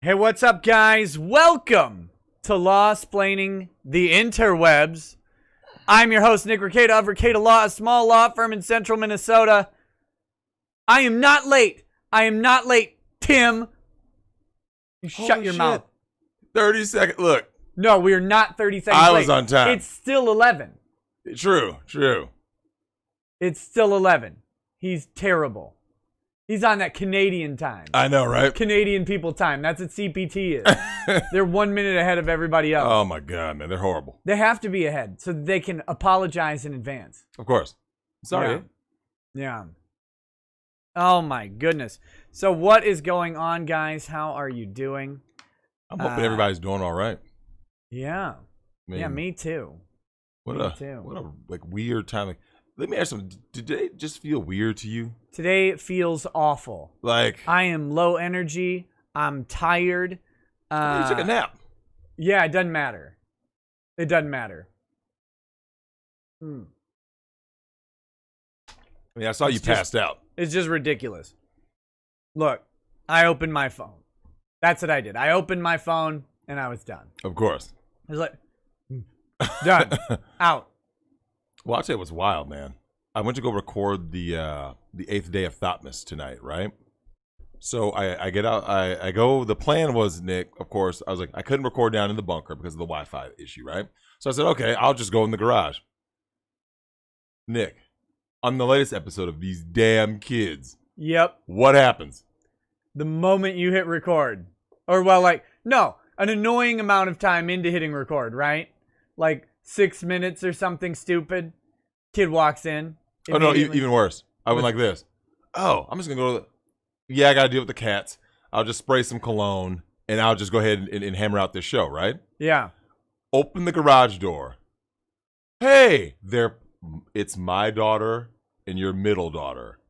Hey, what's up, guys? Welcome to Law-splaining the Interwebs. I'm your host, Nick Recato of Recato Law, a small law firm in central Minnesota. I am not late. Tim. You shut your mouth. 30 seconds. Look. No, we are not 30 seconds late. I was on time. It's still 11. True. It's still 11. He's terrible. He's on that Canadian time. I know, right? Canadian people time. That's what CPT is. They're 1 minute ahead of everybody else. Oh, my God, man. They're horrible. They have to be ahead so that they can apologize in advance. Of course. Sorry. Yeah. Oh, my goodness. So what is going on, guys? How are you doing? I'm hoping everybody's doing all right. Yeah. Me too. What a weird time. Let me ask you something. Did today just feel weird to you? Today it feels awful. Like I am low energy. I'm tired. You took a nap. Yeah, it doesn't matter. I mean, I saw you passed out. It's just ridiculous. Look, I opened my phone. That's what I did. I opened my phone and I was done. Of course. I was like, done. Out. Well, I'll tell you what's wild, man. I went to go record the 8th day of Thoughtmas tonight, right? So I get out, I go, the plan was, Nick, of course, I was like, I couldn't record down in the bunker because of the Wi-Fi issue, right? So I said, okay, I'll just go in the garage. Nick, on the latest episode of These Damn Kids. Yep. What happens? The moment you hit record. Or, well, an annoying amount of time into hitting record, right? Like 6 minutes or something stupid. Kid walks in. Oh, no, even worse. I went like this. Oh, I'm just going to go. Yeah, I got to deal with the cats. I'll just spray some cologne, and I'll just go ahead and hammer out this show, right? Yeah. Open the garage door. Hey, it's my daughter and your middle daughter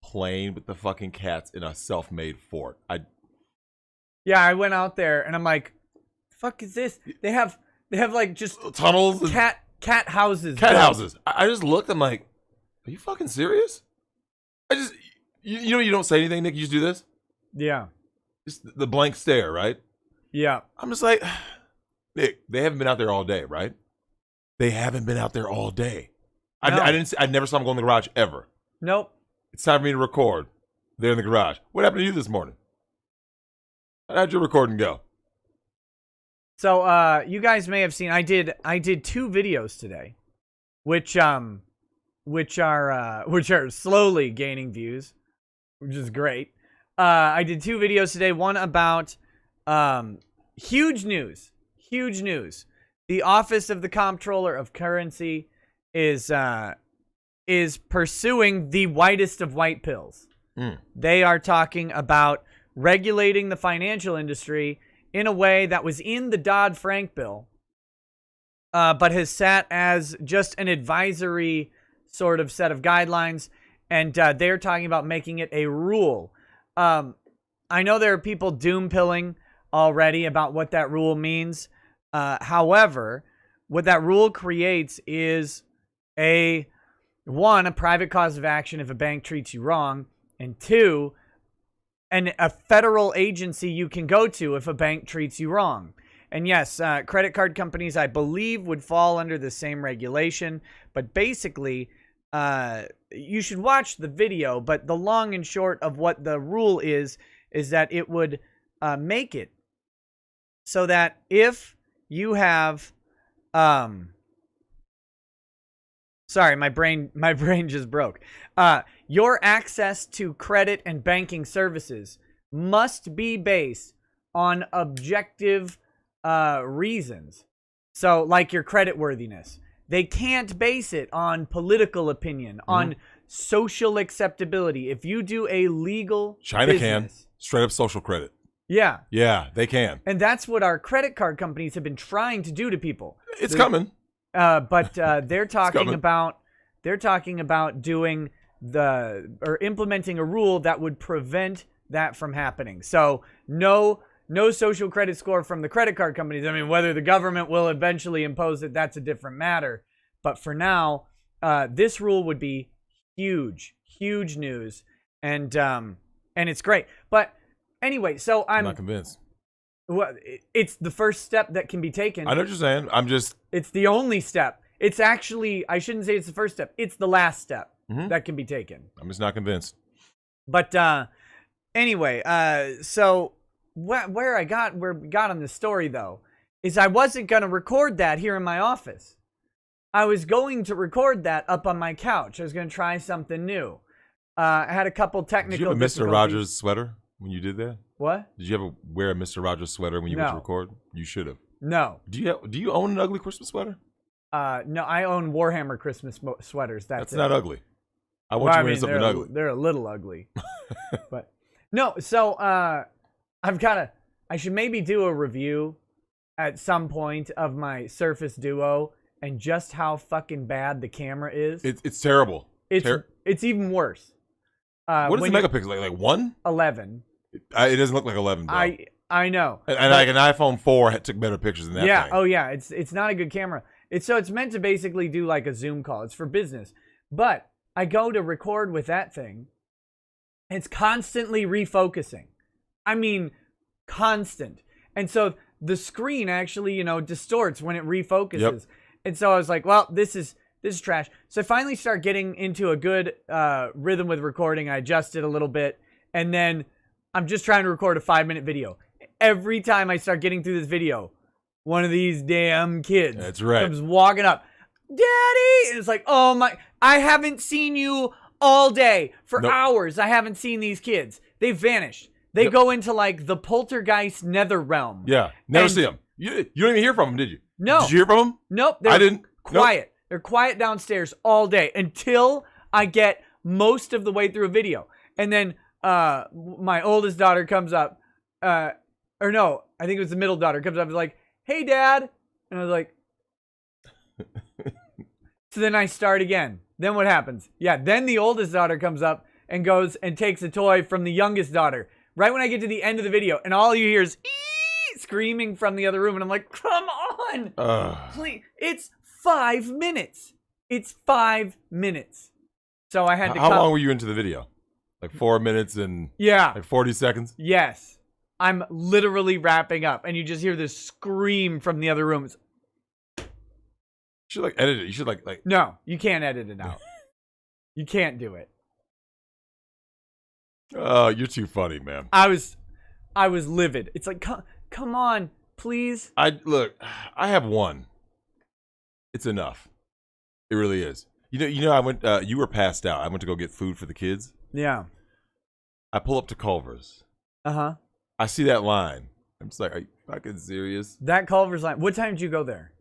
playing with the fucking cats in a self-made fort. Yeah, I went out there, and I'm like, fuck is this? They have like just tunnels, cat houses. Cat houses. I just looked. I'm like, are you fucking serious? You don't say anything, Nick. You just do this. Yeah. Just the blank stare, right? Yeah. I'm just like, Nick. They haven't been out there all day, right? They haven't been out there all day. No. I never saw them go in the garage ever. Nope. It's time for me to record. They're in the garage. What happened to you this morning? How'd your recording go? So, you guys may have seen I did 2 videos today, which are slowly gaining views, which is great. I did 2 videos today. One about huge news. The Office of the Comptroller of Currency is pursuing the whitest of white pills. They are talking about regulating the financial industry in a way that was in the Dodd-Frank bill, but has sat as just an advisory sort of set of guidelines, and they're talking about making it a rule. I know there are people doom-pilling already about what that rule means. However, what that rule creates is a private cause of action if a bank treats you wrong, and 2, a federal agency you can go to if a bank treats you wrong. And yes, credit card companies, I believe, would fall under the same regulation. But basically, you should watch the video. But the long and short of what the rule is that it would make it so that if you have... Sorry, my brain just broke. Your access to credit and banking services must be based on objective reasons. So, like your creditworthiness. They can't base it on political opinion, on social acceptability. If you do a legal China business, can. Straight up social credit. Yeah. Yeah, they can. And that's what our credit card companies have been trying to do to people. It's coming. But they're talking about doing or implementing a rule that would prevent that from happening. So no social credit score from the credit card companies. I mean, whether the government will eventually impose it, that's a different matter. But for now, this rule would be huge news, and it's great. But anyway, so I'm not convinced. Well, it's the first step that can be taken. I know what you're saying. It's the only step. It's actually, I shouldn't say it's the first step. It's the last step that can be taken. I'm just not convinced. But anyway, so where we got on this story, though, is I wasn't going to record that here in my office. I was going to record that up on my couch. I was going to try something new. I had a couple technical Did you have a Mr. difficulties. Rogers sweater when you did that? What? Did you ever wear a Mr. Rogers sweater when you went to record? You should have. No. Do you own an ugly Christmas sweater? No, I own Warhammer Christmas sweaters. That's not ugly. I want you wearing something ugly. They're a little ugly. But no, so I should maybe do a review at some point of my Surface Duo and just how fucking bad the camera is. It's terrible. It's even worse. What is the megapixel? Like 1? 11. It doesn't look like 11, bro. I know. And like an iPhone 4 took better pictures than that thing. Oh yeah. It's not a good camera. It's meant to basically do like a Zoom call. It's for business. But I go to record with that thing. It's constantly refocusing. I mean, constant. And so the screen actually, distorts when it refocuses. Yep. And so I was like, well, this is trash. So I finally start getting into a good rhythm with recording. I adjusted a little bit. And then I'm just trying to record a 5-minute video. Every time I start getting through this video, one of these damn kids comes walking up. Daddy! And it's like, oh my, I haven't seen you all day. For hours, I haven't seen these kids. They've vanished. They go into like the poltergeist nether realm. Yeah, never see them. You don't even hear from them, did you? No. Did you hear from them? Nope. I didn't. Quiet. Nope. They're quiet downstairs all day until I get most of the way through a video. And then my oldest daughter comes up. Or no, I think it was the middle daughter comes up and is like, hey, Dad. And I was like, so then I start again. Then what happens? Yeah, then the oldest daughter comes up and goes and takes a toy from the youngest daughter. Right when I get to the end of the video, and all you hear is screaming from the other room. And I'm like, come on. Please. It's 5 minutes. It's 5 minutes. So I had to How long were you into the video? Like 4 minutes and like 40 seconds? Yes. I'm literally wrapping up. And you just hear this scream from the other room. It's, you should like edit it. You should like. No, you can't edit it out. You can't do it. Oh, you're too funny, man. I was livid. It's like, come on, please. I have one. It's enough. It really is. You know, I went. You were passed out. I went to go get food for the kids. Yeah. I pull up to Culver's. Uh-huh. I see that line. I'm just like, are you fucking serious? That Culver's line. What time did you go there?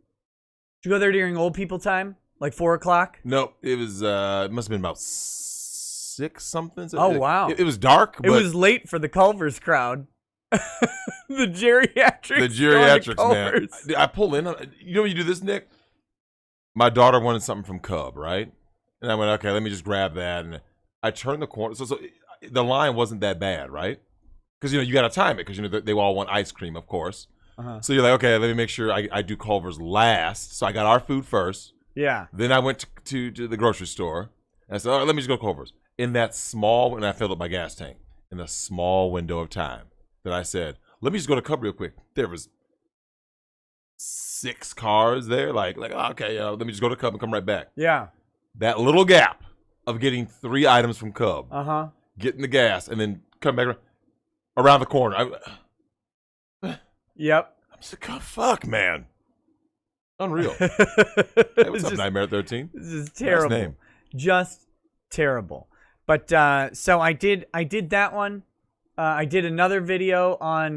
Did you go there during old people time? Like 4 o'clock? No, it was. It must have been about 6 something. Oh, wow. It was dark. It was late for the Culver's crowd. The geriatrics, man. I pull in. You know when you do this, Nick? My daughter wanted something from Cub, right? And I went, okay, let me just grab that. And I turned the corner. So the line wasn't that bad, right? Because, you got to time it because, they all want ice cream, of course. Uh-huh. So you're like, okay, let me make sure I do Culver's last. So I got our food first. Yeah. Then I went to the grocery store. And I said, all right, let me just go to Culver's. In that small, and I filled up my gas tank. In a small window of time that I said, let me just go to Cub real quick. There was 6 cars there. Like okay, let me just go to Cub and come right back. Yeah. That little gap of getting 3 items from Cub. Uh-huh. Getting the gas and then come back around the corner. Yep. I'm just like, oh, fuck, man. Unreal. Hey, what's up, Nightmare 13? This is terrible. Nice name. Just terrible. But so I did that one. I did another video on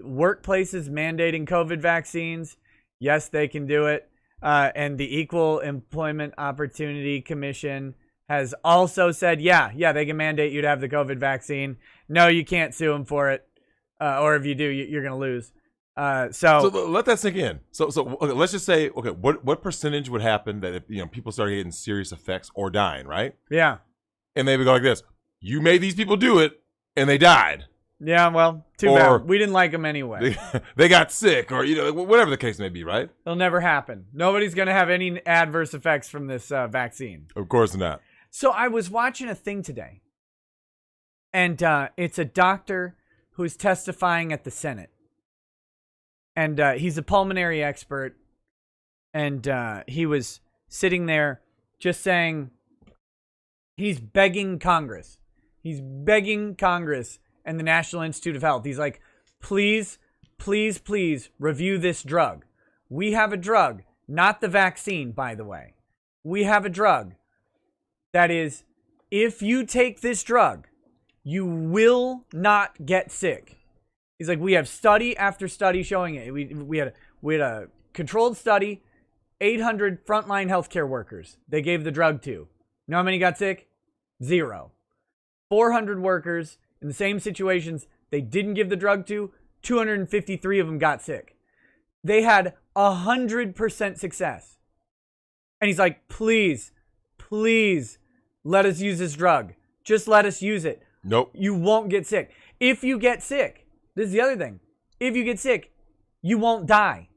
workplaces mandating COVID vaccines. Yes, they can do it. And the Equal Employment Opportunity Commission has also said, yeah, they can mandate you to have the COVID vaccine. No, you can't sue them for it. Or if you do, you're going to lose. So let that sink in. So okay, let's just say, okay, what percentage would happen that if people start getting serious effects or dying, right? Yeah. And they would go like this: you made these people do it, and they died. Yeah, well, too bad. We didn't like them anyway. They got sick, or whatever the case may be, right? It'll never happen. Nobody's gonna have any adverse effects from this vaccine. Of course not. So I was watching a thing today, and it's a doctor who's testifying at the Senate. and he's a pulmonary expert, and he was sitting there just saying he's begging Congress. He's begging Congress and the National Institute of Health. He's like, please, please, please review this drug. We have a drug, not the vaccine, by the way. We have a drug that is, if you take this drug, you will not get sick. He's like, we have study after study showing it. We had a controlled study, 800 frontline healthcare workers they gave the drug to. You know how many got sick? 0. 400 workers in the same situations they didn't give the drug to, 253 of them got sick. They had 100% success. And he's like, please, please let us use this drug. Just let us use it. Nope. You won't get sick. If you get sick, this is the other thing. If you get sick, you won't die.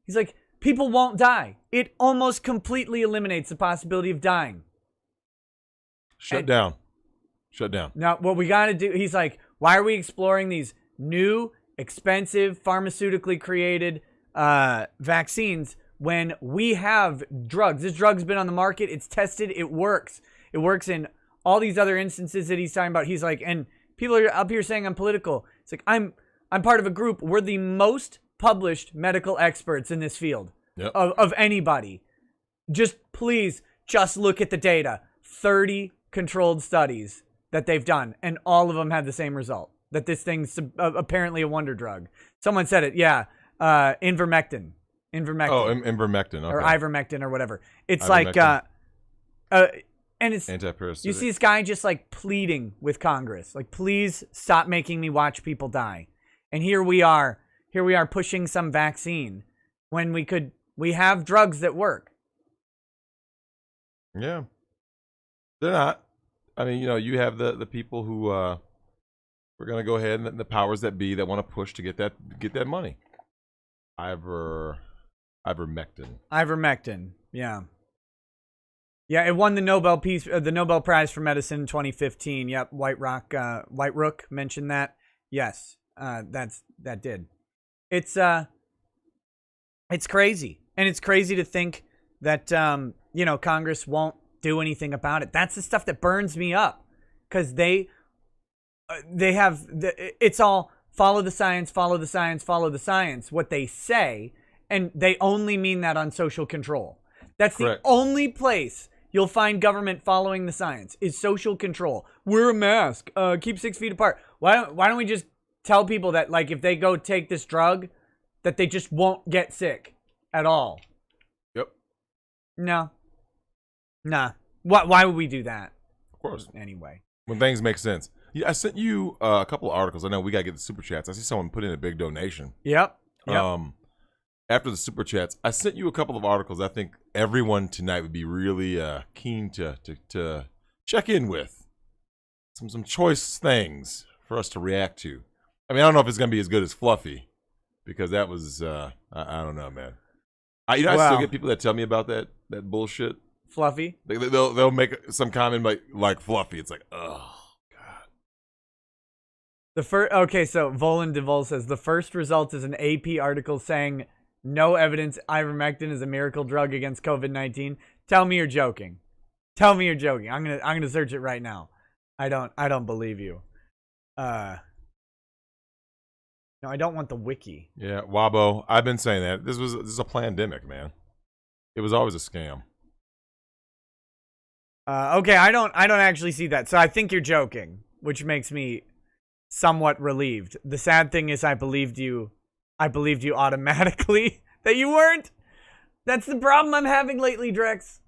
He's like, people won't die. It almost completely eliminates the possibility of dying. Shut down. Now, what we got to do, he's like, why are we exploring these new, expensive, pharmaceutically created vaccines when we have drugs? This drug's been on the market. It's tested. It works. It works in all these other instances that he's talking about. He's like, and people are up here saying I'm political. It's like, I'm part of a group. We're the most published medical experts in this field of anybody. Just please, just look at the data. 30 controlled studies that they've done, and all of them had the same result, that this thing's apparently a wonder drug. Someone said it, yeah, ivermectin. Oh, ivermectin, okay. Or ivermectin or whatever. It's ivermectin. and it's antiparasitic. You see this guy just like pleading with Congress, like, please stop making me watch people die. And here we are pushing some vaccine when we have drugs that work. Yeah. They're not. I mean, you have the people who we're gonna go ahead, and the powers that be that want to push to get that money. Ivermectin. Yeah. Yeah, it won the Nobel Prize for Medicine in 2015. Yep, White Rook mentioned that. Yes, that did. It's crazy, and it's crazy to think that Congress won't do anything about it. That's the stuff that burns me up, because they have it's all follow the science, follow the science, follow the science. What they say, and they only mean that on social control. That's correct. The only place you'll find government following the science is social control. Wear a mask. Keep 6 feet apart. Why don't we just tell people that, like, if they go take this drug, that they just won't get sick at all? Yep. No. Nah. Why would we do that? Of course. Anyway. When things make sense. Yeah, I sent you a couple of articles. I know we got to get the super chats. I see someone put in a big donation. Yep. After the super chats, I sent you a couple of articles I think everyone tonight would be really keen to check in with. Some choice things for us to react to. I mean, I don't know if it's going to be as good as Fluffy, because that was, I don't know, man. I still get people that tell me about that bullshit. Fluffy? They'll make some comment like Fluffy. It's like, oh, God. Okay, so Volan DeVol says, the first result is an AP article saying no evidence ivermectin is a miracle drug against COVID-19. Tell me you're joking. I'm gonna search it right now. I don't believe you. No, I don't want the wiki. Yeah, Wabo. I've been saying that. This is a pandemic, man. It was always a scam. Okay, I don't actually see that. So I think you're joking, which makes me somewhat relieved. The sad thing is I believed you automatically that you weren't. That's the problem I'm having lately, Drex.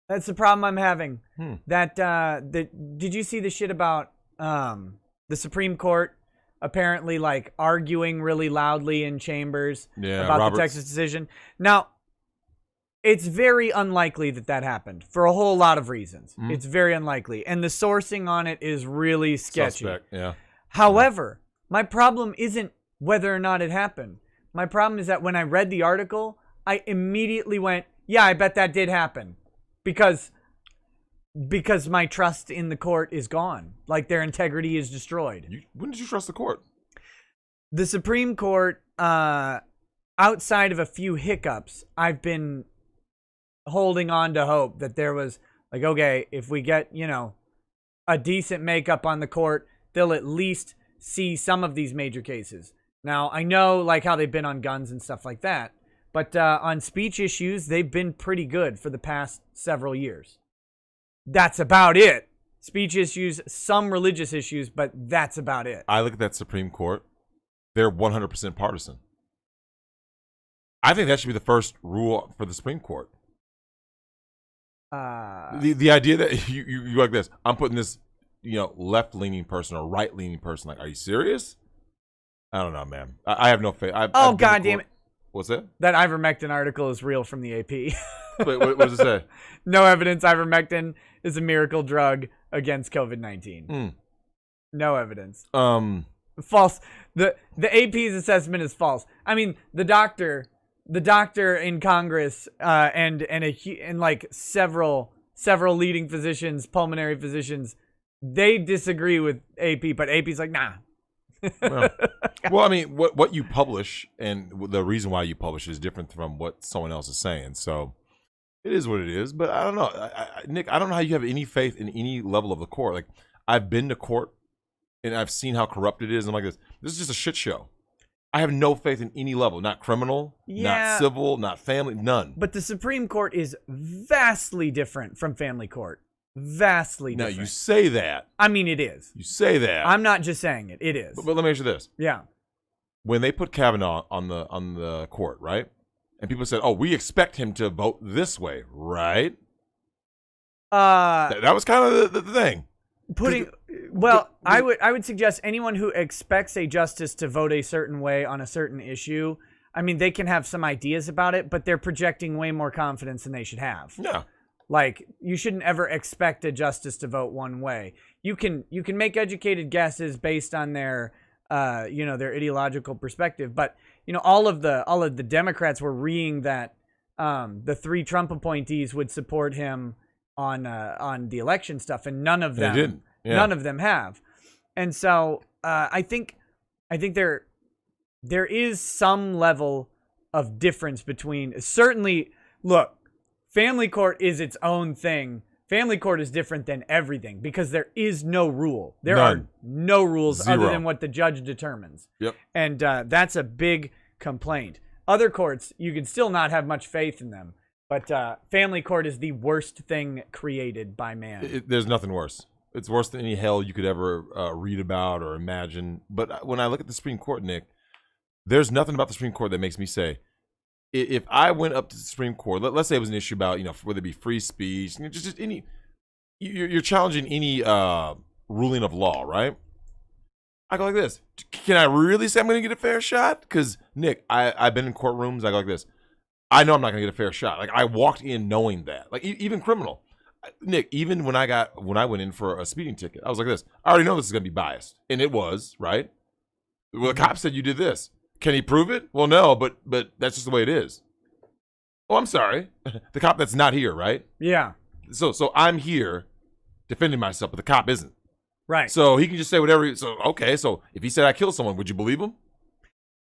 That's the problem I'm having. Did you see the shit about the Supreme Court apparently like arguing really loudly in chambers about the Texas decision? Now, it's very unlikely that happened for a whole lot of reasons. It's very unlikely. And the sourcing on it is really sketchy. Suspect, yeah. However, my problem isn't whether or not it happened. My problem is that when I read the article, I immediately went, yeah, I bet that did happen. Because my trust in the court is gone. Like, their integrity is destroyed. When did you trust the court? The Supreme Court outside of a few hiccups, I've been holding on to hope that there was like, okay, if we get, a decent makeup on the court, they'll at least see some of these major cases. Now, I know like how they've been on guns and stuff like that, but on speech issues, they've been pretty good for the past several years. That's about it. Speech issues, some religious issues, but that's about it. I look at that Supreme Court. They're 100% partisan. I think that should be the first rule for the Supreme Court. The idea that you like this, I'm putting this, left-leaning person or right-leaning person. Like, are you serious? I don't know, man. I have no faith. God damn it! What's that? That ivermectin article is real from the AP. Wait, what does it say? No evidence ivermectin is a miracle drug against COVID-19. No evidence. False. The AP's assessment is false. I mean, the doctor in Congress and like several leading physicians, pulmonary physicians, they disagree with AP, but AP's like, nah. Well, I mean, what you publish and the reason why you publish is different from what someone else is saying. So it is what it is. But I don't know, Nick. I don't know how you have any faith in any level of the court. Like, I've been to court and I've seen how corrupt it is. And I'm like, this is just a shit show. I have no faith in any level. Not criminal, not civil, not family, none. But the Supreme Court is vastly different from family court. Vastly different. Now, you say that. I mean, it is. You say that. I'm not just saying it. It is. But let me ask you this. Yeah. When they put Kavanaugh on the court, right? And people said, "Oh, we expect him to vote this way," right? That was kind of the thing. I would suggest anyone who expects a justice to vote a certain way on a certain issue, I mean, they can have some ideas about it, but they're projecting way more confidence than they should have. Yeah. Like, you shouldn't ever expect a justice to vote one way. You can make educated guesses based on their their ideological perspective, but all of the Democrats were reeing that the 3 Trump appointees would support him on the election stuff, and none of them didn't. Yeah. None of them have. And so I think there is some level of difference between, certainly, look, family court is its own thing. Family court is different than everything because there is no rule. There are no rules. Zero. Other than what the judge determines. Yep. And that's a big complaint. Other courts, you can still not have much faith in them. But family court is the worst thing created by man. There's nothing worse. It's worse than any hell you could ever read about or imagine. But when I look at the Supreme Court, Nick, there's nothing about the Supreme Court that makes me say, if I went up to the Supreme Court, let's say it was an issue about, whether it be free speech, just any, you're challenging any ruling of law, right? I go like this. Can I really say I'm going to get a fair shot? Because, Nick, I've been in courtrooms. I go like this. I know I'm not going to get a fair shot. Like, I walked in knowing that. Like, even criminal. Nick, even when I went in for a speeding ticket, I was like this. I already know this is going to be biased. And it was, right? Well, the cop said you did this. Can he prove it? Well, no, but that's just the way it is. Oh, I'm sorry. The cop that's not here, right? Yeah. So I'm here defending myself, but the cop isn't. Right. So he can just say whatever. So if he said I killed someone, would you believe him?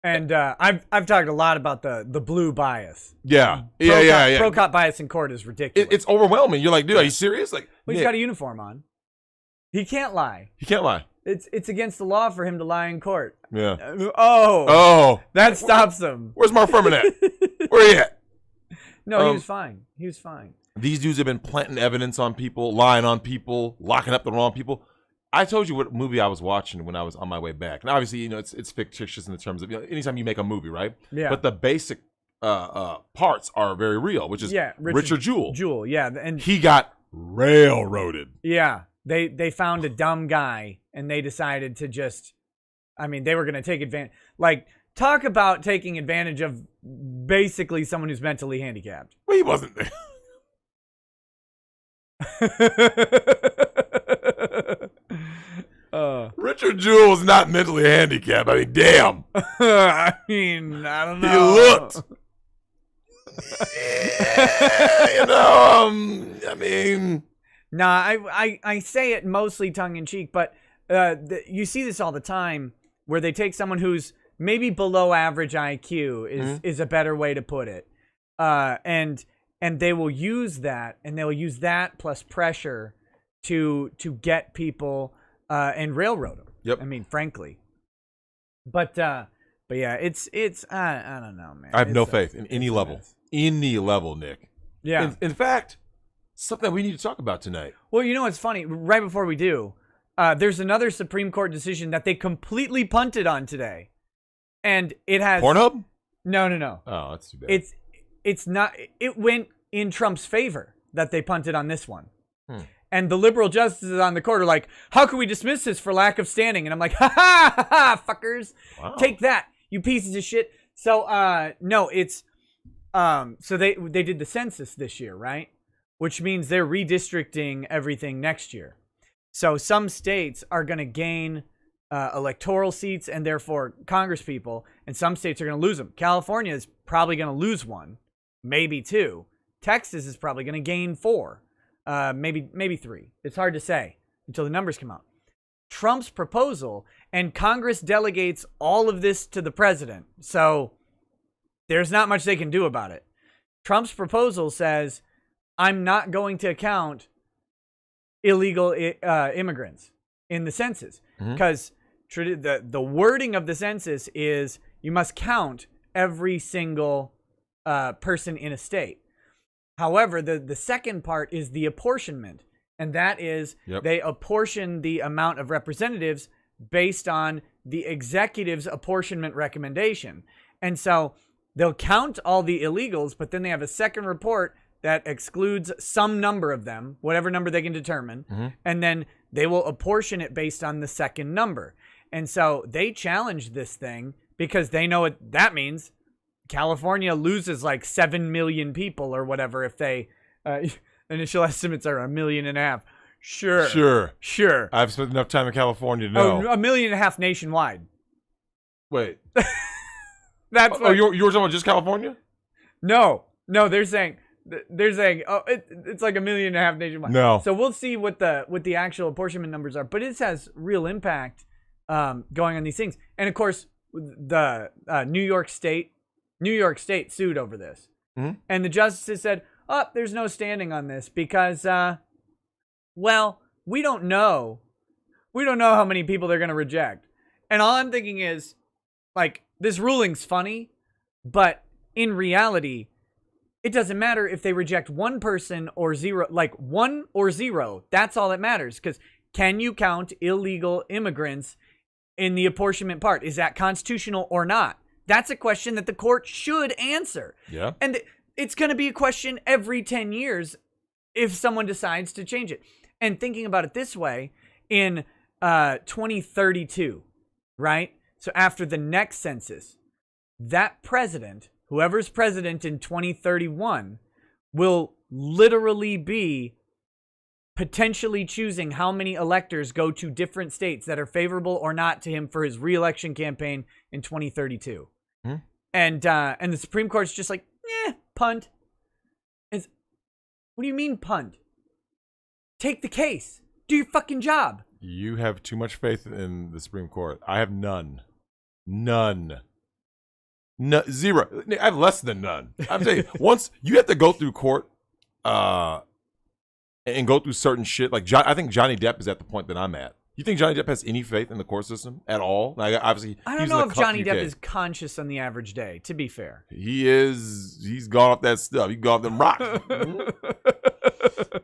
And I've talked a lot about the blue bias. Yeah. Pro cop bias in court is ridiculous. It's overwhelming. You're like, dude, are you serious? Like, well, he's got a uniform on. He can't lie. He can't lie. It's against the law for him to lie in court. Yeah. Oh. That stops him. Where's Mark Furman at? Where he at? No, he was fine. He was fine. These dudes have been planting evidence on people, lying on people, locking up the wrong people. I told you what movie I was watching when I was on my way back. And obviously, it's fictitious in the terms of, anytime you make a movie, right? Yeah. But the basic parts are very real, which is Richard Jewell. Jewell, yeah. And he got railroaded. Yeah. They found a dumb guy and they decided to they were going to take advantage. Like, talk about taking advantage of basically someone who's mentally handicapped. Well, he wasn't there. Richard Jewell was not mentally handicapped. I mean, damn. I don't know. He looked. Nah, I say it mostly tongue in cheek, but you see this all the time where they take someone who's maybe below average IQ is a better way to put it. And they will use that, and they'll use that plus pressure to get people and railroad them. Yep. I mean, frankly. But yeah, it's I don't know, man. I have no faith in any level. Any level, Nick. Yeah. In fact, something we need to talk about tonight. Well, you know what's funny? Right before we do, there's another Supreme Court decision that they completely punted on today. And it has... Pornhub? No. Oh, that's too bad. It's not... It went in Trump's favor that they punted on this one. And the liberal justices on the court are like, how can we dismiss this for lack of standing? And I'm like, ha, fuckers. Wow. Take that, you pieces of shit. So, no, it's... so they did the census this year, right? Which means they're redistricting everything next year. So some states are going to gain electoral seats and therefore Congress people, and some states are going to lose them. California is probably going to lose one, maybe two. Texas is probably going to gain 4, maybe 3. It's hard to say until the numbers come out. Trump's proposal, and Congress delegates all of this to the president. So there's not much they can do about it. Trump's proposal says, I'm not going to count illegal immigrants in the census because the wording of the census is you must count every single person in a state. However, the second part is the apportionment, and that is they apportion the amount of representatives based on the executive's apportionment recommendation. And so they'll count all the illegals, but then they have a second report that excludes some number of them, whatever number they can determine, and then they will apportion it based on the second number. And so they challenged this thing because they know what that means. California loses like 7 million people or whatever if they initial estimates are 1.5 million. Sure. I've spent enough time in California to know. 1.5 million nationwide. Wait. That's you're talking about just California? No, they're saying it's like 1.5 million nationwide. No. So we'll see what the actual apportionment numbers are, but it has real impact going on these things. And of course, the New York State sued over this, and the justices said, "Oh, there's no standing on this because, well, we don't know how many people they're going to reject." And all I'm thinking is, like, this ruling's funny, but in reality, it doesn't matter if they reject one person or zero, like 1 or 0. That's all that matters. Because can you count illegal immigrants in the apportionment part? Is that constitutional or not? That's a question that the court should answer. Yeah. And it's going to be a question every 10 years if someone decides to change it. And thinking about it this way, in 2032, right? So after the next census, that president, whoever's president in 2031, will literally be potentially choosing how many electors go to different states that are favorable or not to him for his re-election campaign in 2032. And the Supreme Court's just like, punt. What do you mean punt? Take the case. Do your fucking job. You have too much faith in the Supreme Court. I have none. None. No, 0. I have less than none. I'm saying once you have to go through court and go through certain shit. Like I think Johnny Depp is at the point that I'm at. You think Johnny Depp has any faith in the court system at all? Like, obviously, I don't know if Johnny Depp is conscious on the average day, to be fair. He is. He's gone off that stuff. He gone off them rocks.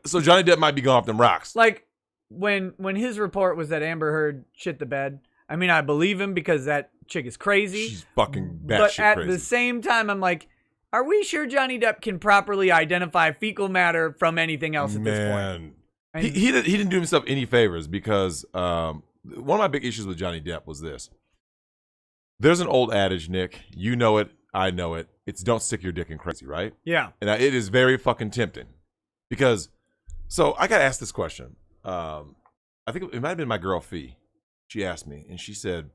So Johnny Depp might be gone off them rocks. Like, when his report was that Amber Heard shit the bed, I mean, I believe him because that chick is crazy. She's fucking batshit crazy. But at the same time, I'm like, are we sure Johnny Depp can properly identify fecal matter from anything else at this point? He didn't do himself any favors because one of my big issues with Johnny Depp was this. There's an old adage, Nick. You know it. I know it. It's don't stick your dick in crazy, right? Yeah. And it is very fucking tempting because, so I got asked this question. I think it might have been my girl Fee. She asked me and she said,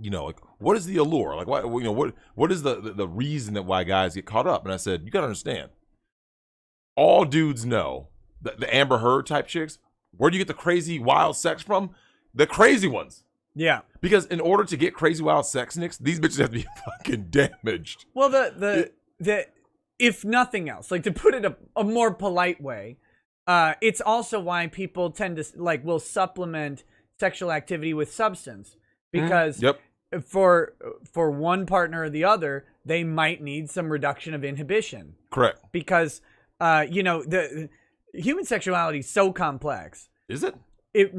like, what is the allure? Like, why, what is the reason that why guys get caught up? And I said, you got to understand. All dudes know. The Amber Heard type chicks, where do you get the crazy wild sex from? The crazy ones. Yeah. Because in order to get crazy wild sex, Nick, these bitches have to be fucking damaged. Well, the if nothing else, like to put it a more polite way, it's also why people tend to will supplement sexual activity with substance because for one partner or the other, they might need some reduction of inhibition. Correct. Because the human sexuality is so complex. Is it? It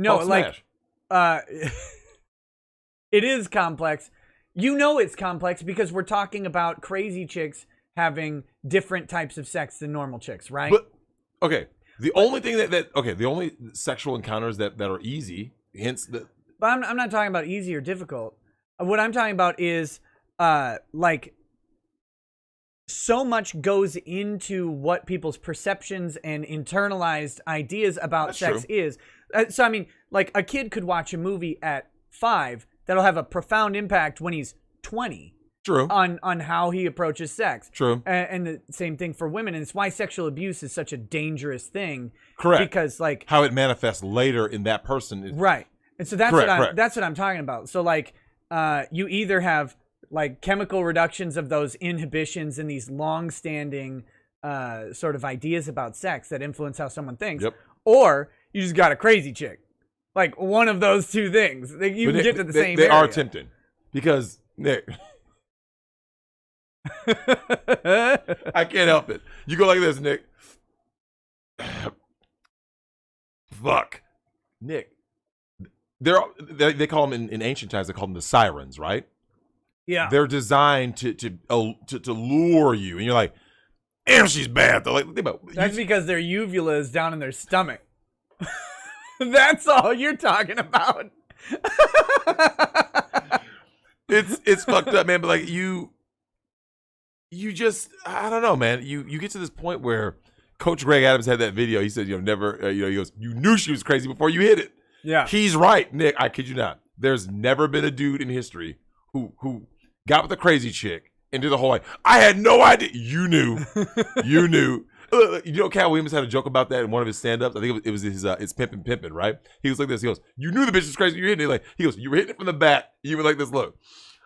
is complex. It's complex because we're talking about crazy chicks having different types of sex than normal chicks, right? But okay, the only thing the only sexual encounters that are easy, hence the. But I'm not talking about easy or difficult. What I'm talking about is so much goes into what people's perceptions and internalized ideas about sex is. So I mean, like a kid could watch a movie at 5 that'll have a profound impact when he's 20. True. On how he approaches sex. True. And the same thing for women. And it's why sexual abuse is such a dangerous thing. Correct. Because how it manifests later in that person is right. And so that's what I'm talking about. So you either have chemical reductions of those inhibitions and these long-standing sort of ideas about sex that influence how someone thinks, or you just got a crazy chick. Like one of those two things. You can get to the same They area. are tempting. Because, Nick, I can't help it. You go like this, Nick. Fuck. Nick. They call them in ancient times, they call them the sirens, right? Yeah. They're designed to lure you. And you're like, damn, she's bad. They're like, think about that's because their uvula is down in their stomach. That's all you're talking about. It's fucked up, man. But you just, I don't know, man. You get to this point where Coach Greg Adams had that video. He said, never, he goes, you knew she was crazy before you hit it. Yeah. He's right, Nick. I kid you not. There's never been a dude in history who got with a crazy chick and did the whole I had no idea. You knew. You knew. Cat Williams had a joke about that in one of his stand-ups. I think it was his Pimpin', right? He was like this. He goes, you knew the bitch was crazy. You were hitting it. He goes, you were hitting it from the back. You were like this, look.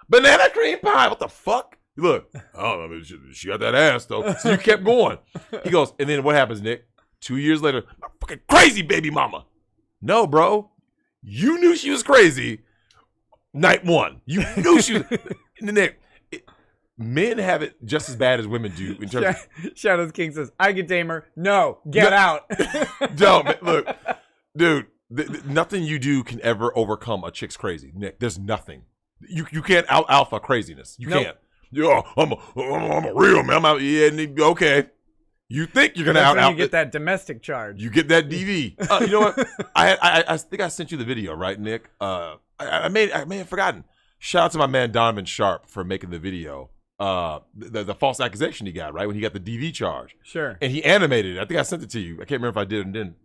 Banana cream pie. What the fuck? Look. Oh, I mean, she got that ass, though. So you kept going. He goes, and then what happens, Nick? 2 years later, my fucking crazy baby mama. No, bro. You knew she was crazy night one. You knew she was. Nick, men have it just as bad as women do. In terms of, Shadows King says, I can tame her. No, get out. Don't. Look, dude, nothing you do can ever overcome a chick's crazy. Nick, there's nothing. You can't out alpha craziness. You can't. Yeah, I'm a real man. Okay. You think you're gonna out? You get that domestic charge. You get that DV. You know what? I think I sent you the video, right, Nick? I may have forgotten. Shout out to my man Donovan Sharp for making the video. The false accusation he got, right, when he got the DV charge. Sure. And he animated it. I think I sent it to you. I can't remember if I did or didn't.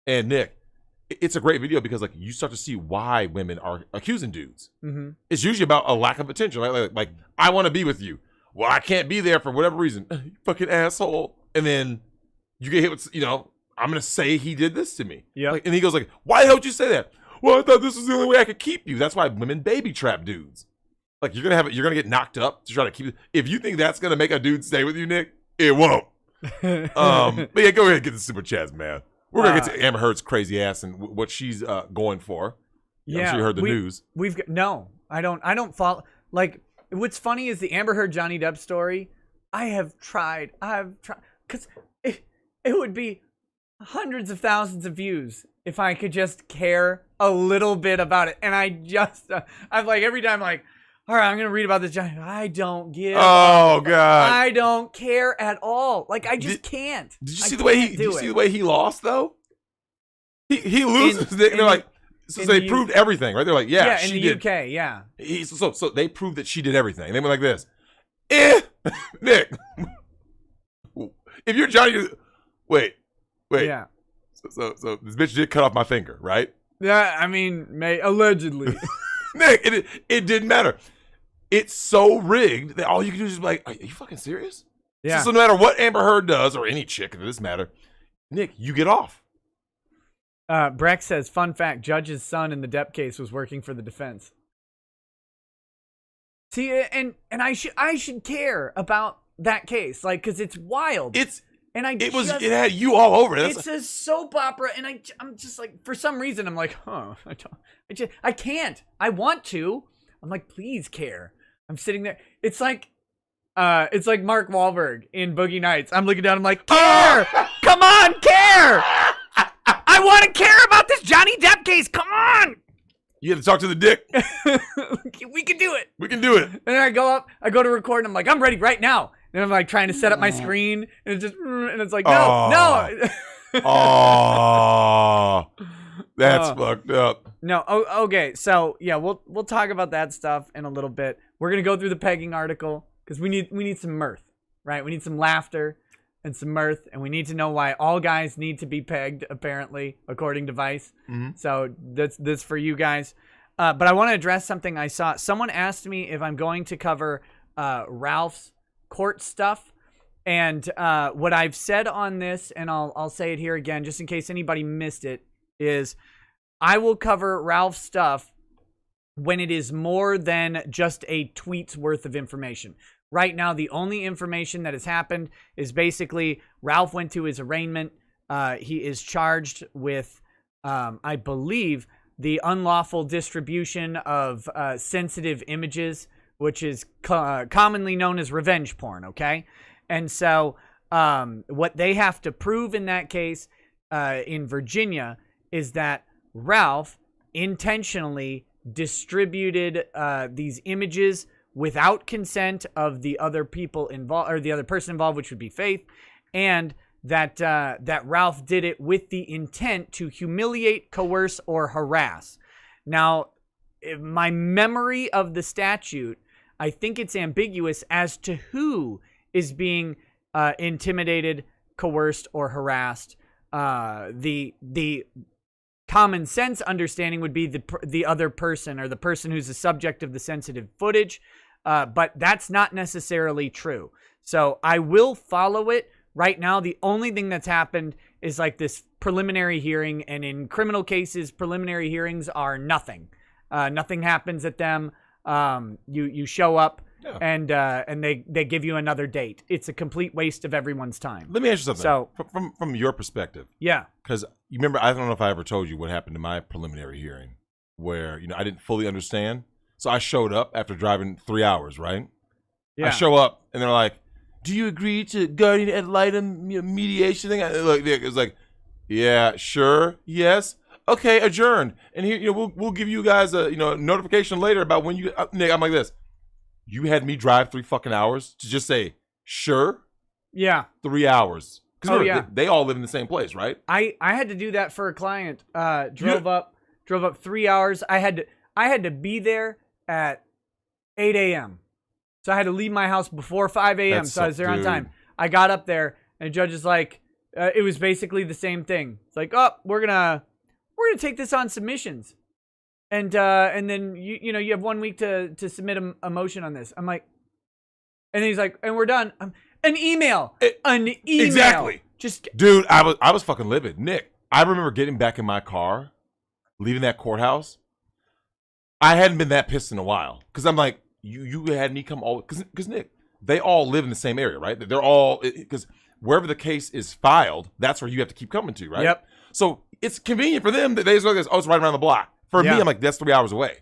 And Nick, it's a great video because you start to see why women are accusing dudes. Mm-hmm. It's usually about a lack of attention. Like I want to be with you. Well, I can't be there for whatever reason. You fucking asshole. And then you get hit with, I'm going to say he did this to me. Yeah. And he goes why the hell did you say that? Well, I thought this was the only way I could keep you. That's why women baby trap dudes. You're going to get knocked up to try to keep it. If you think that's going to make a dude stay with you, Nick, it won't. But yeah, go ahead and get the super chats, man. We're going to get to Amber Heard's crazy ass and what she's going for. Yeah. I'm sure you heard the news. No, I don't follow. What's funny is the Amber Heard Johnny Depp story. I've tried. Because it would be hundreds of thousands of views if I could just care a little bit about it. And I just, I'm every time all right, I'm going to read about this Johnny. I don't give. Oh, God. I don't care at all. I just can't. Did you see the way he lost, though? He loses. They're they proved everything, right? They're like, yeah, she did. Yeah, in the UK, yeah. So they proved that she did everything. They went like this. Nick. If you're Johnny, wait. Yeah. So this bitch did cut off my finger, right? Yeah, I mean, allegedly. Nick, it didn't matter. It's so rigged that all you can do is be are you fucking serious? Yeah. So no matter what Amber Heard does, or any chick for this matter, Nick, you get off. Drex says, fun fact, Judge's son in the Depp case was working for the defense. See, and I should care about that case, like, because it's wild. It had you all over it. It's a soap opera, and I'm just like, for some reason, I'm like, I can't. I want to. I'm like, please care. I'm sitting there. It's like Mark Wahlberg in Boogie Nights. I'm looking down. I'm like, care. Come on, care. I want to care about this Johnny Depp case. Come on. You have to talk to the dick. We can do it. We can do it. And then I go to record, and I'm like, I'm ready right now. And I'm like trying to set up my screen, and it's like, no. Oh, that's fucked up. No, okay. So yeah, we'll talk about that stuff in a little bit. We're gonna go through the pegging article because we need some mirth, right? We need some laughter and some mirth, and we need to know why all guys need to be pegged, apparently, according to Vice. Mm-hmm. So that's for you guys. But I want to address something I saw. Someone asked me if I'm going to cover Ralph's court stuff, and what I've said on this, and I'll say it here again, just in case anybody missed it, is I will cover Ralph's stuff when it is more than just a tweet's worth of information. Right now, the only information that has happened is basically Ralph went to his arraignment. He is charged with, I believe, the unlawful distribution of sensitive images, which is commonly known as revenge porn, okay? And so what they have to prove in that case in Virginia is that Ralph intentionally distributed these images without consent of the other people involved, or the other person involved, which would be Faith, and that Ralph did it with the intent to humiliate, coerce, or harass. Now, my memory of the statute, I think it's ambiguous as to who is being intimidated, coerced, or harassed. The common sense understanding would be the other person, or the person who's the subject of the sensitive footage, but that's not necessarily true. So I will follow it. Right now, the only thing that's happened is like this preliminary hearing, and in criminal cases, preliminary hearings are nothing. Nothing happens at them. You show up, yeah, and they give you another date. It's a complete waste of everyone's time. Let me ask you something. So, from your perspective, yeah, because you remember, I don't know if I ever told you what happened to my preliminary hearing, where I didn't fully understand. So I showed up after driving 3 hours, right? Yeah. I show up, and they're like, "Do you agree to guardian ad litem mediation thing?" It was like, "Yeah, sure, yes." Okay, adjourned. And here, we'll give you guys a notification later about when you. Nick, I'm like this. You had me drive 3 fucking hours to just say sure. Yeah, 3 hours. Because they all live in the same place, right? I had to do that for a client. Drove up 3 hours. I had to be there at 8 a.m. So I had to leave my house before 5 a.m. So I was there on time. I got up there, and the judge is like, it was basically the same thing. It's like, oh, we're gonna take this on submissions, and then you have 1 week to submit a motion on this. I'm like, and then he's like, and we're done. An email. Exactly. Dude, I was fucking livid. Nick, I remember getting back in my car, leaving that courthouse. I hadn't been that pissed in a while, because I'm like, you had me come all, because Nick, they all live in the same area, right? They're all, because wherever the case is filed, that's where you have to keep coming to, right? Yep. So it's convenient for them that they just go, oh, it's right around the block. For me, I'm like, that's 3 hours away.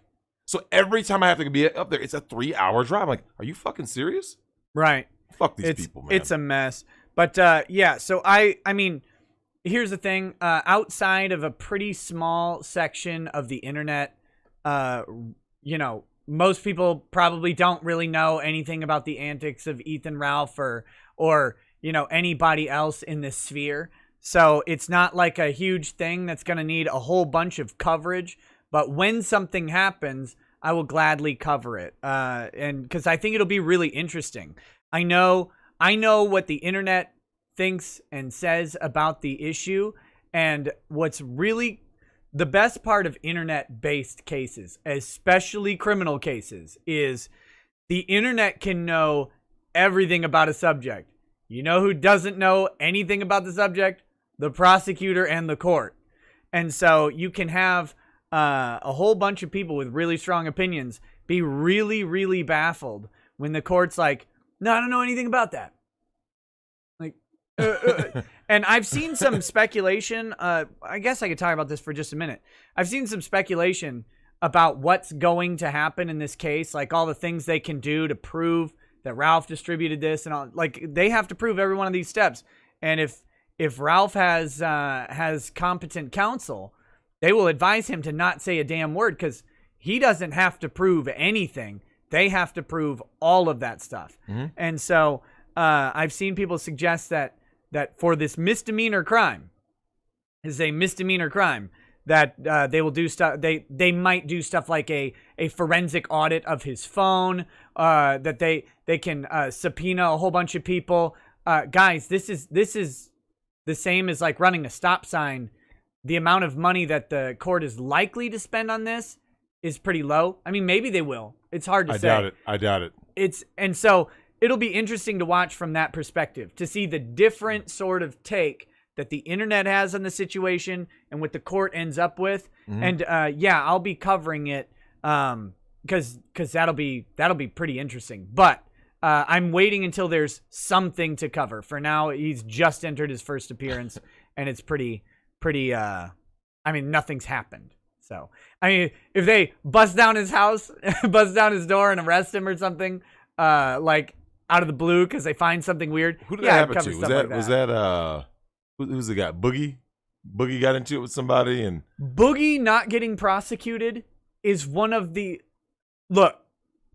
So every time I have to be up there, it's a 3 hour drive. I'm like, are you fucking serious? Right. Fuck these people, man. It's a mess. But yeah, so I mean, here's the thing. Outside of a pretty small section of the internet, most people probably don't really know anything about the antics of Ethan Ralph or anybody else in this sphere. So it's not like a huge thing that's going to need a whole bunch of coverage. But when something happens, I will gladly cover it. And because I think it'll be really interesting. I know what the internet thinks and says about the issue. And what's really the best part of internet-based cases, especially criminal cases, is the internet can know everything about a subject. You know who doesn't know anything about the subject? The prosecutor and the court. And so you can have a whole bunch of people with really strong opinions be really, really baffled when the court's like, no, I don't know anything about that. Like, and I've seen some speculation. I guess I could talk about this for just a minute. I've seen some speculation about what's going to happen in this case, like all the things they can do to prove that Ralph distributed this and all. Like, they have to prove every one of these steps. And if Ralph has competent counsel, they will advise him to not say a damn word, because he doesn't have to prove anything. They have to prove all of that stuff. Mm-hmm. And so I've seen people suggest that for this misdemeanor crime, is a misdemeanor crime, that they will do stuff. They might do stuff like a forensic audit of his phone. That they can subpoena a whole bunch of people. Guys, this is the same as like running a stop sign. The amount of money that the court is likely to spend on this is pretty low. I mean, maybe they will. It's hard to say. I doubt it. And so it'll be interesting to watch from that perspective, to see the different sort of take that the internet has on the situation and what the court ends up with. Mm-hmm. And yeah, I'll be covering it because that'll be pretty interesting. But I'm waiting until there's something to cover. For now, he's just entered his first appearance, and it's pretty. I mean, nothing's happened. So, I mean, if they bust down his house, bust down his door, and arrest him or something, like out of the blue because they find something weird. Who did that happen to? Was that who's the guy? Boogie? Boogie got into it with somebody, and Boogie not getting prosecuted is one of the. Look,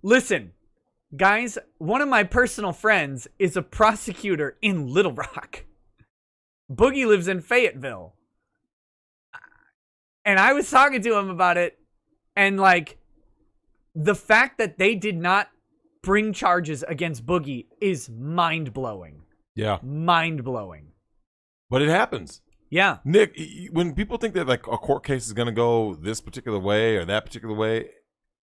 listen, guys. One of my personal friends is a prosecutor in Little Rock. Boogie lives in Fayetteville. And I was talking to him about it, and like, the fact that they did not bring charges against Boogie is mind-blowing. Yeah. Mind-blowing. But it happens. Yeah. Nick, when people think that like a court case is going to go this particular way or that particular way,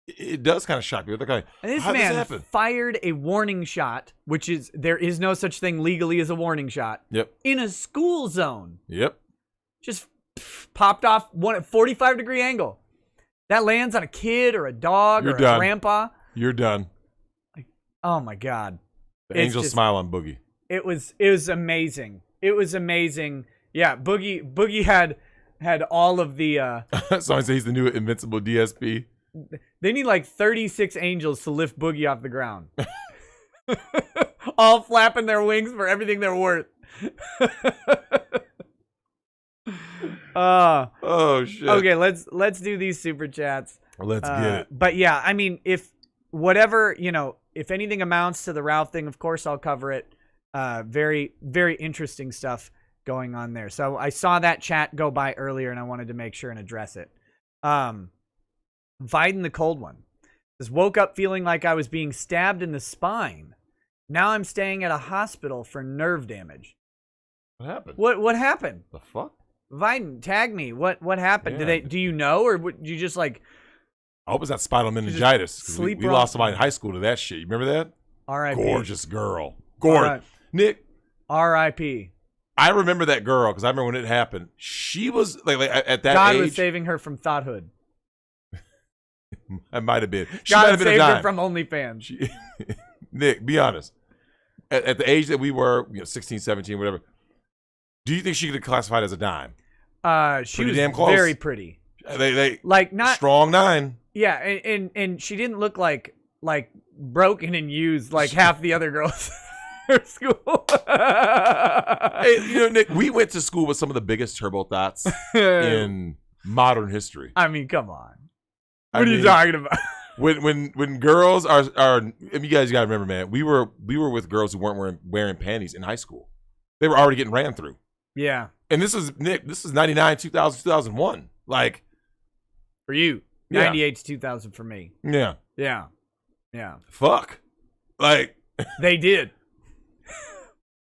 it does kind of shock you. They're like, this how man does this happen? Fired a warning shot, which is, there is no such thing legally as a warning shot. Yep. In a school zone. Yep. Just popped off one at 45-degree angle. That lands on a kid or a dog or a grandpa. You're done. Like, oh my God. The angel smile on Boogie. It was amazing. It was amazing. Yeah, Boogie had all of the Someone says he's the new invincible DSP. They need like 36 angels to lift Boogie off the ground. All flapping their wings for everything they're worth. Oh shit. Okay, let's do these super chats. Let's get it. But yeah, I mean, if whatever, if anything amounts to the Ralph thing, of course I'll cover it. Very, very interesting stuff going on there. So I saw that chat go by earlier, and I wanted to make sure and address it. Biden the Cold One says, woke up feeling like I was being stabbed in the spine. Now I'm staying at a hospital for nerve damage. What happened? What happened? The fuck? Biden, tag me. What happened? Yeah. Do you know, or did you just like? I hope it's not spinal meningitis. We lost somebody in high school to that shit. You remember that? R.I.P. Gorgeous girl. Gorgeous. Nick. R.I.P. I remember that girl because I remember when it happened. She was like at that God age. was saving her from thoughthood. I might have been. She God might have been saved a her dime. from OnlyFans. Nick, be honest. At the age that we were, 16, 17, whatever, do you think she could have classified as a dime? She pretty was damn close. Very pretty. They like not strong 9. Yeah, and she didn't look like broken and used like half the other girls in her school. Hey, Nick, we went to school with some of the biggest turbo thoughts in modern history. I mean, come on. What are you talking about? When girls are you guys gotta remember, man, we were with girls who weren't wearing panties in high school. They were already getting ran through. Yeah. And this is 99, 2000, 2001. Like for you. 98 to 2000 for me. Yeah. Yeah. Yeah. Fuck. Like they did.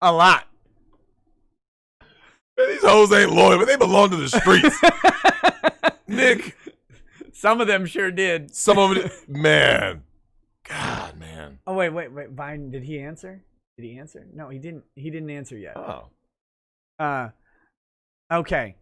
A lot. Man, these hoes ain't loyal, but they belong to the streets. Nick. Some of them sure did. Some of them, man. God, man. Oh, wait. Biden, did he answer? Did he answer? No, he didn't. He didn't answer yet. Oh. Okay.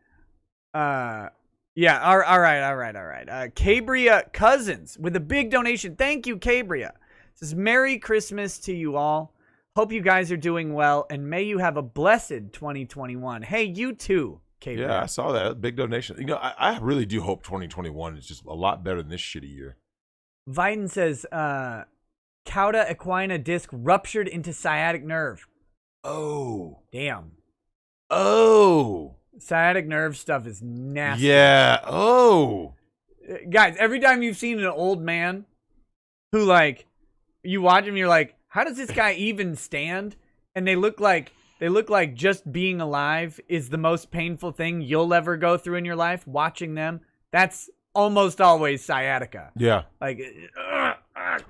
Yeah. All right. Cabria Cousins with a big donation. Thank you, Cabria. Says Merry Christmas to you all. Hope you guys are doing well, and may you have a blessed 2021. Hey, you too, Cabria. Yeah, I saw that big donation. You know, I really do hope 2021 is just a lot better than this shitty year. Viden says, Cauda equina disc ruptured into sciatic nerve. Oh. Damn. Oh. Sciatic nerve stuff is nasty. Yeah. Oh. Guys, every time you've seen an old man who, like, you watch him, you're like, how does this guy even stand? And they look like just being alive is the most painful thing you'll ever go through in your life. Watching them, that's almost always sciatica. Yeah. Like,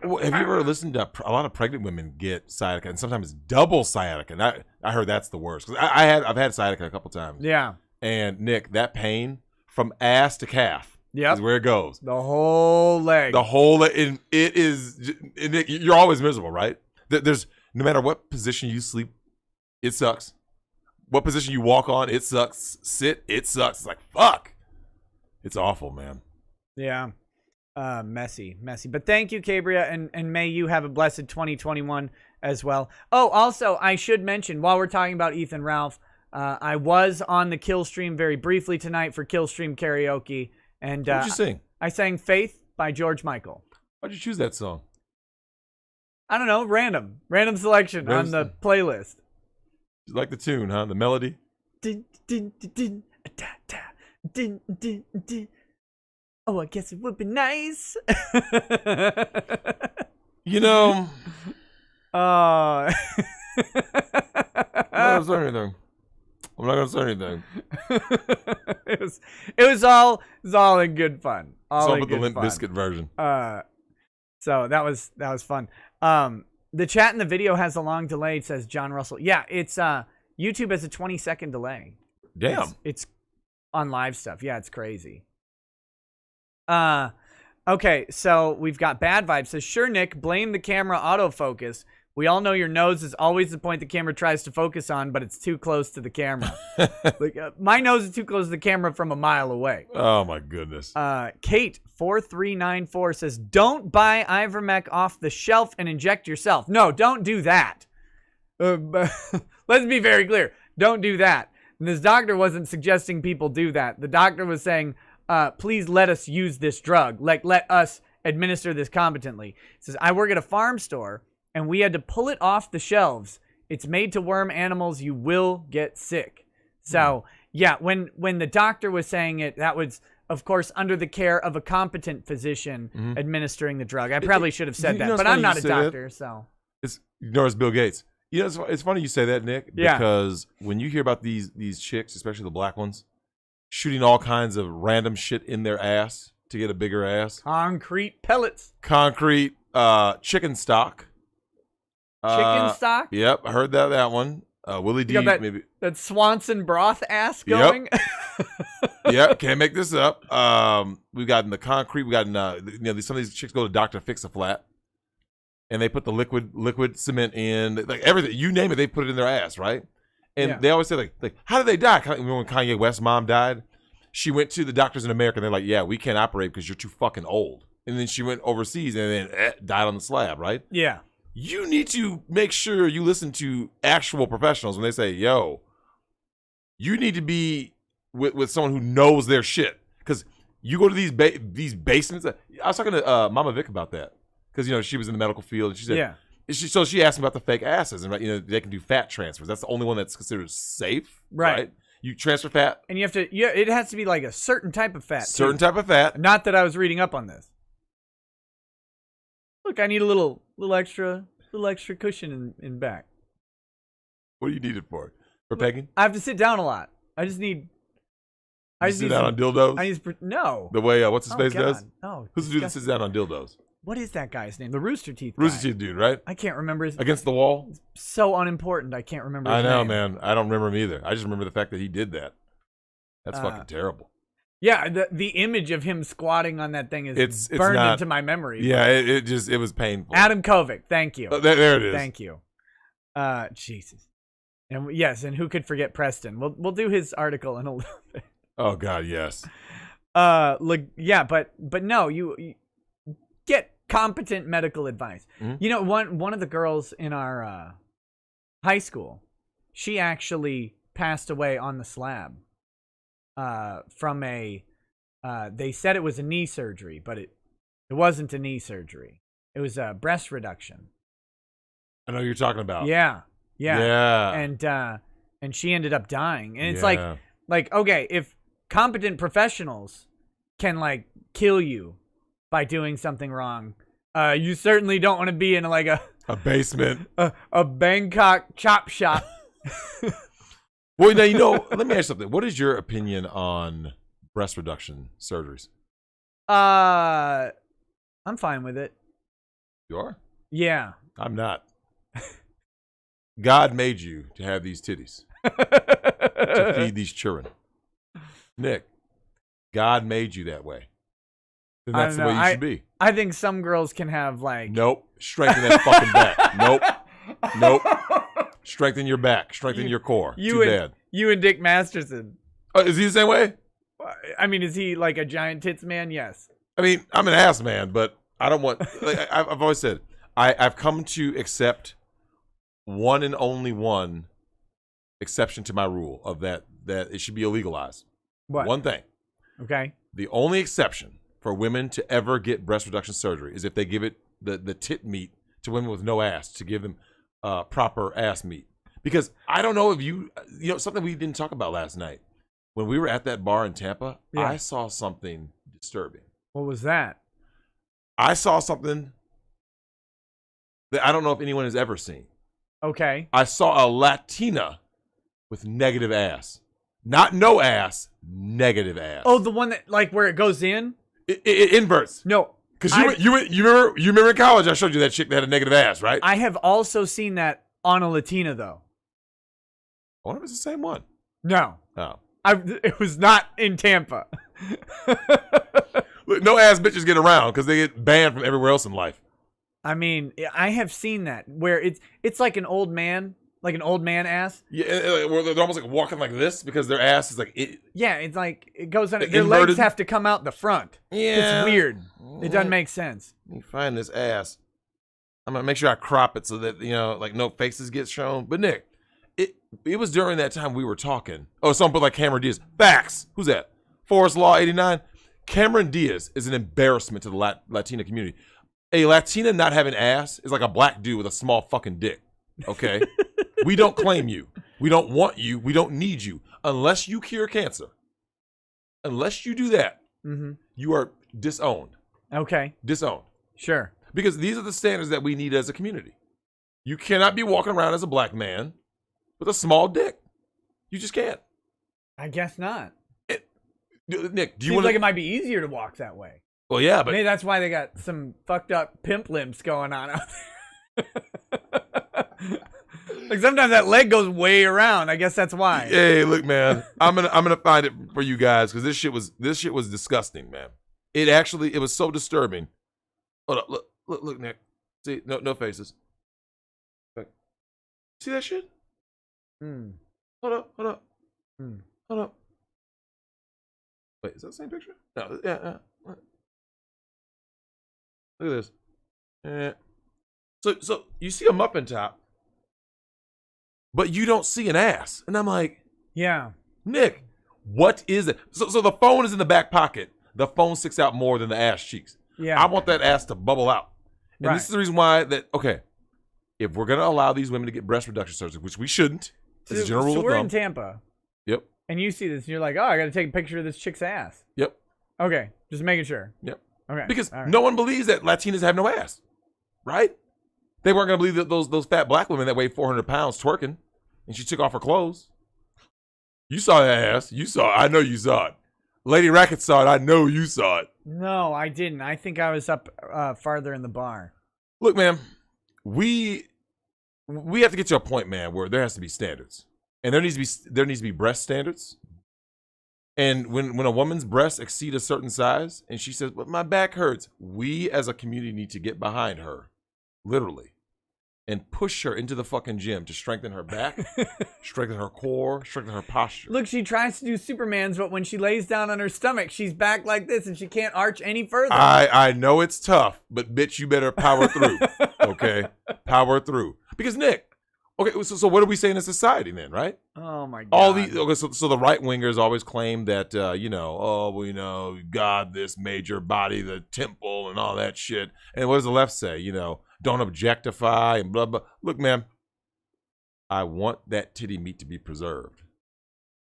well, have you ever listened to a lot of pregnant women get sciatica, and sometimes double sciatica? And I heard that's the worst. 'Cause I've had sciatica a couple times. Yeah. And Nick, that pain from ass to calf is where it goes. The whole leg. And it is. And Nick, you're always miserable, right? There's no matter what position you sleep, it sucks. What position you walk on, it sucks. Sit, it sucks. It's like fuck. It's awful, man. Yeah. Messy. But thank you, Cabria, and may you have a blessed 2021 as well. Oh, also, I should mention, while we're talking about Ethan Ralph, I was on the Kill Stream very briefly tonight for Kill Stream karaoke. And what did you sing? I sang Faith by George Michael. Why'd you choose that song? I don't know, random selection on the playlist. You like the tune, huh? The melody? Oh, I guess it would be nice. You know. I'm not gonna say anything. It was all in good fun. All with the Limp Bizkit version. So that was fun. The chat in the video has a long delay, says John Russell. Yeah, it's YouTube has a 20-second delay. Damn. It's on live stuff. Yeah, it's crazy. Okay, so we've got Bad Vibes. Says, sure, Nick, blame the camera autofocus. We all know your nose is always the point the camera tries to focus on, but it's too close to the camera. Like my nose is too close to the camera from a mile away. Oh my goodness. Kate 4394 says, don't buy ivermectin off the shelf and inject yourself. No, don't do that. Let's be very clear. Don't do that. And this doctor wasn't suggesting people do that. The doctor was saying, please let us use this drug. Like, let us administer this competently. He says, I work at a farm store, and we had to pull it off the shelves. It's made to worm animals. You will get sick. So, yeah, when the doctor was saying it, that was, of course, under the care of a competent physician administering the drug. I probably should have said that, but I'm not a doctor, so. It's Bill Gates. You know, it's funny you say that, Nick, because when you hear about these chicks, especially the black ones, shooting all kinds of random shit in their ass to get a bigger ass. Concrete pellets. Concrete chicken stock. Chicken stock? Yep, I heard that one. Willie D, maybe. That Swanson broth ass going? Yep, can't make this up. We got in the concrete. We got in, some of these chicks go to Dr. Fix-A-Flat. And they put the liquid cement in, like everything. You name it, they put it in their ass, right? And they always say, like, how did they die? When Kanye West's mom died, she went to the doctors in America, and they're like, yeah, we can't operate because you're too fucking old. And then she went overseas and then died on the slab, right? Yeah. You need to make sure you listen to actual professionals when they say, yo, you need to be with someone who knows their shit. Because you go to these basements. I was talking to Mama Vic about that. Because, she was in the medical field, and she said, so she asked me about the fake asses, and they can do fat transfers. That's the only one that's considered safe, right? You transfer fat, and you have to. Yeah, it has to be like a certain type of fat. Certain type of fat. Not that I was reading up on this. Look, I need a little extra cushion in back. What do you need it for? For pegging? I have to sit down a lot. I just need. Sit down on dildos? No. The way what's his face does? No. Who's the dude that sits down on dildos? What is that guy's name? The Rooster Teeth guy. Rooster Teeth dude, right? I can't remember his Against the wall? It's so unimportant. I can't remember his name. I know, man. I don't remember him either. I just remember the fact that he did that. That's fucking terrible. Yeah, the image of him squatting on that thing is it's burned into my memory. Yeah, it was painful. Adam Kovic, thank you. There it is. Thank you. Jesus. And yes, and who could forget Preston? We'll do his article in a little bit. Oh God, yes. Yeah, but no, you get competent medical advice. Mm-hmm. You know, one of the girls in our high school, she actually passed away on the slab from a. They said it was a knee surgery, but it wasn't a knee surgery. It was a breast reduction. I know who you're talking about. Yeah. Yeah. And she ended up dying. And it's like okay, if competent professionals can like kill you by doing something wrong, you certainly don't want to be in like a basement, a Bangkok chop shop. Well, now, you know, let me ask you something. What is your opinion on breast reduction surgeries? I'm fine with it. You are? Yeah. I'm not. God made you to have these titties to feed these children. Nick, God made you that way. Then that's the way you should be. I think some girls can have like... Nope. Strengthen that fucking back. Nope. Strengthen your back. Strengthen your core. Too bad. You and Dick Masterson. Oh, is he the same way? I mean, is he like a giant tits man? Yes. I mean, I'm an ass man, but I don't want... Like, I've always said, I've come to accept one and only one exception to my rule of that it should be illegalized. What? One thing. Okay. The only exception for women to ever get breast reduction surgery is if they give it the tit meat to women with no ass, to give them proper ass meat. Because I don't know if you know, something we didn't talk about last night. When we were at that bar in Tampa, yeah. I saw something disturbing. What was that? I saw something that I don't know if anyone has ever seen. Okay. I saw a Latina with negative ass. Not no ass, negative ass. Oh, the one that like where it goes in? It inverts. No. Because you remember in college I showed you that chick that had a negative ass, right? I have also seen that on a Latina though. I wonder if it's the same one. No. Oh. It was not in Tampa. Look, no ass bitches get around because they get banned from everywhere else in life. I mean, I have seen that where it's like an old man ass. Yeah, where they're almost like walking like this because their ass is like it. Yeah, it's like it goes under. Their legs have to come out the front. Yeah, it's weird. It doesn't make sense. Let me find this ass. I'm gonna make sure I crop it so that like no faces get shown. But Nick, it was during that time we were talking. Oh, someone put like Cameron Diaz. Facts. Who's that? Forest Law 89. Cameron Diaz is an embarrassment to the Latina community. A Latina not having ass is like a black dude with a small fucking dick. Okay? We don't claim you. We don't want you. We don't need you. Unless you cure cancer. Unless you do that, you are disowned. Okay. Disowned. Sure. Because these are the standards that we need as a community. You cannot be walking around as a black man with a small dick. You just can't. I guess not. Nick, do you Seems want like it might be easier to walk that way. Well, yeah, but maybe that's why they got some fucked up pimp limbs going on out there. Like sometimes that leg goes way around. I guess that's why. Hey, look, man, I'm gonna find it for you guys because this shit was disgusting, man. It was so disturbing. Hold up, look, Nick. See, no faces. See that shit? Hold up. Hold up. Wait, is that the same picture? No, yeah. Look at this. Yeah. So you see a muffin top, but you don't see an ass. And I'm like, yeah. Nick, what is it? So the phone is in the back pocket. The phone sticks out more than the ass cheeks. Yeah. I want that ass to bubble out. And right. This is the reason why if we're going to allow these women to get breast reduction surgery, which we shouldn't, as a general rule of thumb. So we're in Tampa. Yep. And you see this, and you're like, oh, I got to take a picture of this chick's ass. Yep. Okay. Just making sure. Yep. Okay. Because no one believes that Latinas have no ass. Right? They weren't going to believe that those fat black women that weighed 400 pounds twerking, and she took off her clothes. You saw that ass. I know you saw it. Lady Racket saw it. I know you saw it. No, I didn't. I think I was up farther in the bar. Look, man, we have to get to a point, man, where there has to be standards. And there needs to be breast standards. And when a woman's breasts exceed a certain size and she says, but my back hurts, we as a community need to get behind her, literally, and push her into the fucking gym to strengthen her back, strengthen her core, strengthen her posture. Look, she tries to do Superman's, but when she lays down on her stomach, she's back like this, and she can't arch any further. I know it's tough, but bitch, you better power through. Okay, power through. Because Nick, okay, so what are we saying in society then, right? Oh my God! All these, okay, so the right wingers always claim that God, this major body, the temple, and all that shit. And what does the left say? Don't objectify and blah blah. Look, man, I want that titty meat to be preserved,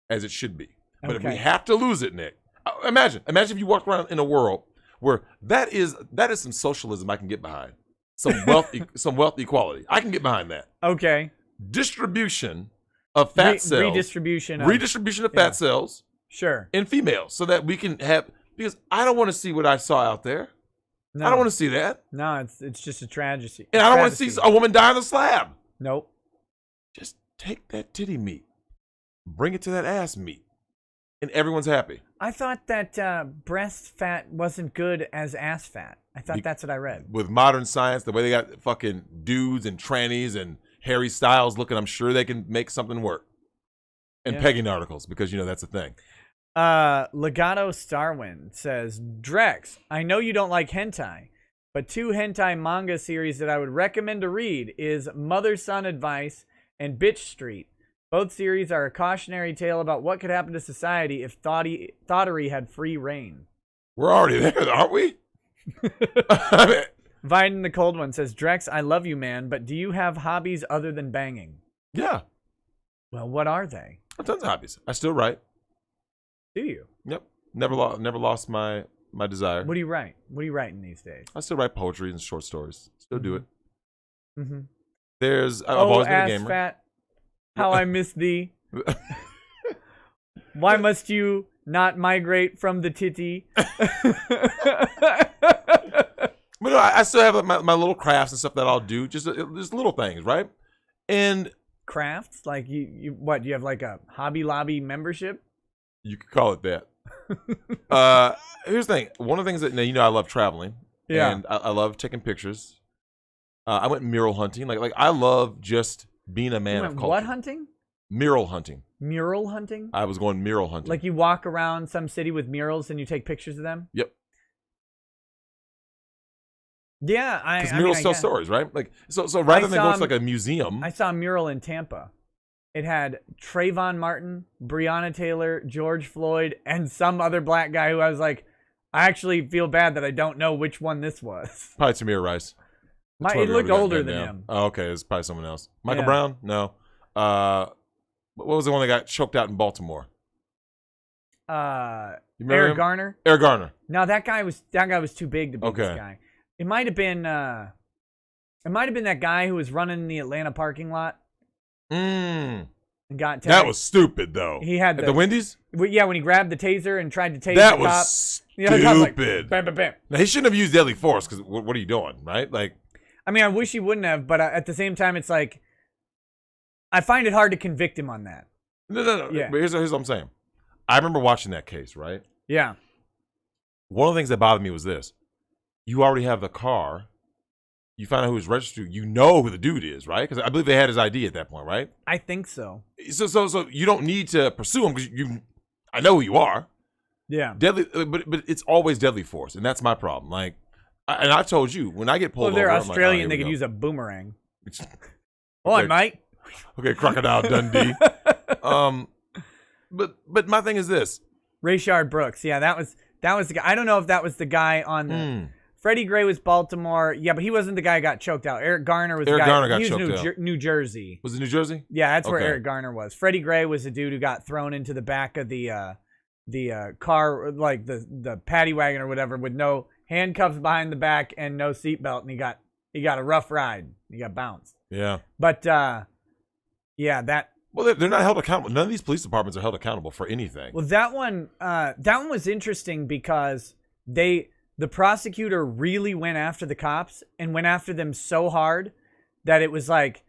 as it should be. But if we have to lose it, Nick, imagine if you walked around in a world where that is some socialism I can get behind, some wealth equality. I can get behind that. Okay. Distribution of fat cells. Redistribution of fat cells. Sure. In females, so that we can have, because I don't want to see what I saw out there. No. I don't want to see that. No, it's just a tragedy. And I don't want to see a woman die on the slab. Nope. Just take that titty meat, bring it to that ass meat, and everyone's happy. I thought that breast fat wasn't good as ass fat. I thought that's what I read. With modern science, the way they got fucking dudes and trannies and Harry Styles looking, I'm sure they can make something work. And pegging articles, because that's a thing. Legato Starwind says, Drex, I know you don't like hentai, but 2 hentai manga series that I would recommend to read is Mother Son Advice and Bitch Street. Both series are a cautionary tale about what could happen to society if thoughtery had free reign. We're already there, aren't we? Biden the Cold One says, Drex, I love you, man, but do you have hobbies other than banging? Yeah. Well, what are they? I have tons of hobbies. I still write. Do you? Yep. Never lost my desire. What do you write? What are you writing these days? I still write poetry and short stories. Still do it. Mm-hmm. I've always been a gamer. Fat, how I miss thee. Why must you not migrate from the titty? But I still have my little crafts and stuff that I'll do. Just little things, right? And crafts? Like you what? You have like a Hobby Lobby membership? You could call it that. Here's the thing. One of the things that I love traveling. Yeah. And I love taking pictures. I went mural hunting. Like I love just being a man of culture. What hunting? Mural hunting. Mural hunting? I was going mural hunting. Like you walk around some city with murals and you take pictures of them? Yep. Yeah, because murals tell stories, right? Like so rather than go to like a museum. I saw a mural in Tampa. It had Trayvon Martin, Breonna Taylor, George Floyd, and some other black guy who I was like, I actually feel bad that I don't know which one this was. Probably Tamir Rice. It looked older than him. Oh, okay, it's probably someone else. Michael Brown? No. What was the one that got choked out in Baltimore? Eric Garner. Eric Garner. No, that guy was too big to be this guy. It might have been that guy who was running in the Atlanta parking lot. And got that was stupid though. He had at the Wendy's. Yeah, when he grabbed the taser and tried to tase that the was cop. stupid. Like, bam, bam, bam. Now he shouldn't have used deadly force because what are you doing, right? Like, I mean, I wish he wouldn't have, but at the same time, it's like I find it hard to convict him on that. No. Yeah. But here's what I'm saying. I remember watching that case, right? Yeah. One of the things that bothered me was this. You already have the car. You find out who is registered. You know who the dude is, right? Because I believe they had his ID at that point, right? I think so. So you don't need to pursue him because I know who you are. Yeah. Deadly, but it's always deadly force, and that's my problem. Like, and I told you when I get pulled over, they're Australian. They could use a boomerang. Okay. Mate. Okay, Crocodile Dundee. But my thing is this: Rayshard Brooks. Yeah, that was the guy. I don't know if that was the guy on the. Freddie Gray was Baltimore. Yeah, but he wasn't the guy who got choked out. Eric Garner was the guy. Garner got he was choked out. New Jersey. Was it New Jersey? Yeah, that's where Eric Garner was. Freddie Gray was the dude who got thrown into the back of the car, like the paddy wagon or whatever, with no handcuffs behind the back and no seatbelt, and he got a rough ride. He got bounced. Yeah. But that. Well, they're not held accountable. None of these police departments are held accountable for anything. Well, that one was interesting because the prosecutor really went after the cops and went after them so hard that it was like,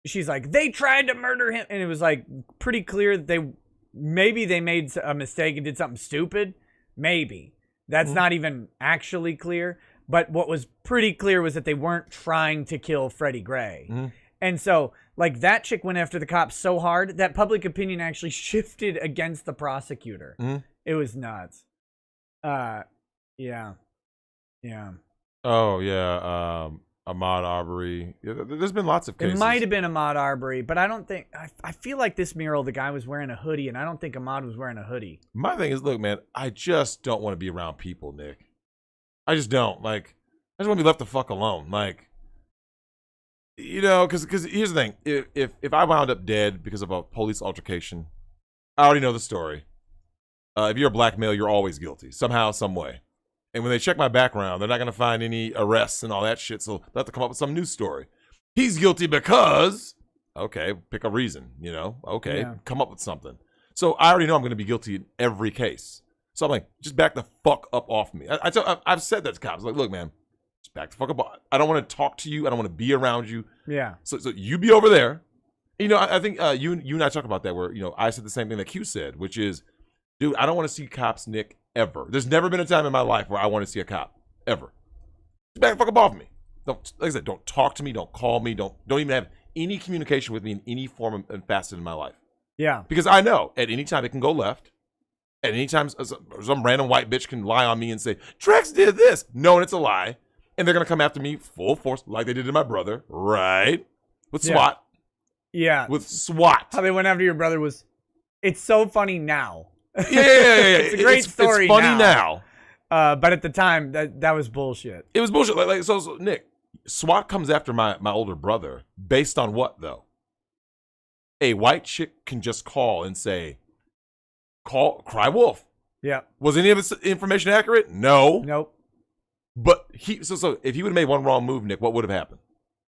she's like, they tried to murder him. And it was like pretty clear that maybe they made a mistake and did something stupid. Maybe. That's not even actually clear. But what was pretty clear was that they weren't trying to kill Freddie Gray. And so, like, that chick went after the cops so hard that public opinion actually shifted against the prosecutor. It was nuts. Yeah. Oh, yeah. Ahmaud Arbery. Yeah, there's been lots of cases. It might have been Ahmaud Arbery, but I don't think... I feel like this mural, the guy was wearing a hoodie, and I don't think Ahmaud was wearing a hoodie. My thing is, look, man, I just don't want to be around people, Nick. I just don't. Like, I just want to be left the fuck alone. Like... You know, because here's the thing. If I wound up dead because of a police altercation, I already know the story. If you're a black male, you're always guilty. Somehow, some way. And when they check my background, they're not going to find any arrests and all that shit, so they'll have to come up with some new story. He's guilty because... Okay, pick a reason, you know? Okay, come up with something. So I already know I'm going to be guilty in every case. So I'm like, just back the fuck up off me. I've said that to cops. Like, look, man. Just back the fuck up. I don't want to talk to you. I don't want to be around you. Yeah. So you be over there. You know, I think you and I talk about that where, you know, I said the same thing that Q said, which is, dude, I don't want to see cops, Nick, ever. There's never been a time in my life where I want to see a cop. Ever. Just back the fuck up off me. Don't, like I said, don't talk to me. Don't call me. Don't even have any communication with me in any form and facet in my life. Yeah. Because I know at any time it can go left. At any time some random white bitch can lie on me and say, Drex did this. No, and it's a lie. And they're going to come after me full force like they did to my brother, right? With SWAT. Yeah. With SWAT. How they went after your brother was... It's so funny now. Yeah. It's a great story It's funny now. But at the time, that was bullshit. It was bullshit. So Nick, SWAT comes after my older brother based on what, though? A white chick can just call and say, cry wolf. Yeah. Was any of this information accurate? No. Nope. But so if he would have made one wrong move, Nick, what would have happened?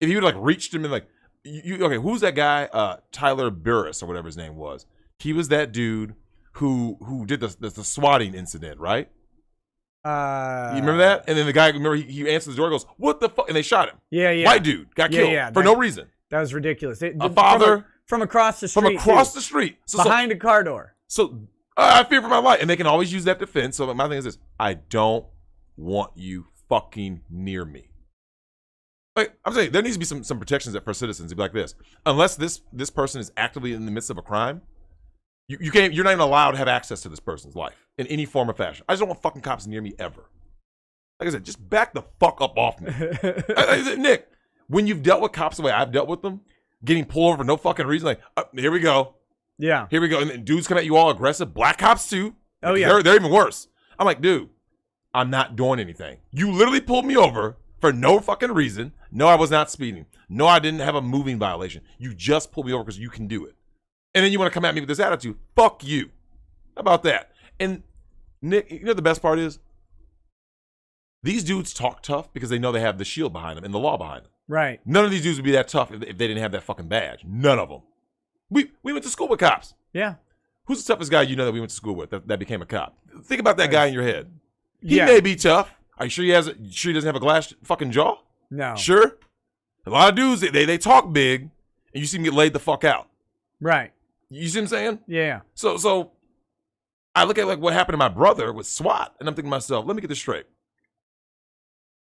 If he would have reached him and okay, who's that guy? Tyler Burris or whatever his name was. He was that dude who did the swatting incident, right? You remember that? And then the guy, remember he answered the door, and goes, "What the fuck?" And they shot him. Yeah. White dude got killed for no reason. That was ridiculous. A father from across the street. From across the street, behind a car door. So I fear for my life, and they can always use that defense. So my thing is this: I don't want you fucking near me. Like I'm saying, there needs to be some protections for citizens. It'd be like this: unless this person is actively in the midst of a crime, you can't. You're not even allowed to have access to this person's life in any form or fashion. I just don't want fucking cops near me ever. Like I said, just back the fuck up off me. Nick, when you've dealt with cops the way I've dealt with them, getting pulled over for no fucking reason, like here we go, here we go, and then dudes come at you all aggressive. Black cops too. Oh yeah, they're even worse. I'm like, dude. I'm not doing anything. You literally pulled me over for no fucking reason. No, I was not speeding. No, I didn't have a moving violation. You just pulled me over because you can do it. And then you want to come at me with this attitude. Fuck you. How about that? And Nick, you know what the best part is? These dudes talk tough because they know they have the shield behind them and the law behind them. Right. None of these dudes would be that tough if they didn't have that fucking badge. None of them. We went to school with cops. Yeah. Who's the toughest guy you know that we went to school with that became a cop? Think about that guy in your head. He may be tough. Are you sure he doesn't have a glass fucking jaw? No. Sure? A lot of dudes, they talk big, and you see them get laid the fuck out. Right. You see what I'm saying? Yeah. So I look at like what happened to my brother with SWAT, and I'm thinking to myself, let me get this straight.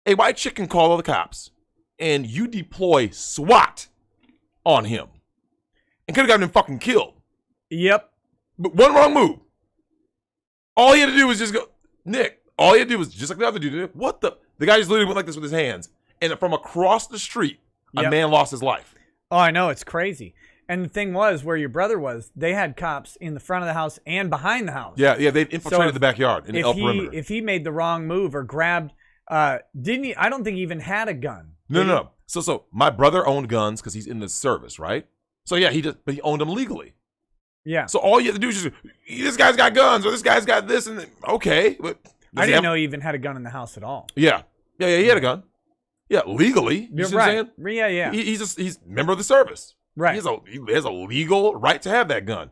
A white chick can call all the cops, and you deploy SWAT on him. And could have gotten him fucking killed. Yep. But one wrong move. All he had to do was just go, Nick, all he had to do was, just like the other dude did, what the guy just literally went like this with his hands. And from across the street, a man lost his life. Oh, I know. It's crazy. And the thing was, where your brother was, they had cops in the front of the house and behind the house. Yeah, they infiltrated the backyard in the perimeter. If he made the wrong move or grabbed, didn't he? I don't think he even had a gun. No. So my brother owned guns because he's in the service, right? So yeah, but he owned them legally. Yeah. So all you have to do is just, this guy's got guns or this guy's got this, and okay. But I didn't know he even had a gun in the house at all. Yeah, he had a gun. Yeah, legally. You see what I'm saying? Yeah. He's a member of the service. Right. He has a legal right to have that gun.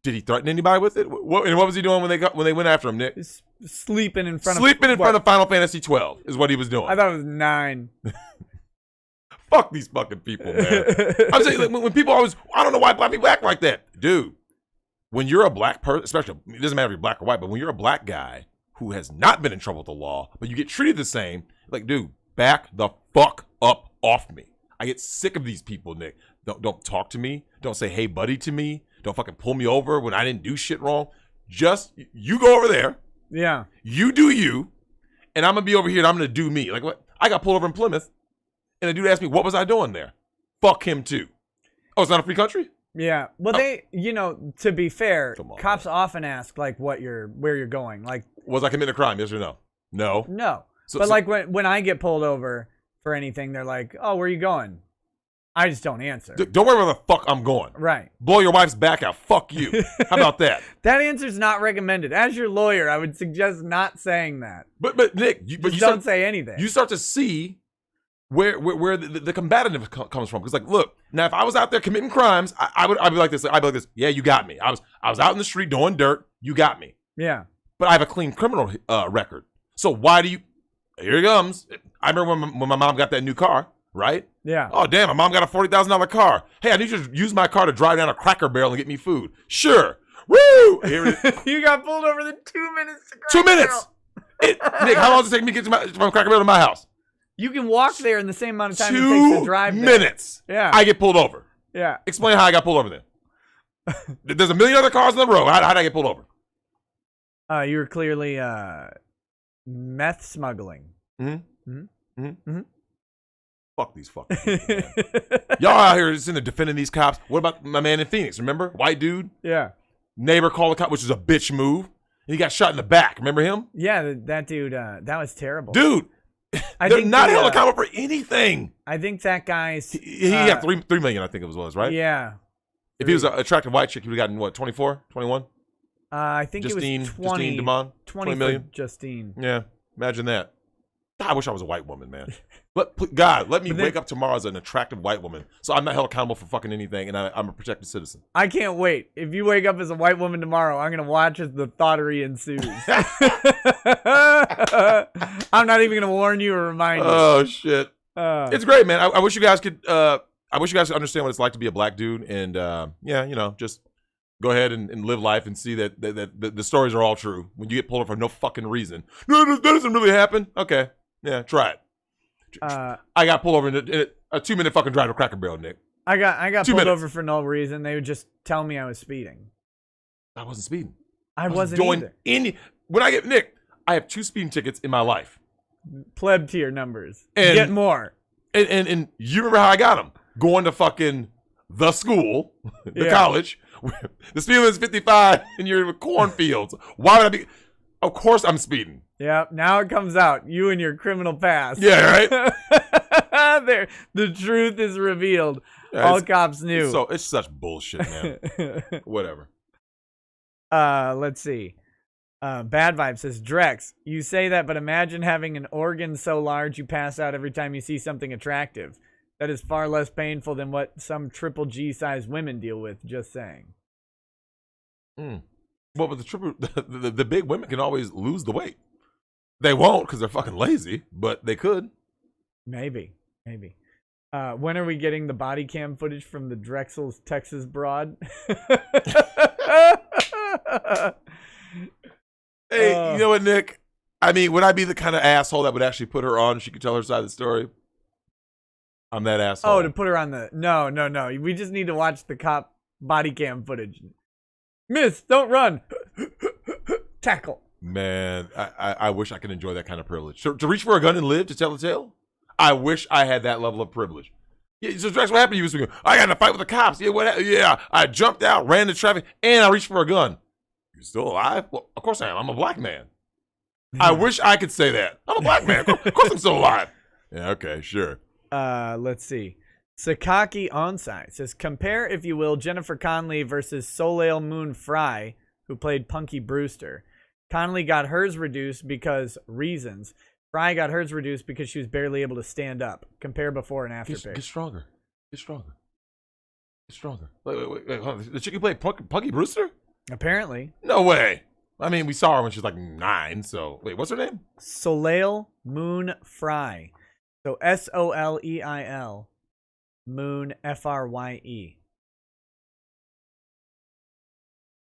Did he threaten anybody with it? And what was he doing when they went after him, Nick? Sleeping in front of Final Fantasy 12 is what he was doing. I thought it was 9. Fuck these fucking people, man. I'm saying, like, when people always, I don't know why black people act like that. Dude, when you're a black person, especially, it doesn't matter if you're black or white, but when you're a black guy who has not been in trouble with the law, but you get treated the same, Like, dude, back the fuck up off me. I get sick of these people, Nick. Don't talk to me. Don't say, hey, buddy, to me. Don't fucking pull me over when I didn't do shit wrong. Just, you go over there. Yeah. You do you. And I'm going to be over here and I'm going to do me. Like, what? I got pulled over in Plymouth. And the dude asked me, what was I doing there? Fuck him, too. Oh, it's not a free country? Yeah. Well, they, to be fair, on, cops often ask, like, where you're going. Like, was I committing a crime? Yes or no? No. No. But like, when I get pulled over for anything, they're like, oh, where are you going? I just don't answer. Don't worry where the fuck I'm going. Right. Blow your wife's back out. Fuck you. How about that? That answer's not recommended. As your lawyer, I would suggest not saying that. But Nick, you don't say anything. You start to see where the combativeness comes from. Because like, look, now if I was out there committing crimes, I'd be like this. I'd be like this. Yeah, you got me. I was out in the street doing dirt. You got me. Yeah. But I have a clean criminal record. So why do you? Here it comes. I remember when my mom got that new car. Right? Yeah. Oh, damn, my mom got a $40,000 car. Hey, I need you to use my car to drive down a Cracker Barrel and get me food. Sure. Woo! Here it is. You got pulled over the 2 minutes to Cracker 2 minutes! Nick, how long does it take me to get from Cracker Barrel to my house? You can walk there in the same amount of time it takes to drive there. 2 minutes. Yeah. I get pulled over. Yeah. Explain how I got pulled over then. There's a million other cars on the road. How did I get pulled over? You were clearly meth smuggling. Mm-hmm. Mm-hmm. Mm-hmm. Mm-hmm. Fuck these fucking people, man. Y'all out here just in there defending these cops. What about my man in Phoenix? Remember? White dude? Yeah. Neighbor called the cop, which is a bitch move. And he got shot in the back. Remember him? Yeah, that dude, that was terrible. Dude, they're not held accountable for anything. I think that guy's... He got $3 million, I think it was, right? Yeah. If he was an attractive white chick, he would have gotten, what, 24, 21? I think Justine, it was 20. Justine DeMond? 20 million? Justine. Yeah, imagine that. God, I wish I was a white woman, man. God, let me wake up tomorrow as an attractive white woman, so I'm not held accountable for fucking anything, and I'm a protected citizen. I can't wait. If you wake up as a white woman tomorrow, I'm gonna watch as the thottery ensues. I'm not even gonna warn you or remind you. Oh shit! It's great, man. I wish you guys could. I wish you guys could understand what it's like to be a black dude, and just go ahead and live life and see that the stories are all true. When you get pulled over for no fucking reason, no, that doesn't really happen. Okay, yeah, try it. I got pulled over in a 2 minute fucking drive to Cracker Barrel, Nick. I got pulled over for no reason. They would just tell me I was speeding. I wasn't speeding. I wasn't doing either. When I get Nick, I have 2 speeding tickets in my life. Pleb tier numbers. And, get more. And you remember how I got them? Going to fucking the school, the college. The speed limit is 55, and you're in cornfields. Why would I be? Of course I'm speeding. Yeah, now it comes out. You and your criminal past. Yeah, right? There, the truth is revealed. Yeah, all cops knew. So it's such bullshit, man. Whatever. Let's see. Bad Vibe says, Drex, you say that, but imagine having an organ so large you pass out every time you see something attractive. That is far less painful than what some triple G sized women deal with, just saying. Well, but the big women can always lose the weight. They won't because they're fucking lazy, but they could. Maybe. When are we getting the body cam footage from the Drexel's Texas broad? Hey, you know what, Nick? I mean, would I be the kind of asshole that would actually put her on? She could tell her side of the story. I'm that asshole. Oh, to put her on the... No. We just need to watch the cop body cam footage. Miss, don't run. Tackle. Man, I wish I could enjoy that kind of privilege. To reach for a gun and live, to tell the tale? I wish I had that level of privilege. Yeah, so Drex, what happened to you this weekend? I got in a fight with the cops. Yeah, what happened? Yeah, I jumped out, ran into traffic, and I reached for a gun. You still alive? Well, of course I am. I'm a black man. I wish I could say that. I'm a black man. Of course I'm still alive. Yeah, okay, sure. Let's see. Sakaki Onsai says, compare, if you will, Jennifer Connelly versus Soleil Moon Frye, who played Punky Brewster. Connelly got hers reduced because reasons. Frye got hers reduced because she was barely able to stand up. Compare before and after pics. Get stronger. Wait. The chick who played Punky Brewster? Apparently. No way. I mean, we saw her when she was like 9, so... Wait, what's her name? Soleil Moon Frye. So Soleil Moon Frye.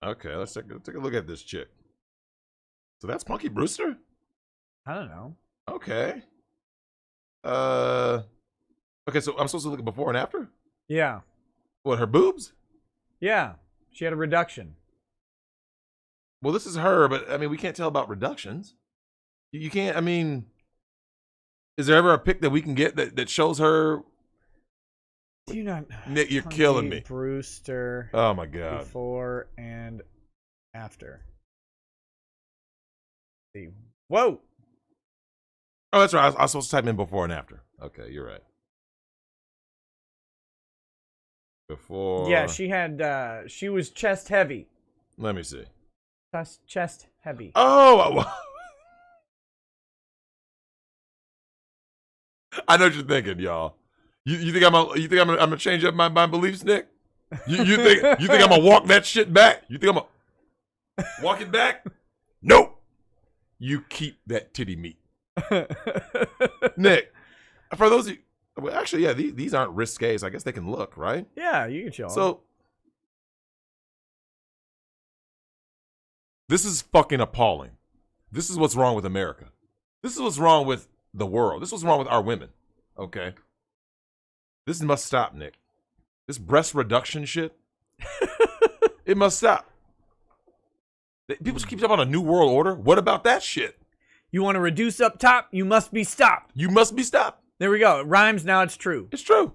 Okay, let's take a look at this chick. So that's Punky Brewster? I don't know. Okay. Okay, so I'm supposed to look at before and after? Yeah. What, her boobs? Yeah. She had a reduction. Well, this is her, but I mean, we can't tell about reductions. You can't, I mean, is there ever a pic that we can get that shows her? Do you not? Nick, you're killing me. Brewster. Oh my God. Before and after. See. Whoa. Oh, that's right. I was supposed to type in before and after. Okay, you're right. Before. Yeah, she had, she was chest heavy. Let me see. Chest heavy. Oh, I know what you're thinking, y'all. You think I'm gonna change up my beliefs, Nick? You think I'm gonna walk that shit back? You think I'm gonna walk it back? Nope. You keep that titty meat. Nick, for those of you, well, actually, yeah, these aren't risque, so I guess they can look, right? Yeah, you can show them. So, this is fucking appalling. This is what's wrong with America. This is what's wrong with the world. This is what's wrong with our women. Okay? This must stop, Nick. This breast reduction shit, it must stop. People keep talking about a new world order. What about that shit? You want to reduce up top? You must be stopped. You must be stopped. There we go. It rhymes. Now it's true. It's true.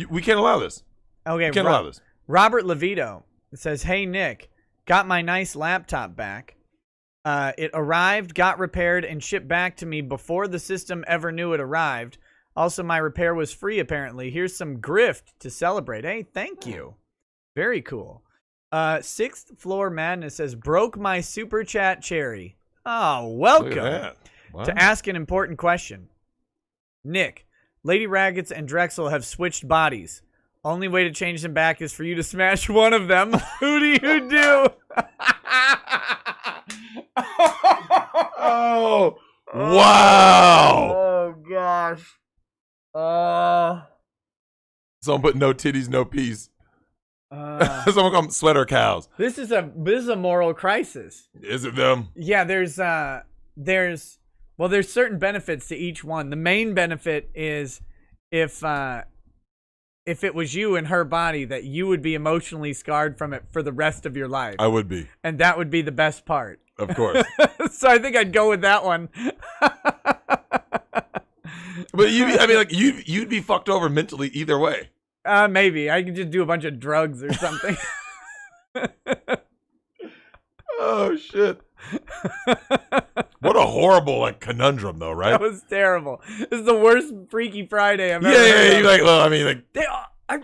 We can't allow this. Okay. We can't allow this. Robert Levito says, "Hey Nick, got my nice laptop back. It arrived, got repaired, and shipped back to me before the system ever knew it arrived. Also, my repair was free, apparently. Here's some grift to celebrate." Hey, thank you. Very cool. Sixth Floor Madness says, "Broke my super chat cherry." Oh, welcome. Look at that. Wow. To ask an important question. Nick, Lady Raggets and Drexel have switched bodies. Only way to change them back is for you to smash one of them. Who do you do? Oh, wow. Oh, gosh. Someone put no titties, no peace. Someone call them sweater cows. This is a moral crisis. Is it them? Yeah, there's certain benefits to each one. The main benefit is if it was you and her body, that you would be emotionally scarred from it for the rest of your life. I would be. And that would be the best part. Of course. So I think I'd go with that one. But you'd be fucked over mentally either way. Maybe. I could just do a bunch of drugs or something. Oh, shit. What a horrible, conundrum, though, right? That was terrible. This is the worst Freaky Friday I've ever heard of.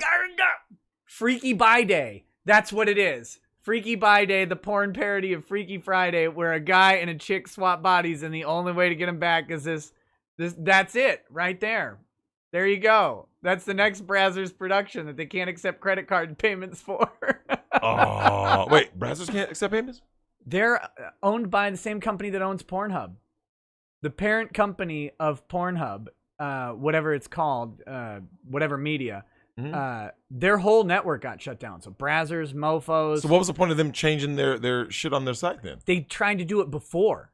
Freaky Bi Day. That's what it is. Freaky Bi Day, the porn parody of Freaky Friday, where a guy and a chick swap bodies, and the only way to get them back is this. That's it, right there. There you go. That's the next Brazzers production that they can't accept credit card payments for. Oh, wait, Brazzers can't accept payments? They're owned by the same company that owns Pornhub. The parent company of Pornhub, whatever it's called, whatever media, their whole network got shut down. So Brazzers, Mofos. So what was the point of them changing their shit on their site then? They tried to do it before.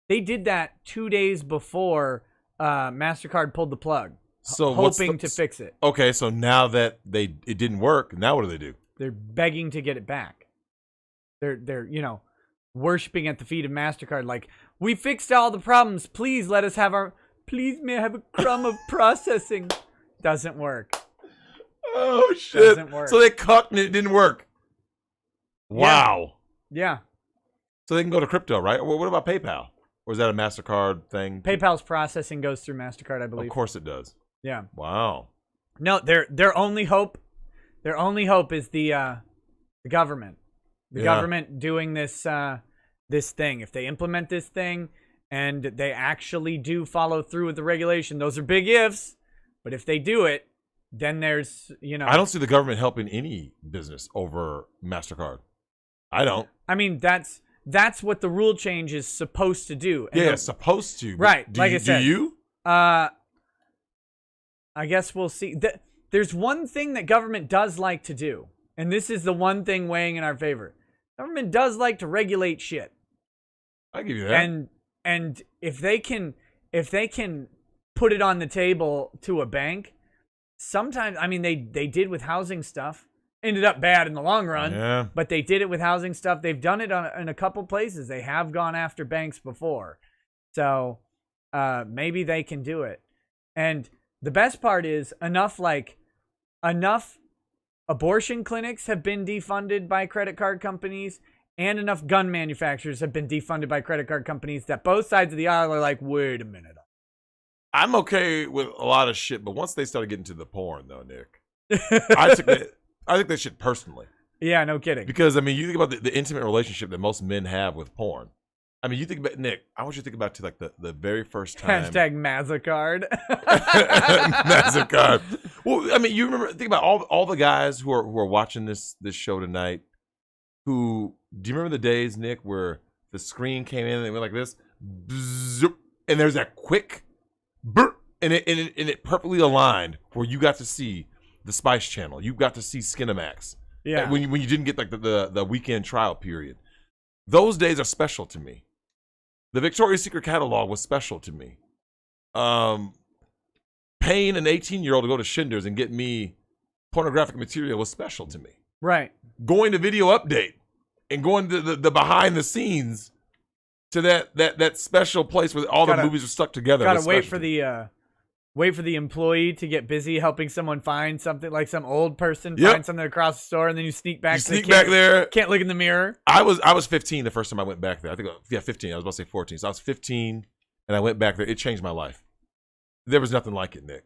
They did that 2 days before MasterCard pulled the plug. So hoping to fix it. Okay, so now that it didn't work, now what do? They're begging to get it back. They're worshiping at the feet of MasterCard, like, we fixed all the problems. Please let us have please may I have a crumb of processing. Doesn't work. Oh, shit. Doesn't work. So they cucked and it didn't work. Wow. Yeah. So they can go to crypto, right? Well, what about PayPal? Or is that a MasterCard thing? PayPal's processing goes through MasterCard, I believe. Of course it does. Yeah. Wow. No, their only hope is the government. The government doing this thing. If they implement this thing and they actually do follow through with the regulation, those are big ifs. But if they do it, then there's, I don't see the government helping any business over MasterCard. I don't. I mean, that's what the rule change is supposed to do. And supposed to. Right. I said. Do you? I guess we'll see. There's one thing that government does like to do, and this is the one thing weighing in our favor. Government does like to regulate shit. I give you that. And if they can put it on the table to a bank. Sometimes, I mean, they did with housing stuff. Ended up bad in the long run, but they did it with housing stuff. They've done it in a couple places. They have gone after banks before. So maybe they can do it. And the best part is enough abortion clinics have been defunded by credit card companies, and enough gun manufacturers have been defunded by credit card companies that both sides of the aisle are like, wait a minute. I'm okay with a lot of shit, but once they started getting to the porn, though, Nick, I think that shit personally. Yeah, no kidding. Because, I mean, you think about the intimate relationship that most men have with porn. I mean, you think about, Nick, I want you to think about like the very first time. Hashtag MasterCard. MasterCard. Well, I mean, you remember, think about all the guys who are watching this show tonight do you remember the days, Nick, where the screen came in and they went like this, and there's that quick, and it perfectly aligned where you got to see the Spice Channel. You got to see Skinamax. Yeah. When you didn't get like the weekend trial period. Those days are special to me. The Victoria's Secret catalog was special to me. Paying an 18-year-old to go to Schindler's and get me pornographic material was special to me. Right. Going to Video Update and going to the behind the scenes to that special place where all the movies are stuck together. Gotta wait for the employee to get busy helping someone find something, like some old person find something across the store, and then you sneak back. Back there. Can't look in the mirror. I was 15 the first time I went back there. I think 15. I was about to say 14. So I was 15 and I went back there. It changed my life. There was nothing like it, Nick.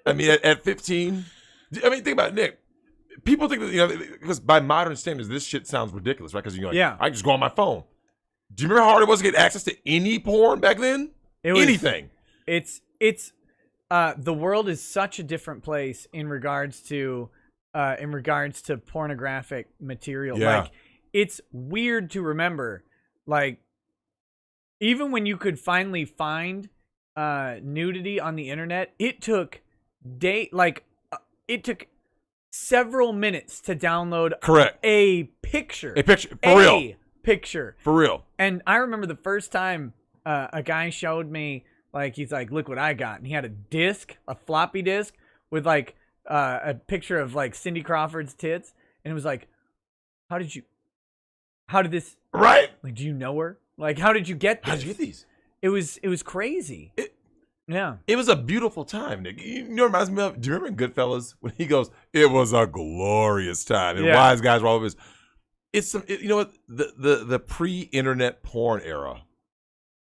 I mean, at 15. I mean, think about it, Nick. People think that because by modern standards, this shit sounds ridiculous, right? Because you're like, I can just go on my phone. Do you remember how hard it was to get access to any porn back then? Anything. It's the world is such a different place in regards to pornographic material. Yeah. Like, it's weird to remember, like, even when you could finally find nudity on the internet, it took several minutes to download a picture. For real. And I remember the first time a guy showed me, like, he's like, look what I got. And he had a floppy disk with like a picture of like Cindy Crawford's tits. And it was like, how did this, right? Like, do you know her? Like, how did you get this? How did you get these? It was crazy. It was a beautiful time, Nick. You know what it reminds me of? Do you remember in Goodfellas when he goes, it was a glorious time. And wise guys were all over his. You know what? The pre-internet porn era.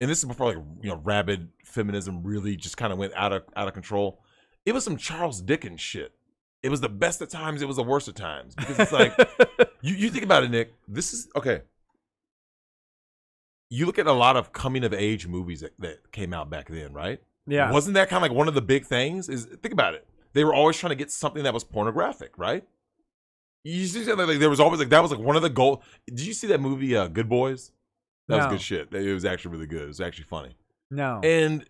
And this is before, like, rabid feminism really just kind of went out of control. It was some Charles Dickens shit. It was the best of times. It was the worst of times. Because it's like, you think about it, Nick. This is, okay. You look at a lot of coming-of-age movies that came out back then, right? Yeah. Wasn't that kind of like one of the big things? Think about it. They were always trying to get something that was pornographic, right? You see, like, there was always, like, that was like one of the goals. Did you see that movie, Good Boys? That was good shit. It was actually really good. It was actually funny. No. And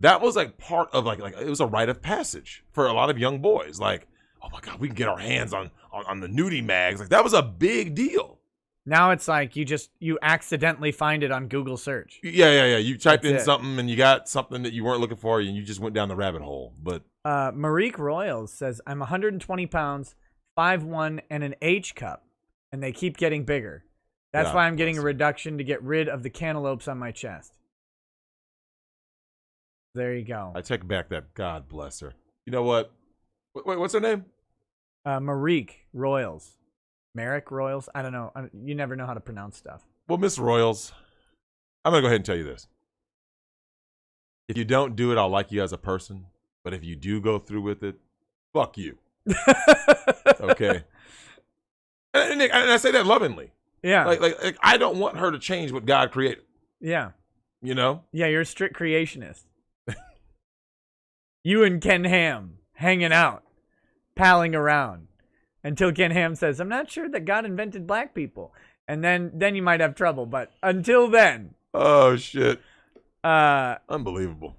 that was like part of like it was a rite of passage for a lot of young boys. Like, oh my God, we can get our hands on the nudie mags. Like, that was a big deal. Now it's like you accidentally find it on Google search. Yeah. You typed in something and you got something that you weren't looking for and you just went down the rabbit hole. But Marique Royals says, I'm 120 pounds, 5'1", and an H cup, and they keep getting bigger. That's why I'm getting a reduction to get rid of the cantaloupes on my chest. There you go. I take back that. God bless her. You know what? Wait, what's her name? Marique Royals. Merrick Royals? I don't know. You never know how to pronounce stuff. Well, Miss Royals, I'm going to go ahead and tell you this. If you don't do it, I'll like you as a person. But if you do go through with it, fuck you. Okay? And I say that lovingly. Yeah. Like I don't want her to change what God created. Yeah. You know? Yeah, you're a strict creationist. You and Ken Ham hanging out, palling around, until Ken Ham says, I'm not sure that God invented black people. And then you might have trouble. But until then. Oh, shit. Unbelievable.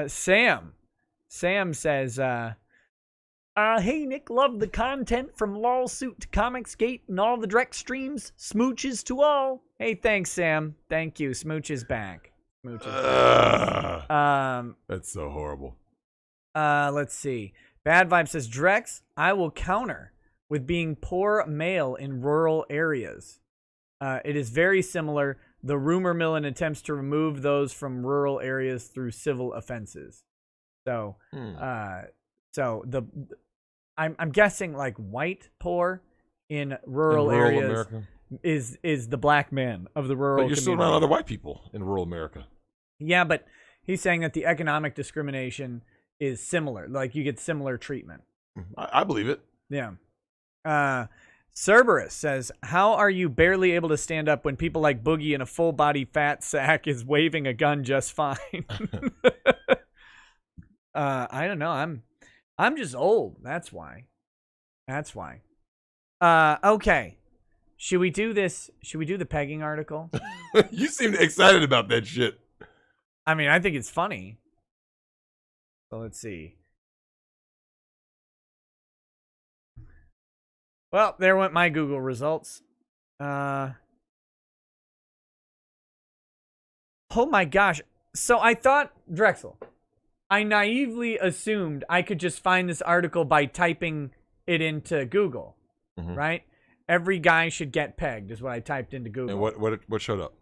Sam says, hey, Nick, love the content from Lawsuit to Comicsgate and all the Drex streams. Smooches to all. Hey, thanks, Sam. Thank you. Smooch is back. That's so horrible. Let's see. Bad Vibe says, Drex, I will counter with being poor male in rural areas. It is very similar. The rumor mill and attempts to remove those from rural areas through civil offenses. So, I'm guessing like white poor in rural areas America. is the black man of the rural. But you're still around other white people in rural America. Yeah, but he's saying that the economic discrimination is similar. Like you get similar treatment. I believe it. Yeah. Cerberus says, how are you barely able to stand up when people like Boogie in a full body fat sack is waving a gun just fine? I don't know. I'm just old. That's why. Okay. Should we do this? Should we do the pegging article? You seem excited about that shit. I mean, I think it's funny. So let's see. Well, there went my Google results. Oh my gosh. So I thought, Drexel, I naively assumed I could just find this article by typing it into Google, right? Every guy should get pegged is what I typed into Google. And what showed up?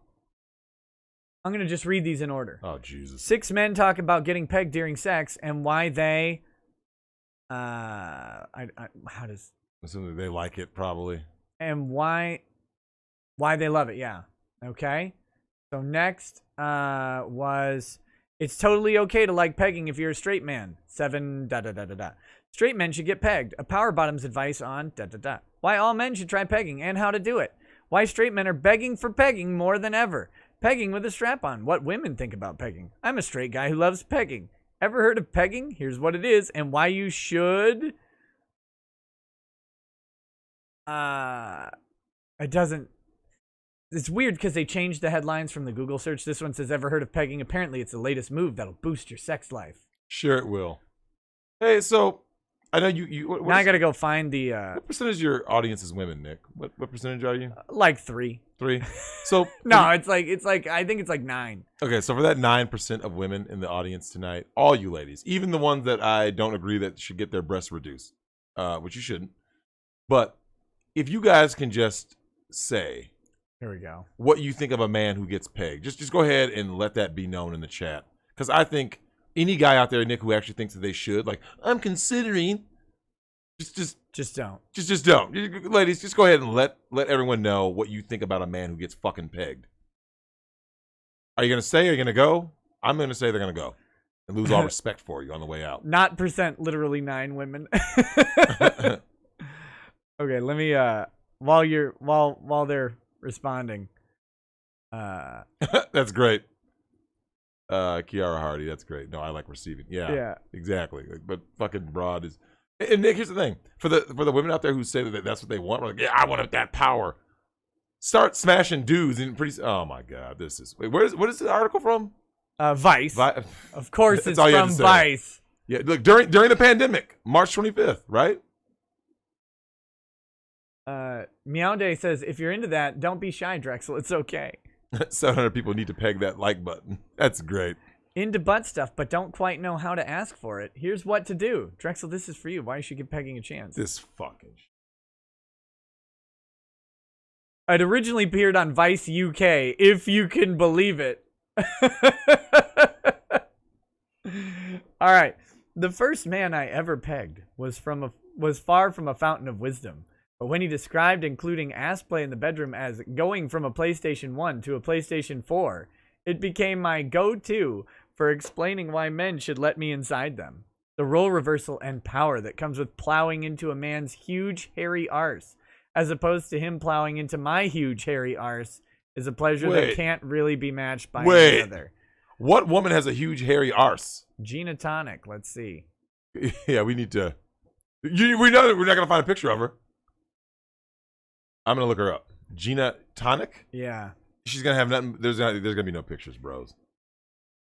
I'm going to just read these in order. Oh, Jesus. 6 men talk about getting pegged during sex and why they... how does... Assuming they like it, probably. And why they love it, yeah. Okay. So next was... It's totally okay to like pegging if you're a straight man. 7 ... Straight men should get pegged. A power bottom's advice on ... Why all men should try pegging and how to do it. Why straight men are begging for pegging more than ever. Pegging with a strap on. What women think about pegging. I'm a straight guy who loves pegging. Ever heard of pegging? Here's what it is and why you should. It doesn't. It's weird because they changed the headlines from the Google search. This one says, ever heard of pegging? Apparently it's the latest move that'll boost your sex life. Sure it will. Hey, so I know you now I gotta go find the what percentage of your audience is women, Nick? What percentage are you? Like 3. 3. So no, it's like I think it's like 9. Okay, so for that 9% of women in the audience tonight, all you ladies, even the ones that I don't agree that should get their breasts reduced, which you shouldn't, but if you guys can just say, here we go, what you think of a man who gets pegged, just go ahead and let that be known in the chat, because I think any guy out there, Nick, who actually thinks that they should, like, I'm considering, just don't. Just don't. Ladies, just go ahead and let everyone know what you think about a man who gets fucking pegged. Are you going to say, are you going to go? I'm going to say they're going to go and lose all respect for you on the way out. Not percent, literally 9 women. Okay, let me, while they're responding. That's great. Kiara Hardy, that's great. No, I like receiving. Yeah, exactly. But fucking broad is. And Nick, here's the thing: for the women out there who say that that's what they want, we're like, yeah, I want that power. Start smashing dudes and pretty. Oh my God, this is. Wait, what is the article from? Vice. Of course, it's from Vice. Yeah, look, during the pandemic, March 25th, right? Meowday says, if you're into that, don't be shy, Drexel. It's okay. 700 people need to peg that like button. That's great. Into butt stuff, but don't quite know how to ask for it. Here's what to do. Drexel, this is for you. Why you should give pegging a chance. This fucking shit. It originally appeared on Vice UK, if you can believe it. All right. The first man I ever pegged was far from a fountain of wisdom. But when he described including ass play in the bedroom as going from a PlayStation 1 to a PlayStation 4, it became my go-to for explaining why men should let me inside them. The role reversal and power that comes with plowing into a man's huge, hairy arse, as opposed to him plowing into my huge, hairy arse, is a pleasure that can't really be matched by any other. What woman has a huge, hairy arse? Gina Tonic, let's see. Yeah, we need to... We know that we're not going to find a picture of her. I'm gonna look her up. Gina Tonic? Yeah. She's gonna have nothing. There's gonna be no pictures, bros.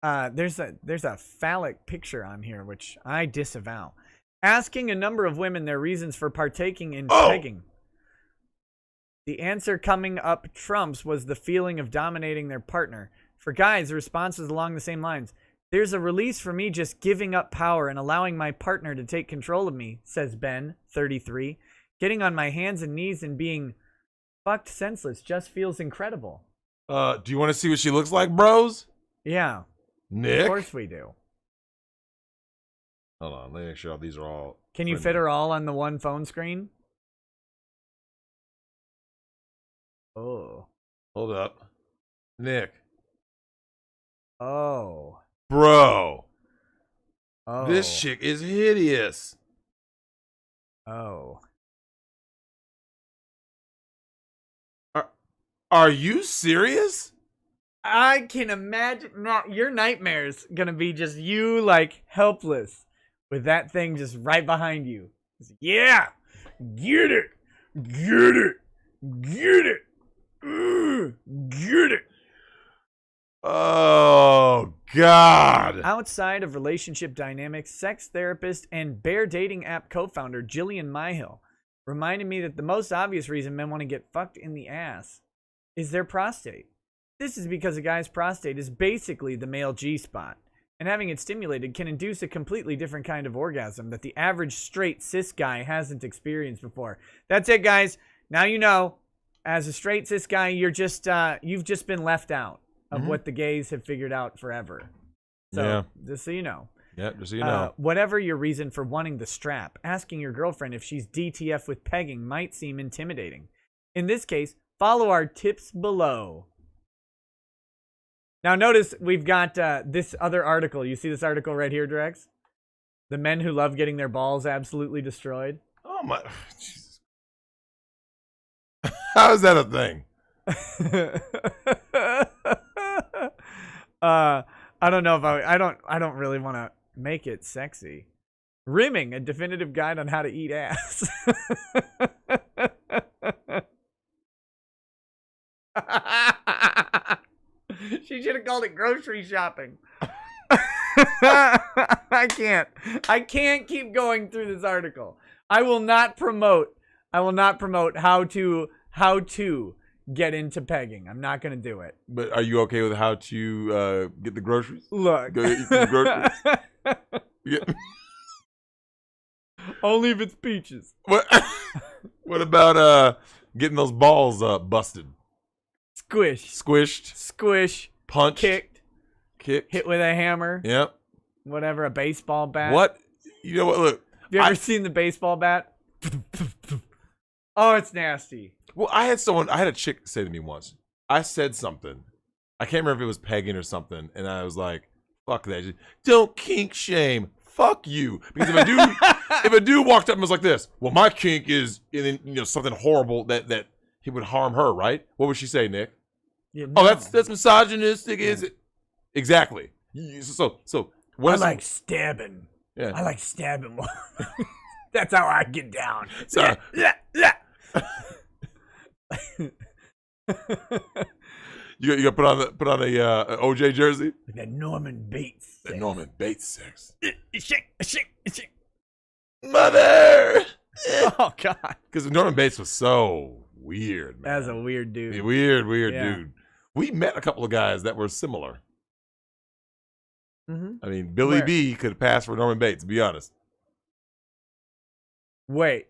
There's a phallic picture on here which I disavow. Asking a number of women their reasons for partaking in pegging. The answer coming up trumps was the feeling of dominating their partner. For guys, the response is along the same lines. There's a release for me just giving up power and allowing my partner to take control of me, says Ben, 33. Getting on my hands and knees and being fucked senseless just feels incredible. Do you want to see what she looks like, bros? Yeah. Nick? Of course we do. Hold on, let me make sure these are all... Can you fit her all on the one phone screen? Oh. Hold up. Nick. Oh. Bro. Oh. This chick is hideous. Oh. Are you serious? I can imagine. No, your nightmare's gonna be just you, like, helpless with that thing just right behind you. Yeah. Get it. Get it. Get it. Get it. Oh, God. Outside of relationship dynamics, sex therapist and bear dating app co-founder Jillian Myhill reminded me that the most obvious reason men want to get fucked in the ass is their prostate. This is because a guy's prostate is basically the male G-spot, and having it stimulated can induce a completely different kind of orgasm that the average straight cis guy hasn't experienced before. That's it, guys. Now you know. As a straight cis guy, you've just been left out of what the gays have figured out forever. So, just so you know. Yeah, just so you know. Whatever your reason for wanting the strap, asking your girlfriend if she's DTF with pegging might seem intimidating. In this case, follow our tips below. Now notice we've got this other article. You see this article right here, Drex? The men who love getting their balls absolutely destroyed. Oh my... Jesus. How is that a thing? I don't know if I don't really want to make it sexy. Rimming, a definitive guide on how to eat ass. She should have called it grocery shopping. I can't keep going through this article. I will not promote how to get into pegging. I'm not going to do it. But are you okay with how to get the groceries? Look. Go eat the groceries? Yeah. Only if it's peaches. What about getting those balls busted? Squished. Squish. Punched. Kicked. Hit with a hammer. Yep. Whatever, a baseball bat. What? You know what? Look. Have you ever seen the baseball bat? Oh, it's nasty. Well, I had a chick say to me once, I said something. I can't remember if it was pegging or something. And I was like, fuck that. She's like, don't kink shame. Fuck you. Because if a dude walked up and was like this, well, my kink is something horrible that he would harm her, right? What would she say, Nick? Yeah, no. Oh, that's misogynistic, is it? Exactly. So what I like stabbing. Yeah. I like stabbing. That's how I get down. So, you got put on a OJ jersey. Like that Norman Bates. That Norman Bates sex. Shake. Mother. Oh God. Because Norman Bates was so weird, man. That's a weird dude. Weird dude. We met a couple of guys that were similar. Mm-hmm. I mean, Billy B could have passed for Norman Bates, to be honest. Wait.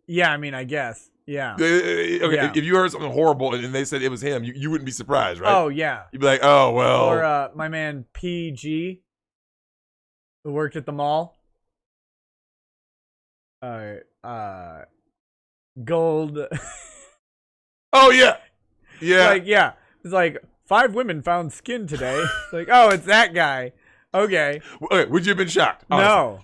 Yeah, I mean, I guess. Yeah. Okay, yeah. If you heard something horrible and they said it was him, you wouldn't be surprised, right? Oh, yeah. You'd be like, oh, well. Or my man PG, who worked at the mall. Gold. Oh, yeah. Yeah. It's like 5 women found skin today. It's like, oh, it's that guy. Okay. Would you have been shocked? Honestly? No.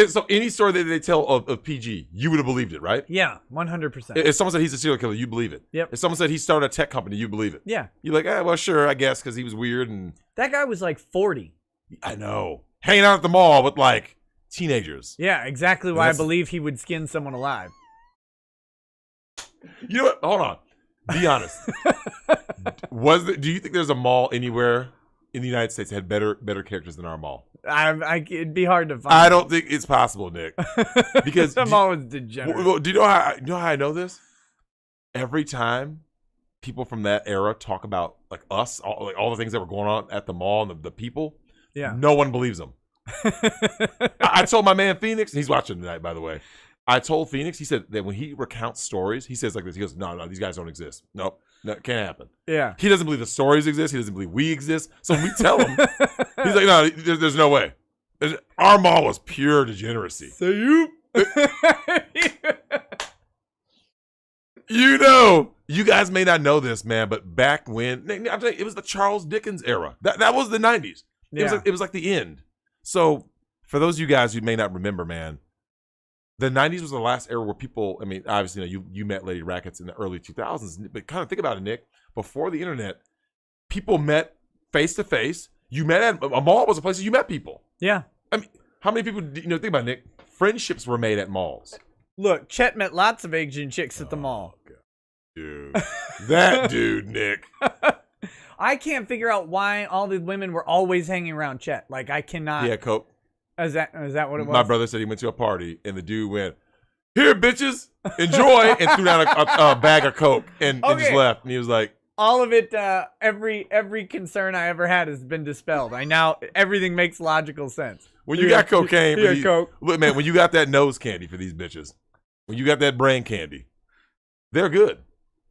So any story that they tell of PG, you would have believed it, right? Yeah, 100%. If someone said he's a serial killer, you believe it. Yep. If someone said he started a tech company, you believe it. Yeah. You're like, well, sure, I guess, because he was weird. And that guy was like 40. I know. Hanging out at the mall with, like, teenagers. Yeah, exactly why I believe he would skin someone alive. You know what? Hold on. Be honest. Do you think there's a mall anywhere in the United States that had better characters than our mall? It'd be hard to find. I don't think it's possible, Nick. Because I'm always degenerate. Well, do you know how I know this? Every time people from that era talk about like us, all the things that were going on at the mall and the people, no one believes them. I told my man Phoenix, he's watching tonight, by the way. I told Phoenix, he said that when he recounts stories, he says like this. He goes, no, these guys don't exist. Nope, no, it can't happen. Yeah. He doesn't believe the stories exist. He doesn't believe we exist. So when we tell him, he's like, no, there's no way. Our mall was pure degeneracy. So you... You know, you guys may not know this, man, but back when, I'm telling you, it was the Charles Dickens era. That was the 90s. It was like the end. So for those of you guys who may not remember, man, the 90s was the last era where people, I mean, obviously, you met Lady Rackets in the early 2000s, but kind of think about it, Nick. Before the internet, people met face to face. You met at a mall was a place that you met people. Yeah. I mean, how many people, think about it, Nick, friendships were made at malls. Look, Chet met lots of Asian chicks at the mall. God. Dude. That dude, Nick. I can't figure out why all the women were always hanging around Chet. Like, I cannot. Yeah, Coke. Is that what it was? My brother said he went to a party, and the dude went, "Here, bitches, enjoy," and threw down a bag of Coke and just left. And he was like, all of it, every concern I ever had has been dispelled. Everything makes logical sense. When you got cocaine, Coke. Look, man, when you got that nose candy for these bitches, when you got that brain candy, they're good.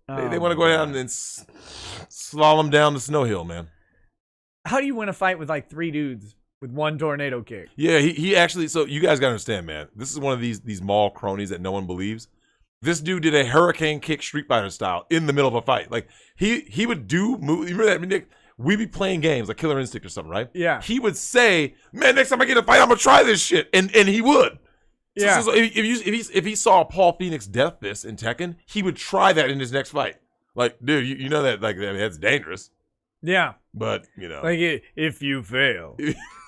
They want to go down and slalom down the snow hill, man. How do you win a fight with like 3 dudes with 1 tornado kick? Yeah, he actually, so you guys got to understand, man. This is one of these mall cronies that no one believes. This dude did a hurricane kick Street Fighter style in the middle of a fight. Like, he would do moves. You remember that, Nick? We'd be playing games like Killer Instinct or something, right? Yeah. He would say, man, next time I get a fight, I'm going to try this shit. And he would. Yeah. So if he saw Paul Phoenix Death Fist in Tekken, he would try that in his next fight. Like, dude, you know that, like, I mean, that's dangerous. Yeah. But, like, if you fail,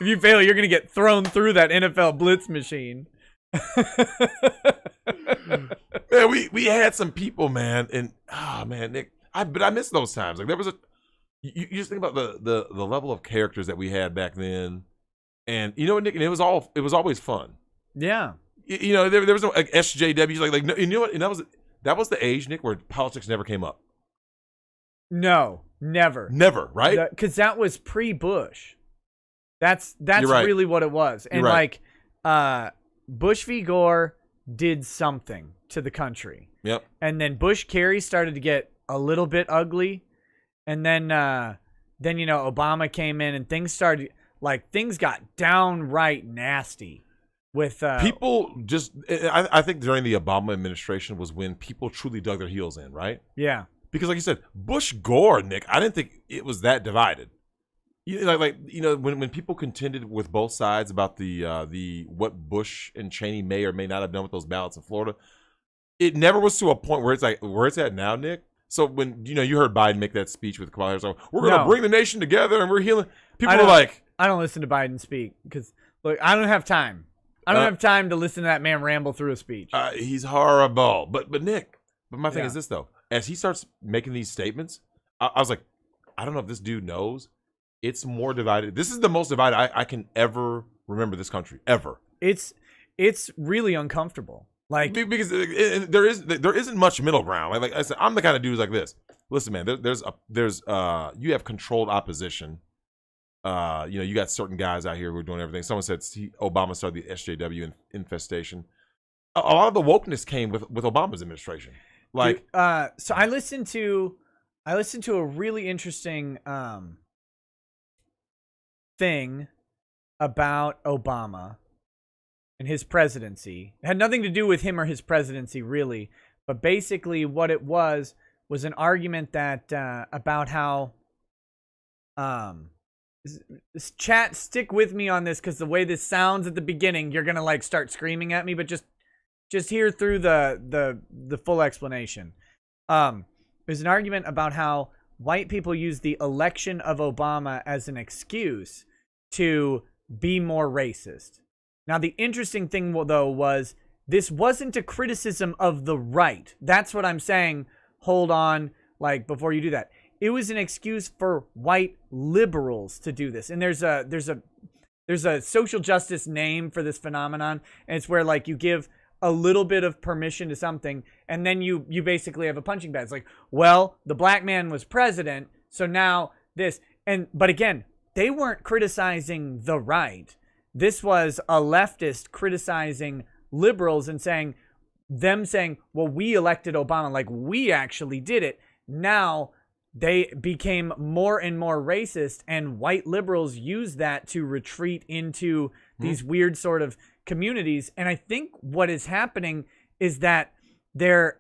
you're going to get thrown through that NFL blitz machine. Man, we had some people, man, and man, Nick, but I miss those times. Like, there was you just think about the level of characters that we had back then, and you know what, Nick, and it was always fun. Yeah. There was no like SJWs, like no, you know what, and that was the age, Nick, where politics never came up. No, never, right? Because that was pre-Bush. That's right. Really what it was, and right. like, Bush v. Gore did something to the country. Yep. And then Bush Kerry started to get a little bit ugly, and then Obama came in, and things got downright nasty. With people just, I think during the Obama administration was when people truly dug their heels in, right? Yeah. Because like you said, Bush Gore, Nick, I didn't think it was that divided. When people contended with both sides about the what Bush and Cheney may or may not have done with those ballots in Florida, it never was to a point where it's like where it's at now, Nick. So when you heard Biden make that speech with Kamala Harris, we're going to bring the nation together and we're healing. People were like, I don't listen to Biden speak because look, I don't have time. I don't have time to listen to that man ramble through a speech. He's horrible. But Nick, my thing is this though. As he starts making these statements, I was like, I don't know if this dude knows. It's more divided. This is the most divided I can ever remember this country ever. It's really uncomfortable. Like because there isn't much middle ground. Like I said, I'm the kind of dude who's like this. Listen, man, there's you have controlled opposition. You got certain guys out here who are doing everything. Someone said Obama started the SJW infestation. A lot of the wokeness came with Obama's administration. Like, so I listened to a really interesting thing about Obama and his presidency. It had nothing to do with him or his presidency, really, but basically what it was an argument that about how this chat, stick with me on this because the way this sounds at the beginning, you're gonna like start screaming at me, but just hear through the full explanation. There's an argument about how white people use the election of Obama as an excuse to be more racist. Now, the interesting thing, though, was this wasn't a criticism of the right. That's what I'm saying. Hold on, like, before you do that. It was an excuse for white liberals to do this. And there's a social justice name for this phenomenon, and it's where, like, you give a little bit of permission to something, and then you basically have a punching bag. It's like, well, the black man was president, so now this. But again, they weren't criticizing the right. This was a leftist criticizing liberals and saying, well, we elected Obama, like we actually did it. Now they became more and more racist, and white liberals use that to retreat into these weird sort of communities. And I think what is happening is that they're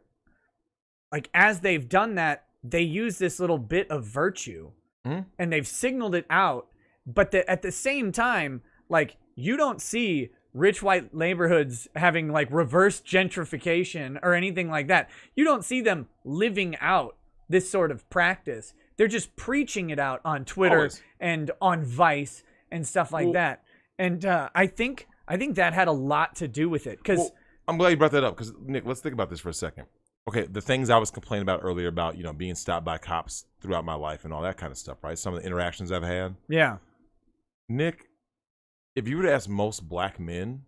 like, as they've done that, they use this little bit of virtue and they've signaled it out. But at the same time, like, you don't see rich white neighborhoods having like reverse gentrification or anything like that. You don't see them living out this sort of practice. They're just preaching it out on Twitter and on Vice and stuff like that. And I think that had a lot to do with it. Because I'm glad you brought that up. Because Nick, let's think about this for a second. Okay, the things I was complaining about earlier about, you know, being stopped by cops throughout my life and all that kind of stuff, right? Some of the interactions I've had. Yeah. Nick, if you were to ask most black men,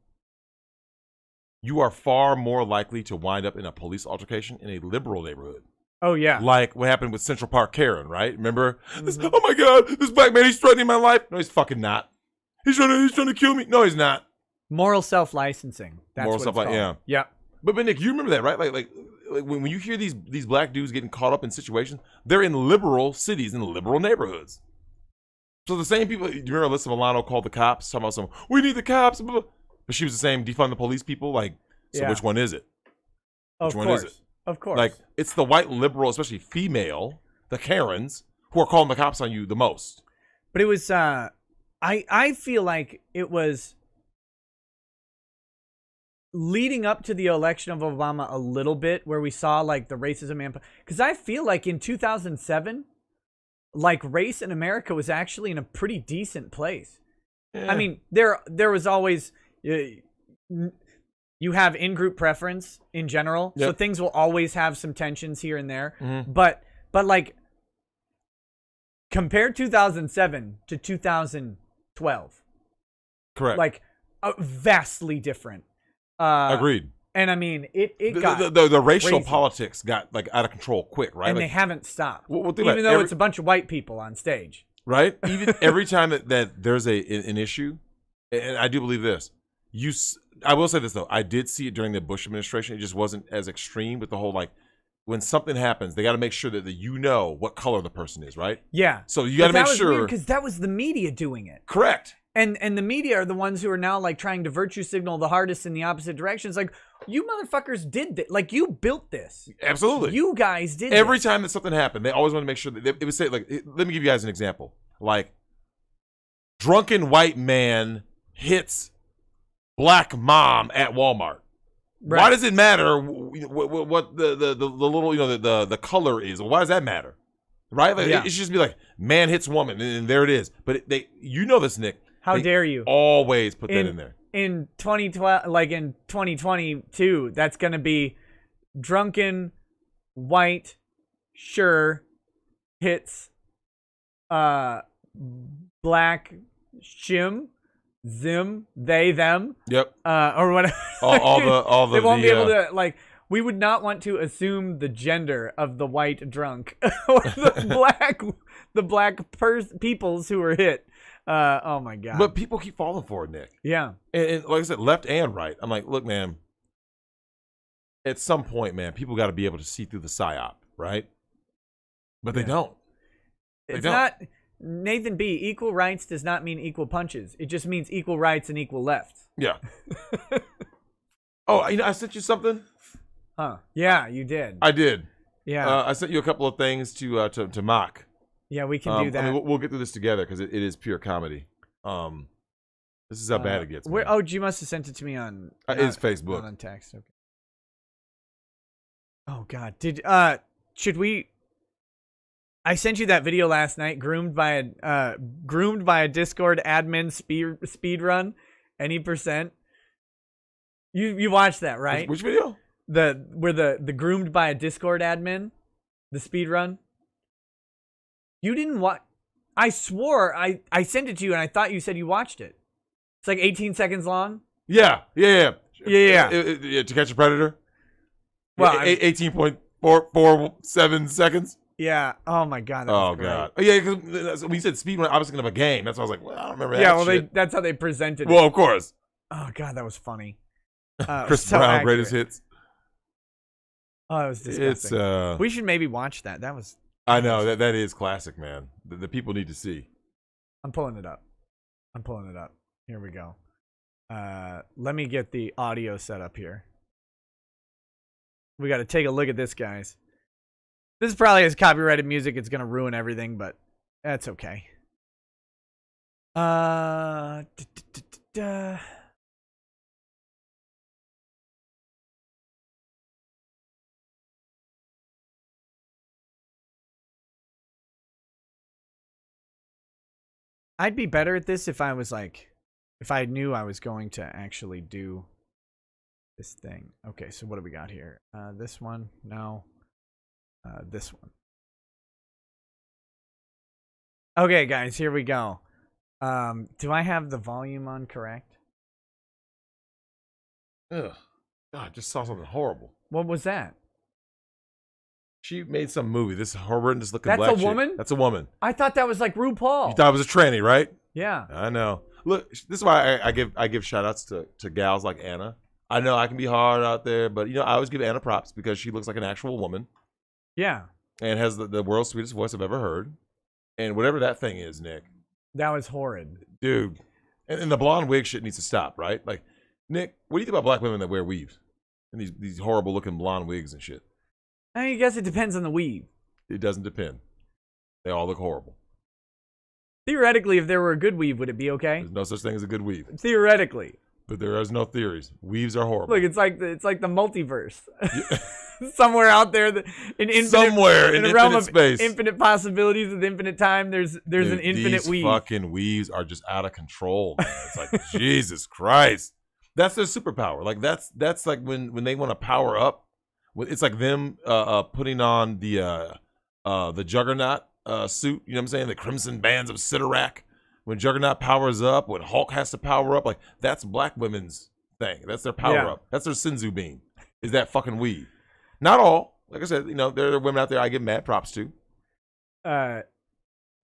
you are far more likely to wind up in a police altercation in a liberal neighborhood. Oh, yeah. Like what happened with Central Park Karen, right? Remember? Oh, my God, this black man, he's threatening my life. No, he's fucking not. He's trying to kill me. No, he's not. Moral self-licensing. That's Moral what it's called. Yeah. Yeah. But Nick, you remember that, right? Like when you hear these black dudes getting caught up in situations, they're in liberal cities, in liberal neighborhoods. So the same people, you remember Alyssa Milano called the cops, talking about we need the cops, blah, blah. But she was the same defund the police people. Like, so which one is it? Which one is it? Of course. Like, it's the white liberal, especially female, the Karens, who are calling the cops on you the most. But it was, I feel like it was leading up to the election of Obama a little bit, where we saw like the racism, because I feel like in 2007, like race in America was actually in a pretty decent place. Yeah. I mean, there was always, you have in-group preference in general, so things will always have some tensions here and there. Mm-hmm. But like, compare 2007 to 2012. Correct. Like, vastly different. Agreed. And I mean, it got the racial crazy. Politics got like out of control quick, right? And like, they haven't stopped, even though it's a bunch of white people on stage, right? Even every time that there's an issue, and I do believe this. I will say this though, I did see it during the Bush administration. It just wasn't as extreme with the whole like, when something happens, they got to make sure that you know what color the person is, right? Yeah. So you got to make sure, because that was the media doing it. Correct. And the media are the ones who are now like trying to virtue signal the hardest in the opposite direction. It's like, you motherfuckers did this. Like, you built this. Absolutely. You guys did Every this. time that something happened, they always want to make sure that it would say, like, let me give you guys an example. Like, drunken white man hits black mom at Walmart. Right. Why does it matter what the little, you know, the color is? Why does that matter? Right? Like, it should just be like, man hits woman, and there it is. But you know this, Nick. How dare you? Always put that in there. In 2012, like in 2022, that's going to be drunken white hits black zim, they, them. Yep. Or whatever. all the they won't be able to, like, we would not want to assume the gender of the white drunk or the black peoples who were hit. Oh my God. But people keep falling for it, Nick. Yeah. And like I said, left and right. I'm like, look, man, at some point, man, people got to be able to see through the psyop, right? But they don't. It's not, Nathan B., equal rights does not mean equal punches. It just means equal rights and equal lefts. Yeah. Oh, you know, I sent you something. Huh. Yeah, you did. I did. Yeah. I sent you a couple of things to mock. Yeah, we can do that. I mean, we'll get through this together because it is pure comedy. This is how bad it gets. Oh, you must have sent it to me on. It's Facebook. Not on text. Okay. Oh God, should we? I sent you that video last night, groomed by a Discord admin speed run, any percent. You watched that, right? Which video? Where the groomed by a Discord admin, the speed run. You didn't watch. I swore I sent it to you, and I thought you said you watched it. It's like 18 seconds long. Yeah. Yeah. To Catch a Predator. Well, 18.447 seconds. Yeah. Oh my God. That was great. God. Oh, yeah, because when you said speed run, I was thinking of a game. That's why I was like, well, I don't remember that. Yeah. Well, shit. that's how they presented it. Well, of course. Oh God, that was funny. Chris so Brown, accurate. greatest hits. Oh, it was disgusting. It's we should maybe watch that. That was. I know that is classic, man. The people need to see. I'm pulling it up. Here we go. Let me get the audio set up here. We got to take a look at this, guys. This is probably his copyrighted music. It's gonna ruin everything, but that's okay. I'd be better at this if I knew I was going to actually do this thing. Okay, so what do we got here? This one, no. This one. Okay, guys, here we go. Do I have the volume on correct? Ugh. God, I just saw something horrible. What was that? She made some movie. This horrendous looking That's black a chick. woman? That's a woman. I thought that was like RuPaul. You thought it was a tranny, right? Yeah. I know. Look, this is why I give shout outs to gals like Anna. I know I can be hard out there, but I always give Anna props because she looks like an actual woman. Yeah. And has the world's sweetest voice I've ever heard. And whatever that thing is, Nick. That was horrid. Dude. And the blonde wig shit needs to stop, right? Like, Nick, what do you think about black women that wear weaves? And these horrible looking blonde wigs and shit. I guess it depends on the weave. It doesn't depend. They all look horrible. Theoretically, if there were a good weave, would it be okay? There's no such thing as a good weave. Theoretically. But there is no theories. Weaves are horrible. Look, it's like the multiverse. Somewhere out there, in the realm of space, infinite possibilities with infinite time. There's an infinite weave. These fucking weaves are just out of control, man. It's like Jesus Christ. That's their superpower. Like that's like when they want to power up. It's like them putting on the Juggernaut suit. You know what I'm saying? The Crimson Bands of Sidorak. When Juggernaut powers up, when Hulk has to power up, like that's black women's thing. That's their power up. That's their Senzu bean. Is that fucking weave? Not all. Like I said, there are women out there I give mad props to.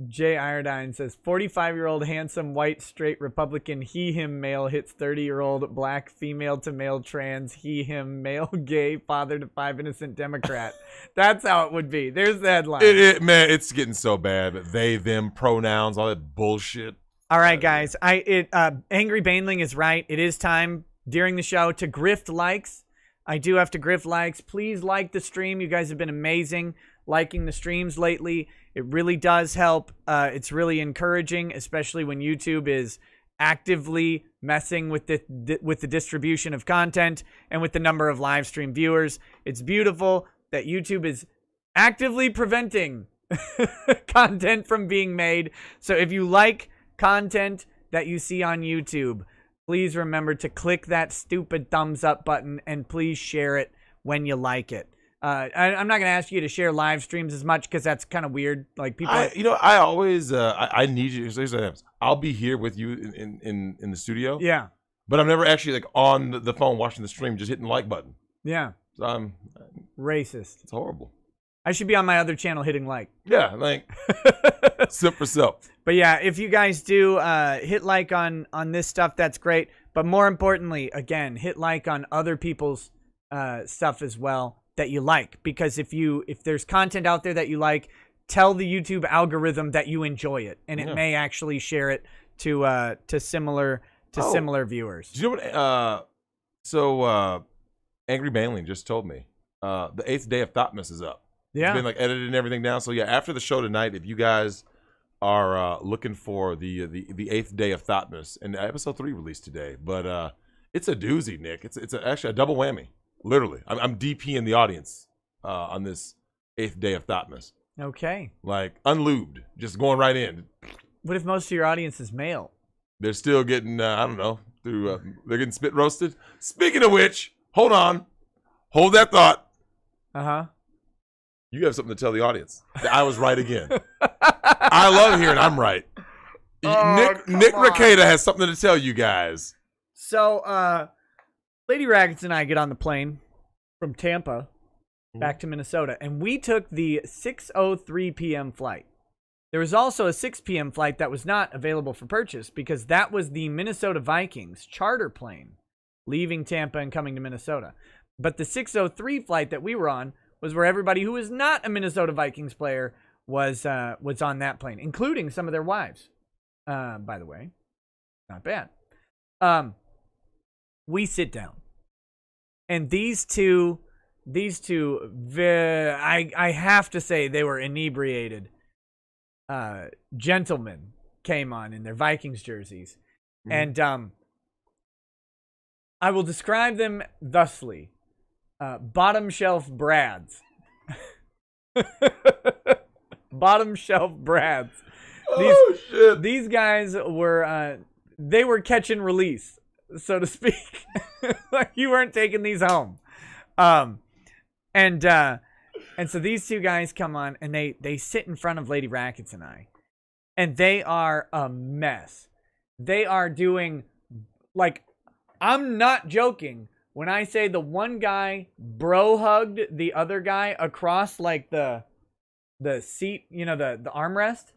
Jay Iodine says 45-year-old handsome white straight Republican he/him male hits 30-year-old black female to male trans he/him male gay father to 5 innocent Democrat. That's how it would be. There's the headline. Man, it's getting so bad. They, them, pronouns, all that bullshit. All right, guys. Angry Baneling is right. It is time during the show to grift likes. I do have to grift likes. Please like the stream. You guys have been amazing liking the streams lately. It really does help. It's really encouraging, especially when YouTube is actively messing with the distribution of content and with the number of live stream viewers. It's beautiful that YouTube is actively preventing content from being made. So if you like content that you see on YouTube, please remember to click that stupid thumbs up button and please share it when you like it. I'm not going to ask you to share live streams as much because that's kind of weird. Like people, I always, I need you. I'll be here with you in the studio. Yeah. But I'm never actually like on the phone watching the stream, just hitting the like button. Yeah. So I'm racist. It's horrible. I should be on my other channel hitting like. Yeah, like simp for self. But yeah, if you guys do hit like on this stuff, that's great. But more importantly, again, hit like on other people's stuff as well that you like, because if there's content out there that you like, tell the YouTube algorithm that you enjoy it, and it may actually share it to similar viewers. Do you know what? Angry Baneling just told me the 8th day of Thoughtmas is up. Yeah, it's been like editing everything down. So yeah, after the show tonight, if you guys are looking for the 8th day of Thougmas, and episode 3 released today, but it's a doozy, Nick. It's actually a double whammy. Literally, I'm DP in the audience on this 8th day of Thoughtmas. Okay. Like unlubed, just going right in. What if most of your audience is male? They're still getting, I don't know, they're getting spit roasted. Speaking of which, hold that thought. You have something to tell the audience. I was right again. I love hearing I'm right. Nick Ricada has something to tell you guys. So, Lady Rackets and I get on the plane from Tampa back to Minnesota, and we took the 6:03 p.m. flight. There was also a 6 p.m. flight that was not available for purchase because that was the Minnesota Vikings charter plane leaving Tampa and coming to Minnesota. But the 6:03 flight that we were on was where everybody who was not a Minnesota Vikings player was on that plane, including some of their wives. By the way, not bad. We sit down, and these two, I have to say they were inebriated gentlemen came on in their Vikings jerseys, and I will describe them thusly: bottom shelf Brads. Bottom shelf Brads. These guys were they were catch and release, so to speak. Like, you weren't taking these home. And so these two guys come on, and they sit in front of Lady Rackets and I, and they are a mess. They are doing, like, I'm not joking when I say the one guy bro hugged the other guy across, like, the seat, you know, the armrest,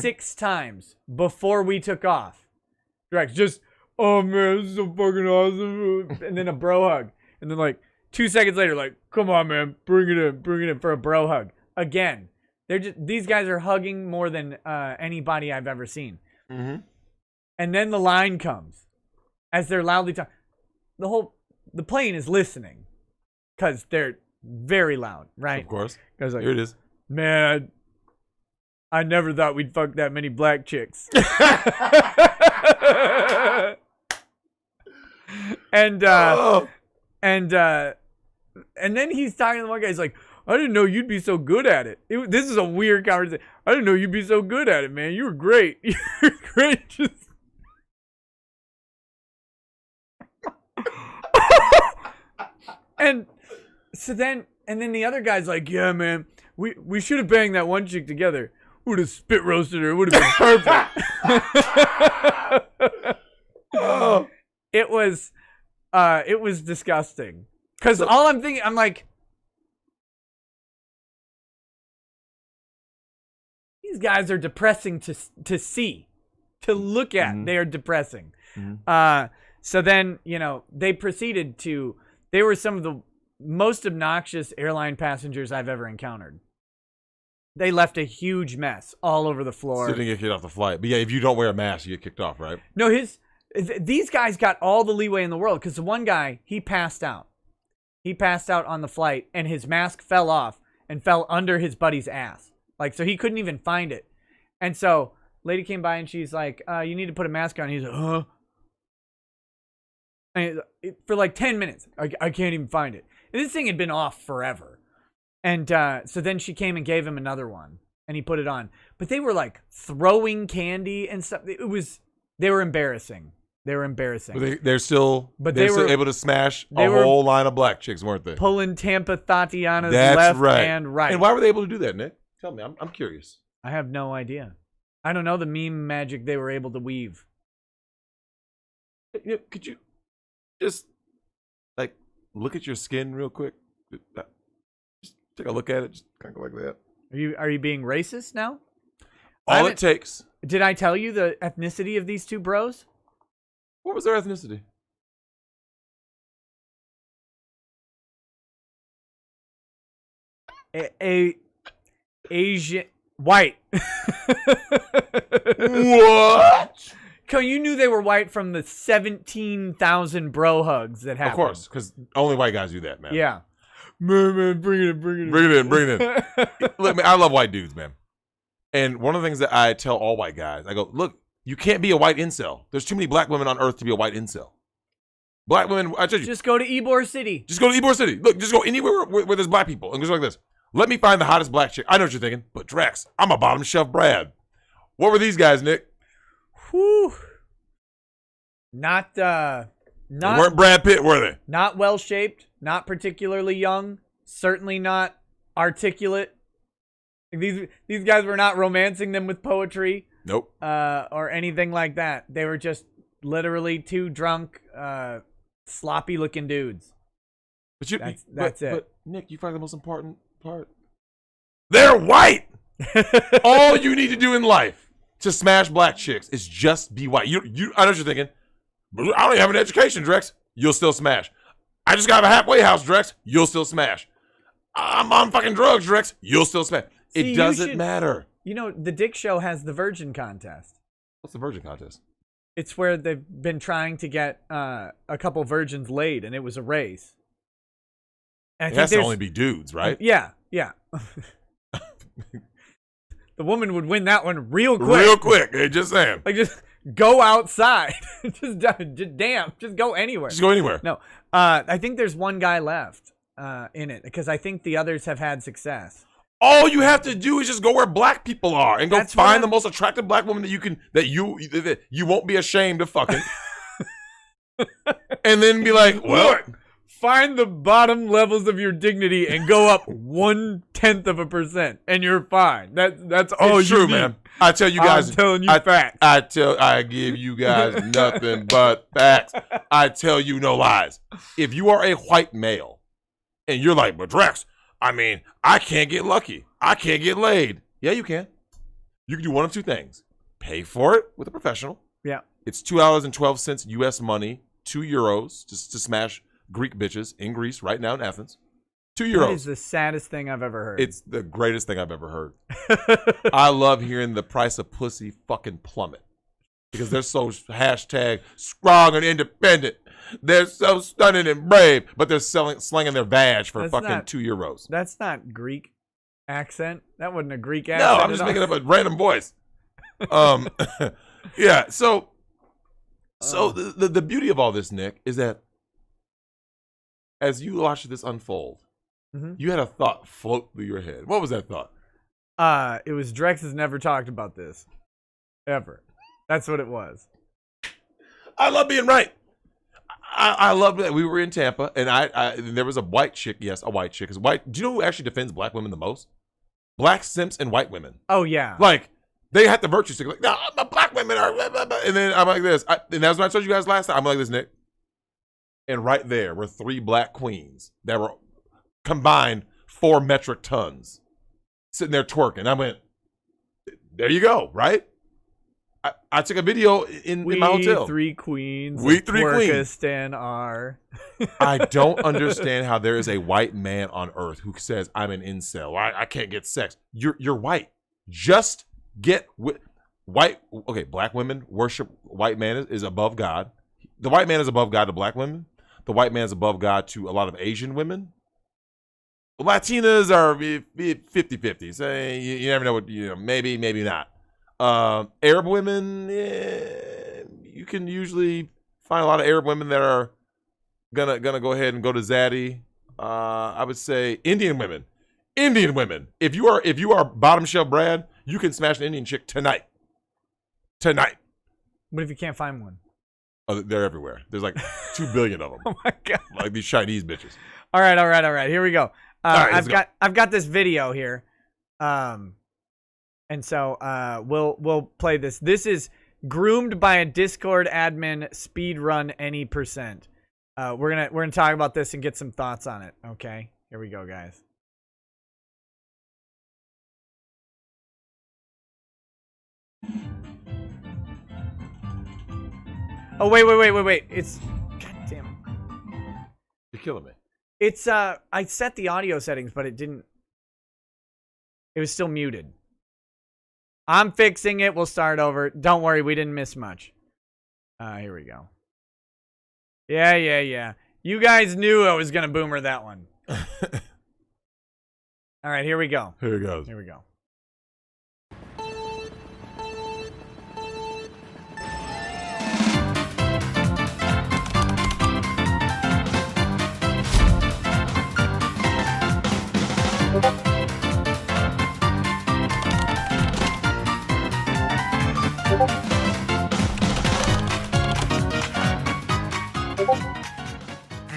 6 times before we took off. Drex just, oh man, this is so fucking awesome. And then a bro hug. And then, like, 2 seconds later, like, come on, man, bring it in for a bro hug. Again, these guys are hugging more than anybody I've ever seen. And then the line comes as they're loudly talking. The plane is listening because they're very loud, right? Of course. Like, here it is. Man, I never thought we'd fuck that many black chicks. And then he's talking to one guy. He's like, I didn't know you'd be so good at it. This is a weird conversation. I didn't know you'd be so good at it, man. You were great. You were great. And then the other guy's like, yeah, man, we should have banged that one chick together. We would have spit roasted her. It would have been perfect. It was disgusting. Because all I'm thinking, I'm like, these guys are depressing to see, to look at. They are depressing. So then, you know, they were some of the most obnoxious airline passengers I've ever encountered. They left a huge mess all over the floor. So they didn't get kicked off the flight. But yeah, if you don't wear a mask, you get kicked off, right? No, these guys got all the leeway in the world because the one guy, he passed out. He passed out on the flight, and his mask fell off and fell under his buddy's ass. Like, so he couldn't even find it. And so, lady came by, and she's like, you need to put a mask on. He's like, huh? And for like 10 minutes, I can't even find it. And this thing had been off forever. And so then she came and gave him another one, and he put it on. But they were like throwing candy and stuff. They were embarrassing. They were embarrassing. But they're still able to smash a whole line of black chicks, weren't they? Pulling Tampa Tatiana's left and right. And why were they able to do that, Nick? Tell me. I'm curious. I have no idea. I don't know the meme magic they were able to weave. Could you just, like, look at your skin real quick? Just take a look at it. Just kind of go like that. Are you being racist now? All it takes. Did I tell you the ethnicity of these two bros? What was their ethnicity? Asian white. What? You knew they were white from the 17,000 bro hugs that happened. Of course, because only white guys do that, man. Yeah. Man, bring it in. Bring it in. Look, man, I love white dudes, man. And one of the things that I tell all white guys, I go, look, you can't be a white incel. There's too many black women on earth to be a white incel. Black women, I tell you. Just go to Ybor City. Just go to Ybor City. Look, just go anywhere where there's black people. And just like this. Let me find the hottest black chick. I know what you're thinking, but Drex, I'm a bottom shelf Brad. What were these guys, Nick? Whew. They weren't Brad Pitt, were they? Not well shaped, not particularly young, certainly not articulate. These guys were not romancing them with poetry. Nope. Or anything like that. They were just literally two drunk sloppy looking dudes. But that's it. But Nick, you find the most important part? They're white. All you need to do in life to smash black chicks is just be white. I know what you're thinking. But I don't even have an education, Drex. You'll still smash. I just got a halfway house, Drex. You'll still smash. I'm on fucking drugs, Drex. You'll still smash. It doesn't matter. You know, the Dick Show has the Virgin Contest. What's the Virgin Contest? It's where they've been trying to get a couple virgins laid, and it was a race. And it has to only be dudes, right? Yeah. The woman would win that one real quick. Real quick. Hey, just saying. Like, just go outside. just go anywhere. Just go anywhere. No. I think there's one guy left in it, because I think the others have had success. All you have to do is just go where black people are and go find the most attractive black woman that you won't be ashamed of fucking. And then be like, well, look, find the bottom levels of your dignity and go up 0.1%, and you're fine. That's all it's you true, need. man. I tell you guys, I'm telling you facts. I give you guys nothing but facts. I tell you no lies. If you are a white male and you're like, but Drex, I mean, I can't get lucky. I can't get laid. Yeah, you can. You can do one of two things. Pay for it with a professional. Yeah. It's $2.12 US money, €2 just to smash Greek bitches in Greece right now in Athens. €2. That is the saddest thing I've ever heard. It's the greatest thing I've ever heard. I love hearing the price of pussy fucking plummet because they're so hashtag strong and independent. They're so stunning and brave, but they're slinging their vag for fucking €2. That's not Greek accent. That wasn't a Greek accent. No, I'm just making up a random voice. Yeah. So the beauty of all this, Nick, is that as you watch this unfold, you had a thought float through your head. What was that thought? It was Drex has never talked about this ever. That's what it was. I love being right. I love that we were in Tampa, and and there was a white chick. Yes, a white chick is white. Do you know who actually defends black women the most? Black simps and white women. Oh yeah, like they had the virtue stick. Like, no, black women are. And then I'm like this, and that's what I told you guys last time. I'm like this, Nick. And right there were 3 black queens that were combined 4 metric tons, sitting there twerking. I went, there you go, right? I took a video in my hotel. We 3 queens. We 3 queens. I don't understand how there is a white man on earth who says I'm an incel. I can't get sex. You're white. Just get white. Okay, black women worship white man is above God. The white man is above God to black women. The white man is above God to a lot of Asian women. Latinas are 50-50. So you never know what, maybe not. Arab women, you can usually find a lot of Arab women that are gonna go ahead and go to Zaddy. I would say Indian women. If you are bottom shelf Brad, you can smash an Indian chick tonight. What if you can't find one? Oh, they're everywhere. There's like 2 billion of them. Oh my god! Like these Chinese bitches. All right. Here we go. Right, I've got this video here. And so we'll play this. This is groomed by a Discord admin. Speed run any percent. We're gonna talk about this and get some thoughts on it. Okay, here we go, guys. Oh wait! It's goddamn. You're killing me. It's I set the audio settings, but it didn't. It was still muted. I'm fixing it. We'll start over. Don't worry, we didn't miss much. Here we go. Yeah. You guys knew I was gonna boomer that one. All right, here we go. Here it goes. Here we go.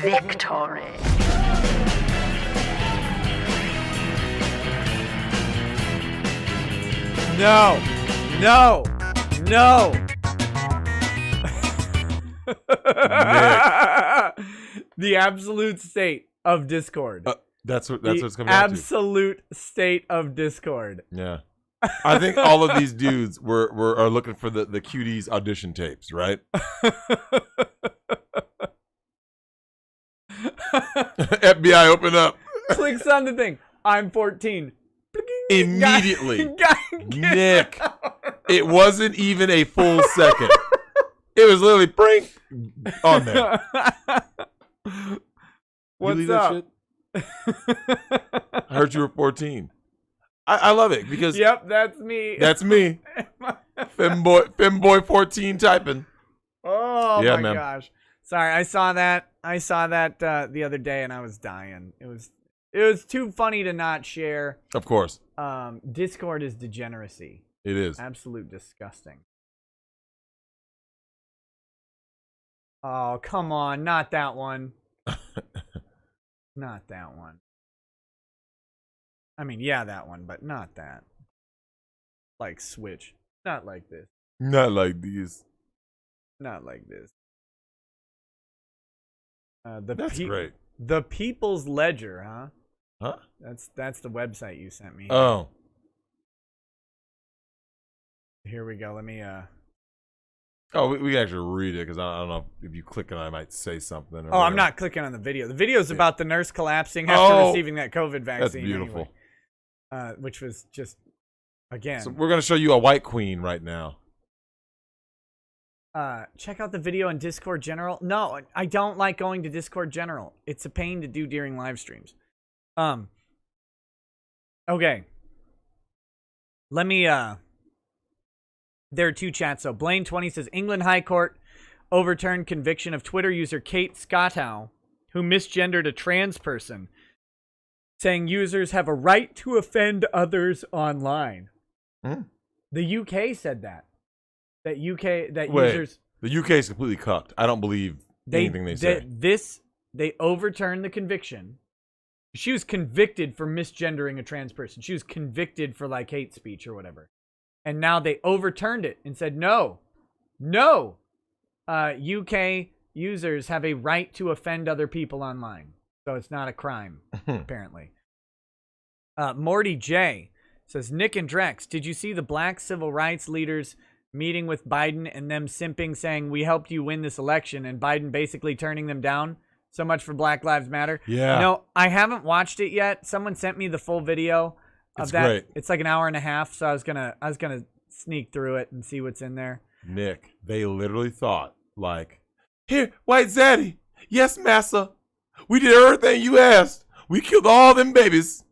Victory. No. The absolute state of discord. That's what's coming out to. Absolute state of discord. Yeah. I think all of these dudes are looking for the cuties audition tapes, right? FBI, open up. Clicks on the thing. I'm 14. Immediately. Nick. It wasn't even a full second. It was literally brink on there. What's up? I heard you were 14. I love it because yep, that's me. That's me. Femboy 14 typing. Oh yeah, my man. gosh. Sorry, I saw that the other day and I was dying. It was too funny to not share. Of course. Discord is degeneracy. It is. Absolute disgusting. Oh, come on. Not that one. Not that one. I mean, yeah, that one, but not that. Like Switch. Not like this. Not like these. Not like this. That's great. The People's Ledger, huh? Huh? That's the website you sent me. Oh. Here we go. Let me Oh, we can actually read it because I don't know if you click on it, I might say something. Oh, I'm not clicking on the video. The video's about the nurse collapsing after receiving that COVID vaccine. That's beautiful. Anyway, which was just, again. So we're going to show you a white queen right now. Check out the video on Discord General. No, I don't like going to Discord General. It's a pain to do during live streams. Okay. Let me, there are two chats. So Blaine20 says, England High Court overturned conviction of Twitter user Kate Scottow, who misgendered a trans person, saying users have a right to offend others online. The UK said that. Wait, users... The UK is completely cucked. I don't believe anything they say. They overturned the conviction. She was convicted for misgendering a trans person. She was convicted for like hate speech or whatever. And now they overturned it and said, no, UK users have a right to offend other people online. So it's not a crime, apparently. Morty J says, Nick and Drex, did you see the black civil rights leaders meeting with Biden and them simping saying, we helped you win this election, and Biden basically turning them down? So much for Black Lives Matter. Yeah. No, I haven't watched it yet. Someone sent me the full video of that. Great. It's like an hour and a half, so I was gonna sneak through it and see what's in there. Nick, they literally thought, like, here, white zaddy, yes, massa, we did everything you asked. We killed all them babies.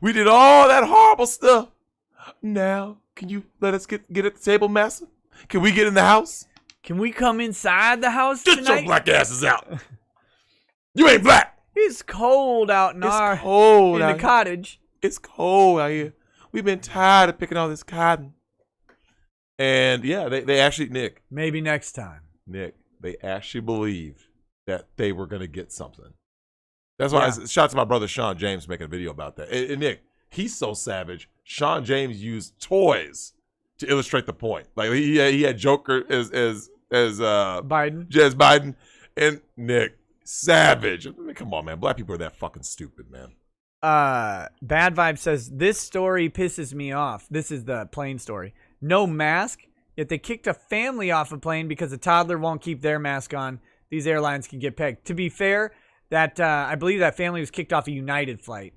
We did all that horrible stuff. Now, can you let us get at the table, massa? Can we get in the house? Can we come inside the house Get tonight? your black asses out. You ain't black. It's cold out in the cottage. It's cold out here. We've been tired of picking all this cotton. And yeah, they actually, Nick. Maybe next time. Nick, they actually believed that they were going to get something. That's why shout out to my brother Sean James making a video about that. And Nick, he's so savage. Sean James used toys to illustrate the point. Like he had Joker as Biden. As Biden. And Nick, savage. I mean, come on, man. Black people are that fucking stupid, man. Bad Vibe says, this story pisses me off. This is the plane story. No mask, yet they kicked a family off a plane because a toddler won't keep their mask on. These airlines can get pegged. To be fair, that I believe that family was kicked off a United flight.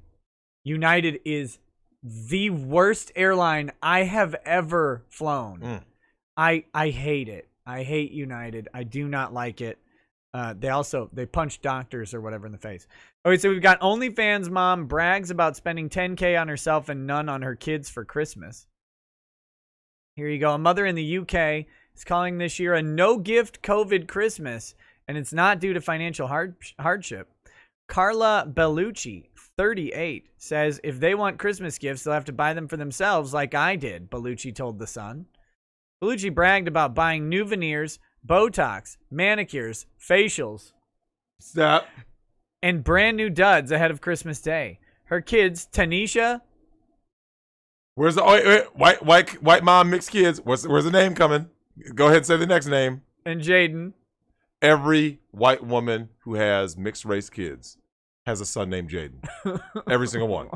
United is the worst airline I have ever flown. I hate it. I hate United. I do not like it. They punch doctors or whatever in the face. Okay, so we've got OnlyFans mom brags about spending $10K on herself and none on her kids for Christmas. Here you go. A mother in the UK is calling this year a no-gift COVID Christmas, and it's not due to financial hardship. Carla Bellucci, 38, says if they want Christmas gifts, they'll have to buy them for themselves like I did, Bellucci told The Sun. Bellucci bragged about buying new veneers, Botox, manicures, facials. Stop. And brand new duds ahead of Christmas Day. Her kids, Tanisha. Where's the white mom mixed kids? Where's the name coming? Go ahead and say the next name. And Jaden. Every white woman who has mixed race kids has a son named Jaden. Every single one.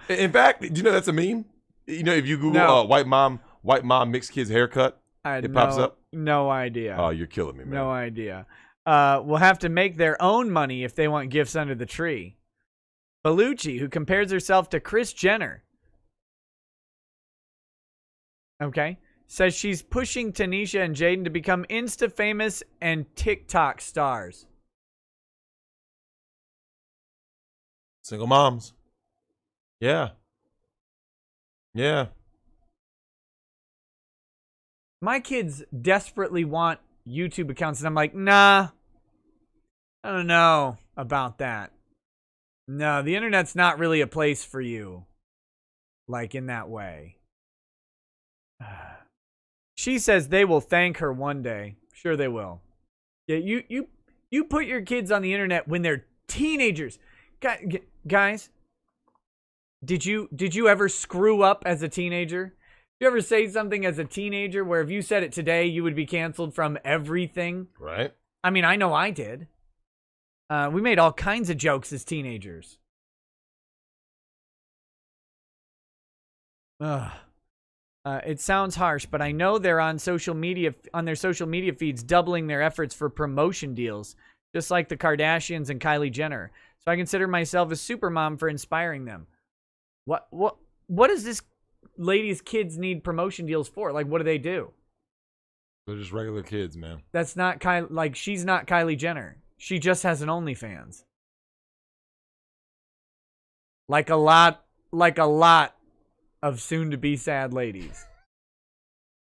In fact, do you know that's a meme? You know, if you Google white mom mixed kids haircut, it pops up. No idea. Oh, you're killing me, man. No idea. Will have to make their own money if they want gifts under the tree. Bellucci, who compares herself to Kris Jenner, says she's pushing Tanisha and Jaden to become Insta-famous and TikTok stars. Single moms. Yeah. Yeah. My kids desperately want YouTube accounts, and I'm like, nah, I don't know about that. No, the internet's not really a place for you, like in that way. She says they will thank her one day. Sure they will. Yeah, you put your kids on the internet when they're teenagers. Guys, did you ever screw up as a teenager? Did you ever say something as a teenager where if you said it today, you would be canceled from everything? Right. I mean, I know I did. We made all kinds of jokes as teenagers. It sounds harsh, but I know they're on their social media feeds doubling their efforts for promotion deals, just like the Kardashians and Kylie Jenner. So I consider myself a supermom for inspiring them. What does this lady's kids need promotion deals for? Like, what do they do? They're just regular kids, man. That's not she's not Kylie Jenner. She just has an OnlyFans. Like a lot of soon-to-be sad ladies.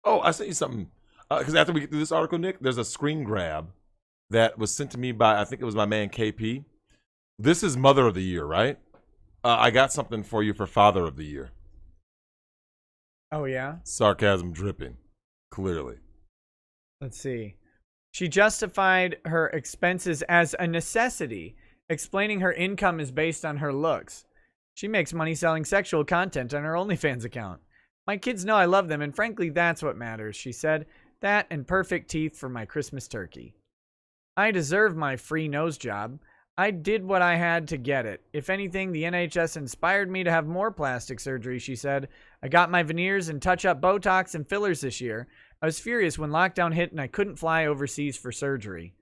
Oh, I sent you something. Because after we get through this article, Nick, there's a screen grab that was sent to me by, I think it was my man KP. This is Mother of the Year, right? I got something for you for Father of the Year. Oh, yeah? Sarcasm dripping, clearly. Let's see. She justified her expenses as a necessity, explaining her income is based on her looks. She makes money selling sexual content on her OnlyFans account. My kids know I love them, and frankly, that's what matters, she said. That and perfect teeth for my Christmas turkey. I deserve my free nose job. I did what I had to get it. If anything, the NHS inspired me to have more plastic surgery, she said. I got my veneers and touch-up Botox and fillers this year. I was furious when lockdown hit and I couldn't fly overseas for surgery.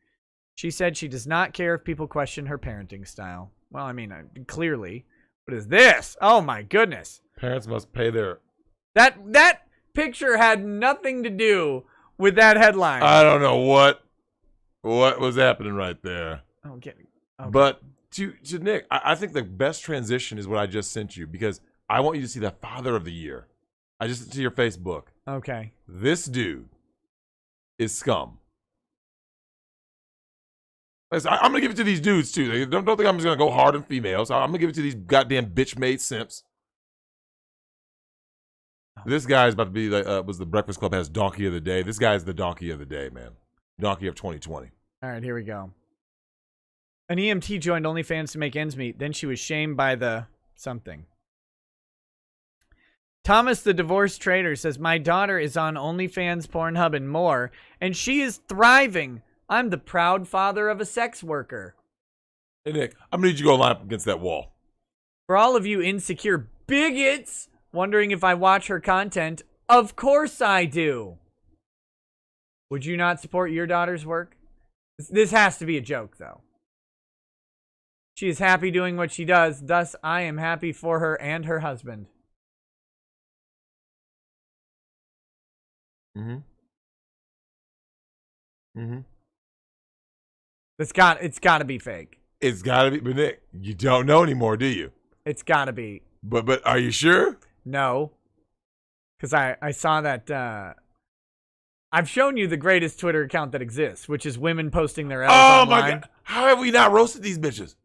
She said she does not care if people question her parenting style. Well, I mean, clearly. What is this? Oh, my goodness. Parents must pay their... That picture had nothing to do with that headline. I don't know what was happening right there. Okay. But to Nick, I think the best transition is what I just sent you because I want you to see the Father of the Year. I just sent to your Facebook. Okay. This dude is scum. Listen, I'm gonna give it to these dudes too. Don't think I'm just gonna go hard on females. I'm gonna give it to these goddamn bitch-made simps. This guy's about to be like, was the Breakfast Club has Donkey of the Day. This guy's the Donkey of the Day, man. Donkey of 2020. All right, here we go. An EMT joined OnlyFans to make ends meet. Then she was shamed by the something. Thomas, the divorced trader, says, my daughter is on OnlyFans, Pornhub, and more, and she is thriving. I'm the proud father of a sex worker. Hey, Nick, I'm going to need you to go line up against that wall. For all of you insecure bigots wondering if I watch her content, of course I do. Would you not support your daughter's work? This has to be a joke, though. She is happy doing what she does. Thus, I am happy for her and her husband. It's got to be fake. It's got to be, but Nick, you don't know anymore, do you? It's got to be. But are you sure? No. Because I saw that, I've shown you the greatest Twitter account that exists, which is women posting their L's online. My God. How have we not roasted these bitches?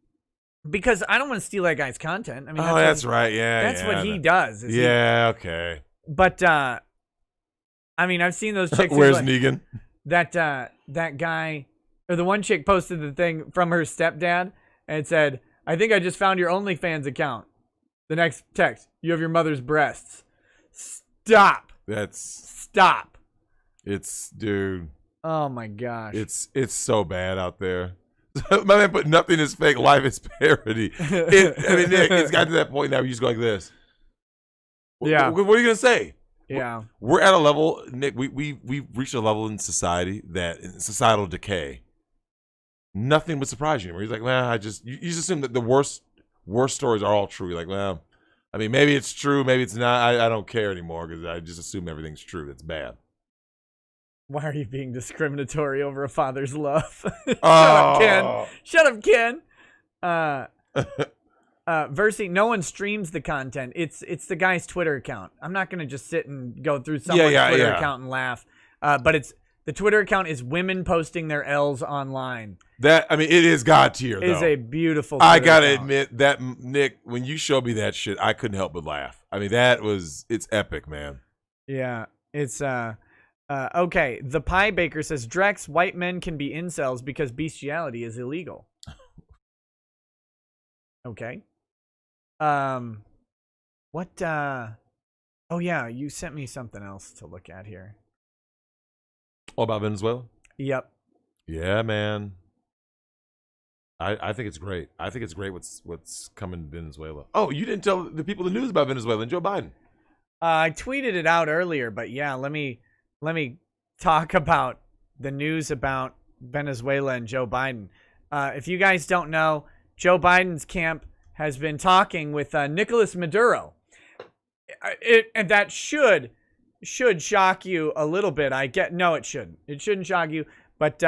Because I don't want to steal that guy's content. I mean, that's right. Yeah, that's what he does. Okay. But I mean, I've seen those chicks. Where's Negan? That guy, or the one chick posted the thing from her stepdad and it said, I think I just found your OnlyFans account. The next text, you have your mother's breasts. Stop. Stop. Stop. It's, dude. Oh my gosh. It's so bad out there. My man put nothing is fake, life is parody. Nick, it's got to that point now where you just go like this. Yeah. What are you gonna say? Yeah. We're at a level, Nick. We've reached a level in society that in societal decay. Nothing would surprise you anymore. He's like, well, you just assume that the worst stories are all true. You're like, well, I mean, maybe it's true, maybe it's not. I don't care anymore because I just assume everything's true. That's bad. Why are you being discriminatory over a father's love? Shut up, Ken. Shut up, Ken. Versi, no one streams the content. It's the guy's Twitter account. I'm not gonna just sit and go through someone's Twitter account and laugh. But the Twitter account is women posting their L's online. It is God tier. It is a beautiful Twitter I gotta account. admit that, Nick, when you showed me that shit, I couldn't help but laugh. I mean, it's epic, man. Yeah, it's okay. The Pie Baker says Drex, white men can be incels because bestiality is illegal. Okay. What? Oh yeah, you sent me something else to look at here. All about Venezuela? Yep. Yeah, man. I think it's great. I think it's great what's coming to Venezuela. Oh, you didn't tell the people the news about Venezuela and Joe Biden. I tweeted it out earlier, but yeah, let me talk about the news about Venezuela and Joe Biden. If you guys don't know, Joe Biden's camp has been talking with Nicolas Maduro. And that should shock you a little bit. No, it shouldn't. It shouldn't shock you. But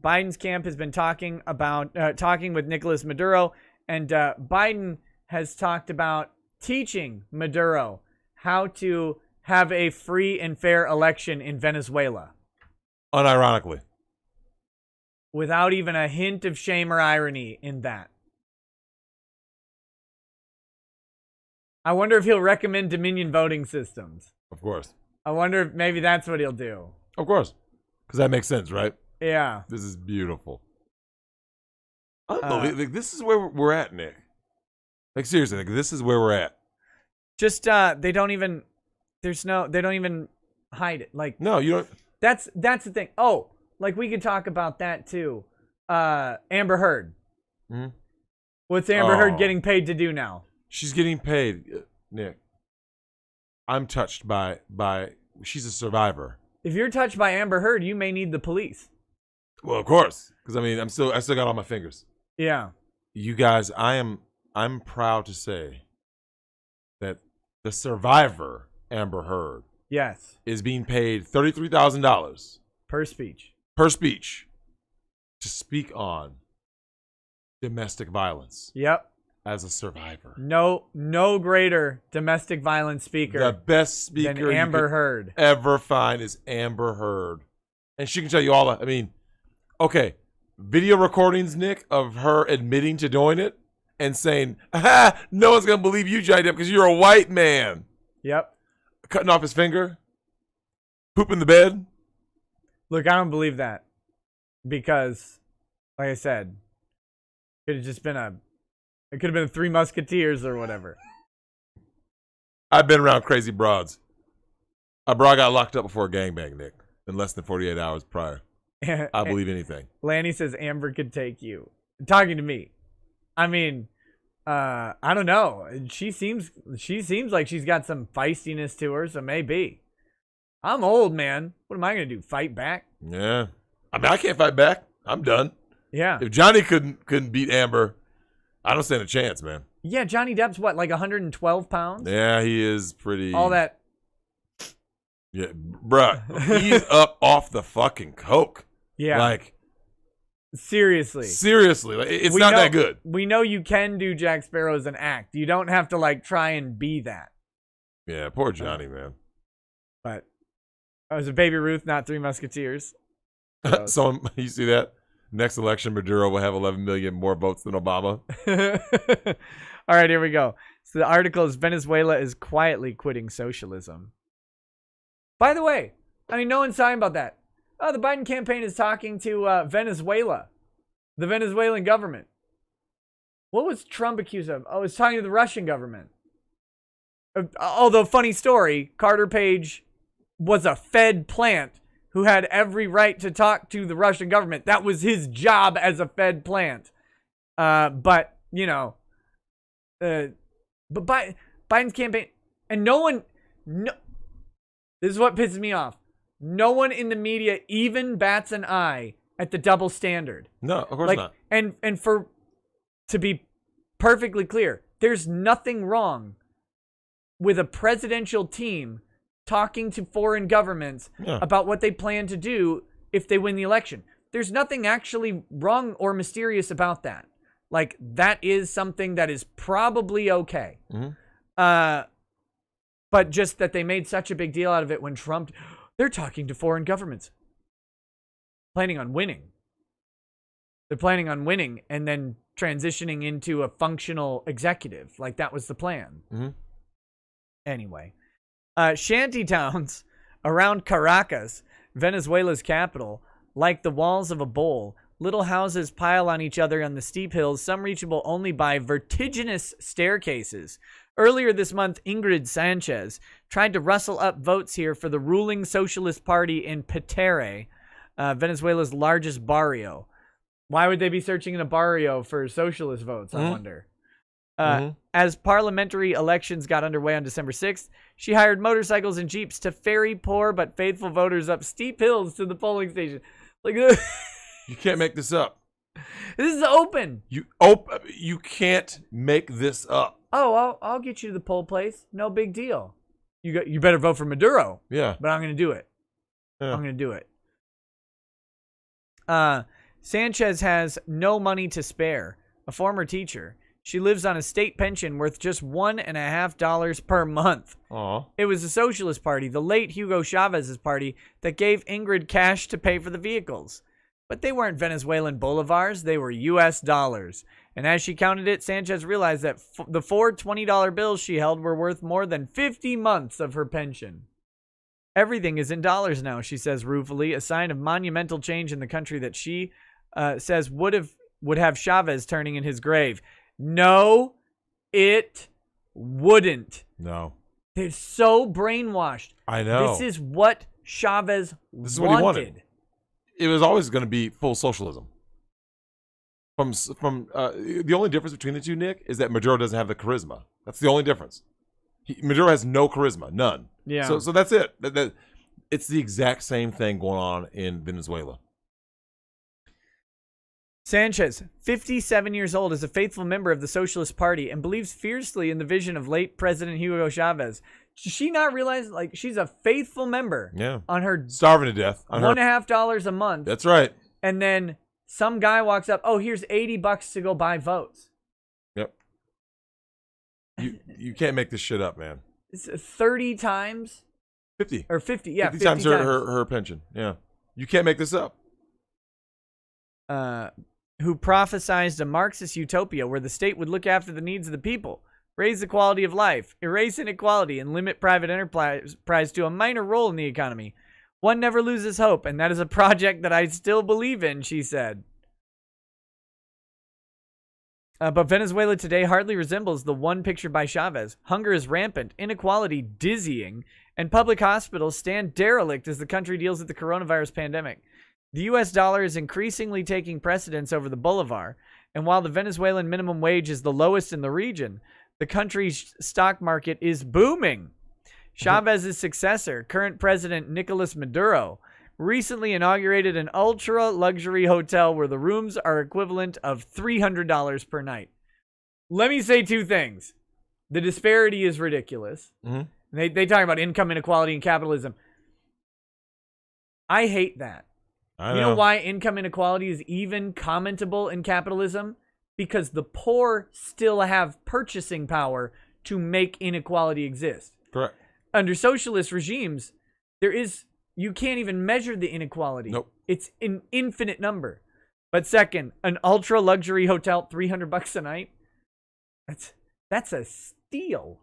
Biden's camp has been talking with Nicolas Maduro, and Biden has talked about teaching Maduro how to have a free and fair election in Venezuela. Unironically. Without even a hint of shame or irony in that. I wonder if he'll recommend Dominion voting systems. Of course. I wonder if maybe that's what he'll do. Of course. Because that makes sense, right? Yeah. This is beautiful. This is where we're at, Nick. Like, seriously, this is where we're at. Just, they don't even hide it. Like, no, you don't. That's the thing. Oh, like we could talk about that too. Amber Heard. Mm-hmm. What's Amber Heard getting paid to do now? She's getting paid, Nick. I'm touched by she's a survivor. If you're touched by Amber Heard, you may need the police. Well, of course, because I still got all my fingers. Yeah. You guys, I'm proud to say that the survivor, Amber Heard, yes, is being paid $33,000 per speech to speak on domestic violence. Yep. As a survivor. No greater domestic violence speaker. The best speaker than Amber Heard ever find is Amber Heard. And she can tell you all that. I mean, okay, video recordings, Nick, of her admitting to doing it and saying, no one's going to believe you, Johnny Depp, because you're a white man. Yep. Cutting off his finger. Pooping the bed. Look, I don't believe that. Because, like I said, it could have just been it could have been Three Musketeers or whatever. I've been around crazy broads. A broad got locked up before a gangbang, Nick, in less than 48 hours prior. I believe anything. Lanny says Amber could take you. Talking to me. I mean, I don't know. She seems like she's got some feistiness to her, so maybe. I'm old, man. What am I going to do? Fight back? Yeah. I mean, I can't fight back. I'm done. Yeah. If Johnny couldn't beat Amber, I don't stand a chance, man. Yeah, Johnny Depp's what, like 112 pounds? Yeah, he is pretty. All that. Yeah, bruh, he's up off the fucking coke. Yeah. Like, seriously. Like, it's not that good. We know you can do Jack Sparrow as an act. You don't have to, like, try and be that. Yeah, poor Johnny, man. But it was a Baby Ruth, not Three Musketeers. Someone, you see that? Next election, Maduro will have 11 million more votes than Obama. All right, here we go. So the article is Venezuela is quietly quitting socialism. By the way, I mean, no one's talking about that. Oh, the Biden campaign is talking to Venezuela, the Venezuelan government. What was Trump accused of? Oh, it's talking to the Russian government. Although, funny story, Carter Page was a Fed plant who had every right to talk to the Russian government. That was his job as a Fed plant. But Biden's campaign, and this is what pisses me off. No one in the media even bats an eye at the double standard. No, of course not. And to be perfectly clear, there's nothing wrong with a presidential team talking to foreign governments about what they plan to do if they win the election. There's nothing actually wrong or mysterious about that. Like, that is something that is probably okay. But just that they made such a big deal out of it when Trump, they're talking to foreign governments. Planning on winning. They're planning on winning and then transitioning into a functional executive. Like, that was the plan. Anyway. Shanty towns around Caracas, Venezuela's capital, like the walls of a bowl. Little houses pile on each other on the steep hills, some reachable only by vertiginous staircases. Earlier this month, Ingrid Sanchez tried to rustle up votes here for the ruling Socialist Party in Petare, Venezuela's largest barrio. Why would they be searching in a barrio for socialist votes, I wonder? As parliamentary elections got underway on December 6th, she hired motorcycles and jeeps to ferry poor but faithful voters up steep hills to the polling station. Like, you can't make this up. This is open. You can't make this up. Oh, I'll get you to the poll place. No big deal. You better vote for Maduro. Yeah. But I'm going to do it. Yeah. I'm going to do it. Sanchez has no money to spare. A former teacher. She lives on a state pension worth just $1.50 per month. Aww. It was the Socialist Party, the late Hugo Chavez's party, that gave Ingrid cash to pay for the vehicles. But they weren't Venezuelan bolivars, they were U.S. dollars. And as she counted it, Sanchez realized that the four $20 bills she held were worth more than 50 months of her pension. Everything is in dollars now, she says ruefully, a sign of monumental change in the country that she says would have Chavez turning in his grave. No, it wouldn't. No. They're so brainwashed. I know. This is what Chavez This is what he wanted. It was always going to be full socialism. From the only difference between the two, Nick, is that Maduro doesn't have the charisma. That's the only difference. Maduro has no charisma, none. Yeah. So that's it. It's the exact same thing going on in Venezuela. Sanchez, 57 years old, is a faithful member of the Socialist Party and believes fiercely in the vision of late President Hugo Chavez. Does she not realize, like, she's a faithful member? Yeah. On her starving to death. On $1.50 a month. That's right. And then some guy walks up, oh, here's $80 to go buy votes. Yep. You can't make this shit up, man. It's 30 times? 50. Or 50, yeah. 50 times her pension. Yeah. You can't make this up. Who prophesized a Marxist utopia where the state would look after the needs of the people, raise the quality of life, erase inequality, and limit private enterprise to a minor role in the economy. One never loses hope, and that is a project that I still believe in, she said. But Venezuela today hardly resembles the one pictured by Chavez. Hunger is rampant, inequality dizzying, and public hospitals stand derelict as the country deals with the coronavirus pandemic. The U.S. dollar is increasingly taking precedence over the bolivar, and while the Venezuelan minimum wage is the lowest in the region, the country's stock market is booming. Chavez's successor, current President Nicolas Maduro, recently inaugurated an ultra-luxury hotel where the rooms are equivalent of $300 per night. Let me say two things. The disparity is ridiculous. They talk about income inequality and capitalism. I hate that. You know why income inequality is even commentable in capitalism? Because the poor still have purchasing power to make inequality exist. Correct. Under socialist regimes, you can't even measure the inequality. Nope. It's an infinite number. But second, an ultra luxury hotel, $300 a night. That's a steal.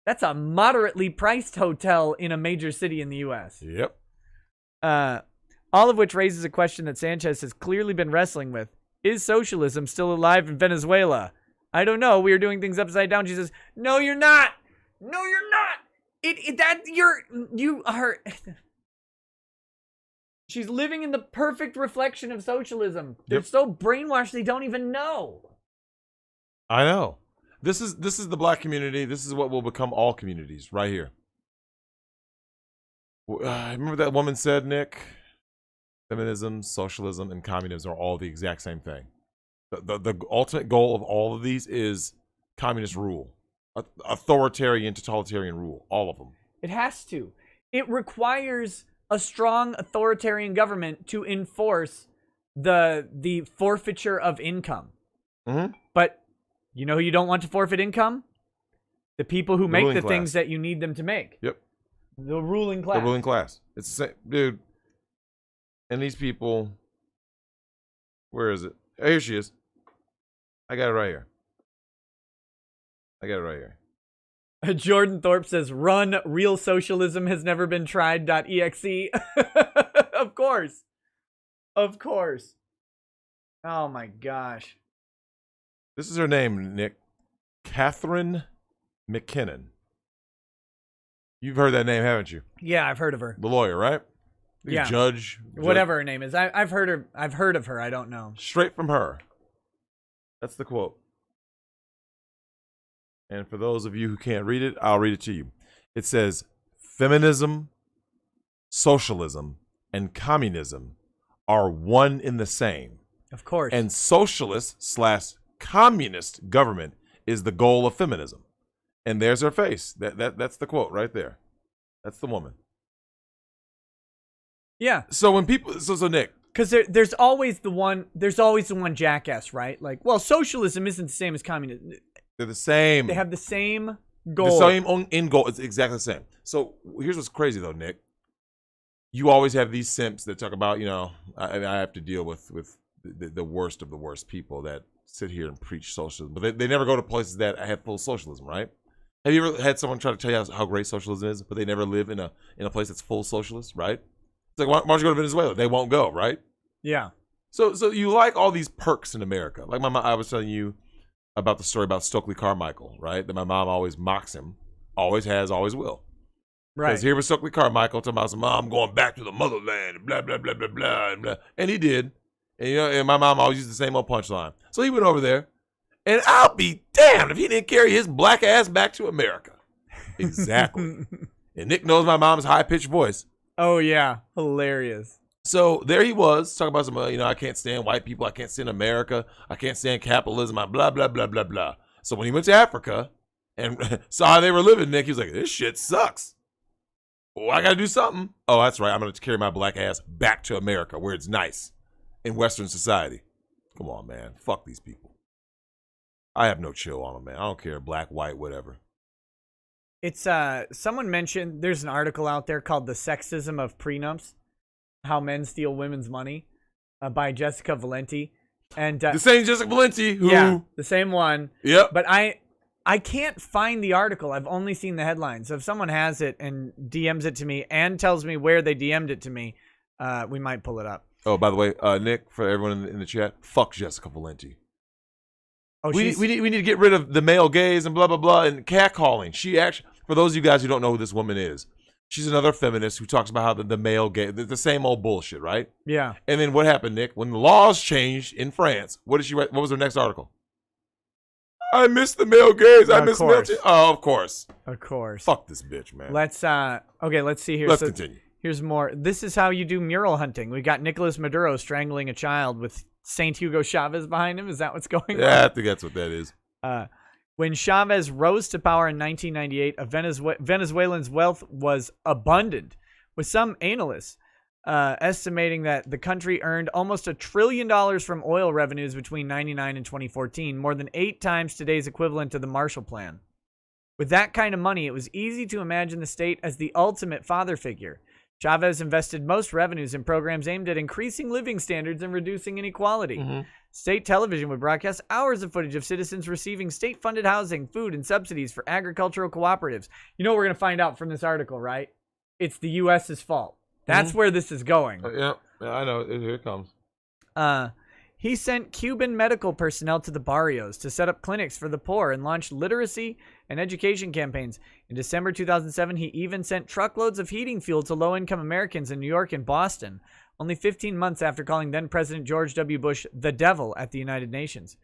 That's a moderately priced hotel in a major city in the U.S. Yep. All of which raises a question that Sanchez has clearly been wrestling with. Is socialism still alive in Venezuela? I don't know. We are doing things upside down. She says, no, you're not. No, you're not. You are. She's living in the perfect reflection of socialism. They're so brainwashed they don't even know. I know. This is the black community. This is what will become all communities right here. Remember that woman said, Nick? Feminism, socialism, and communism are all the exact same thing. The ultimate goal of all of these is communist rule. Authoritarian, totalitarian rule. All of them. It has to. It requires a strong authoritarian government to enforce the forfeiture of income. Mm-hmm. But you know who you don't want to forfeit income? The people who make the things that you need them to make. Yep. The ruling class. The ruling class. It's the same, dude. And these people, where is it? Oh, here she is. I got it right here. Jordan Thorpe says, run, real socialism has never been tried.exe. Of course. Of course. Oh my gosh. This is her name, Nick. Katherine McKenna. You've heard that name, haven't you? Yeah, I've heard of her. The lawyer, right? Yeah. Judge. Whatever her name is. I've heard of her. I don't know. Straight from her. That's the quote. And for those of you who can't read it, I'll read it to you. It says, feminism, socialism, and communism are one in the same. Of course. And socialist/communist government is the goal of feminism. And there's her face. That's the quote right there. That's the woman. Yeah. So when people, so Nick, because there's always the one jackass, right? Like, well, socialism isn't the same as communism. They're the same. They have the same goal. The same end goal. It's exactly the same. So here's what's crazy though, Nick. You always have these simps that talk about, I have to deal with the worst of the worst people that sit here and preach socialism, but they never go to places that have full socialism, right? Have you ever had someone try to tell you how great socialism is, but they never live in a place that's full socialist, right? It's like, why don't you go to Venezuela? They won't go, right? Yeah. So you like all these perks in America. Like I was telling you about the story about Stokely Carmichael, right? That my mom always mocks him. Always has, always will. Right. Because here was Stokely Carmichael talking about, Mom, I'm going back to the motherland, blah, blah, blah, blah, blah, blah. And he did. And, and my mom always used the same old punchline. So he went over there. And I'll be damned if he didn't carry his black ass back to America. Exactly. And Nick knows my mom's high-pitched voice. Oh, yeah. Hilarious. So there he was talking about some, I can't stand white people. I can't stand America. I can't stand capitalism. I blah, blah, blah, blah, blah. So when he went to Africa and saw how they were living, Nick, he was like, this shit sucks. Well, I got to do something. Oh, that's right. I'm going to carry my black ass back to America where it's nice in Western society. Come on, man. Fuck these people. I have no chill on them, man. I don't care. Black, white, whatever. It's, someone mentioned, there's an article out there called The Sexism of Prenups. How Men Steal Women's Money by Jessica Valenti. And the same Jessica Valenti who... Yeah, the same one. Yep. But I can't find the article. I've only seen the headline. So if someone has it and DMs it to me and tells me where they DM'd it to me, we might pull it up. Oh, by the way, Nick, for everyone in the chat, fuck Jessica Valenti. Oh, we need to get rid of the male gaze and blah, blah, blah, and catcalling. She actually, for those of you guys who don't know who this woman is, she's another feminist who talks about how the male gaze, the same old bullshit, right? Yeah. And then what happened, Nick? When the laws changed in France, what did she write? What was her next article? I miss the male gaze. I miss male. Oh, of course. Of course. Fuck this bitch, man. Let's see here. Let's continue. Here's more. This is how you do mural hunting. We got Nicolas Maduro strangling a child with Saint Hugo Chavez behind him. Is that what's going on? Yeah, I think that's what that is. When Chavez rose to power in 1998, Venezuelan's wealth was abundant, with some analysts estimating that the country earned almost $1 trillion from oil revenues between 1999 and 2014, more than 8 times today's equivalent to the Marshall Plan. With that kind of money, it was easy to imagine the state as the ultimate father figure. Chavez invested most revenues in programs aimed at increasing living standards and reducing inequality. Mm-hmm. State television would broadcast hours of footage of citizens receiving state-funded housing, food, and subsidies for agricultural cooperatives. You know what we're going to find out from this article, right? It's the U.S.'s fault. That's where this is going. Yeah, I know. Here it comes. He sent Cuban medical personnel to the barrios to set up clinics for the poor and launch literacy and education campaigns. In December 2007, he even sent truckloads of heating fuel to low-income Americans in New York and Boston. only 15 months after calling then-President George W. Bush the devil at the United Nations.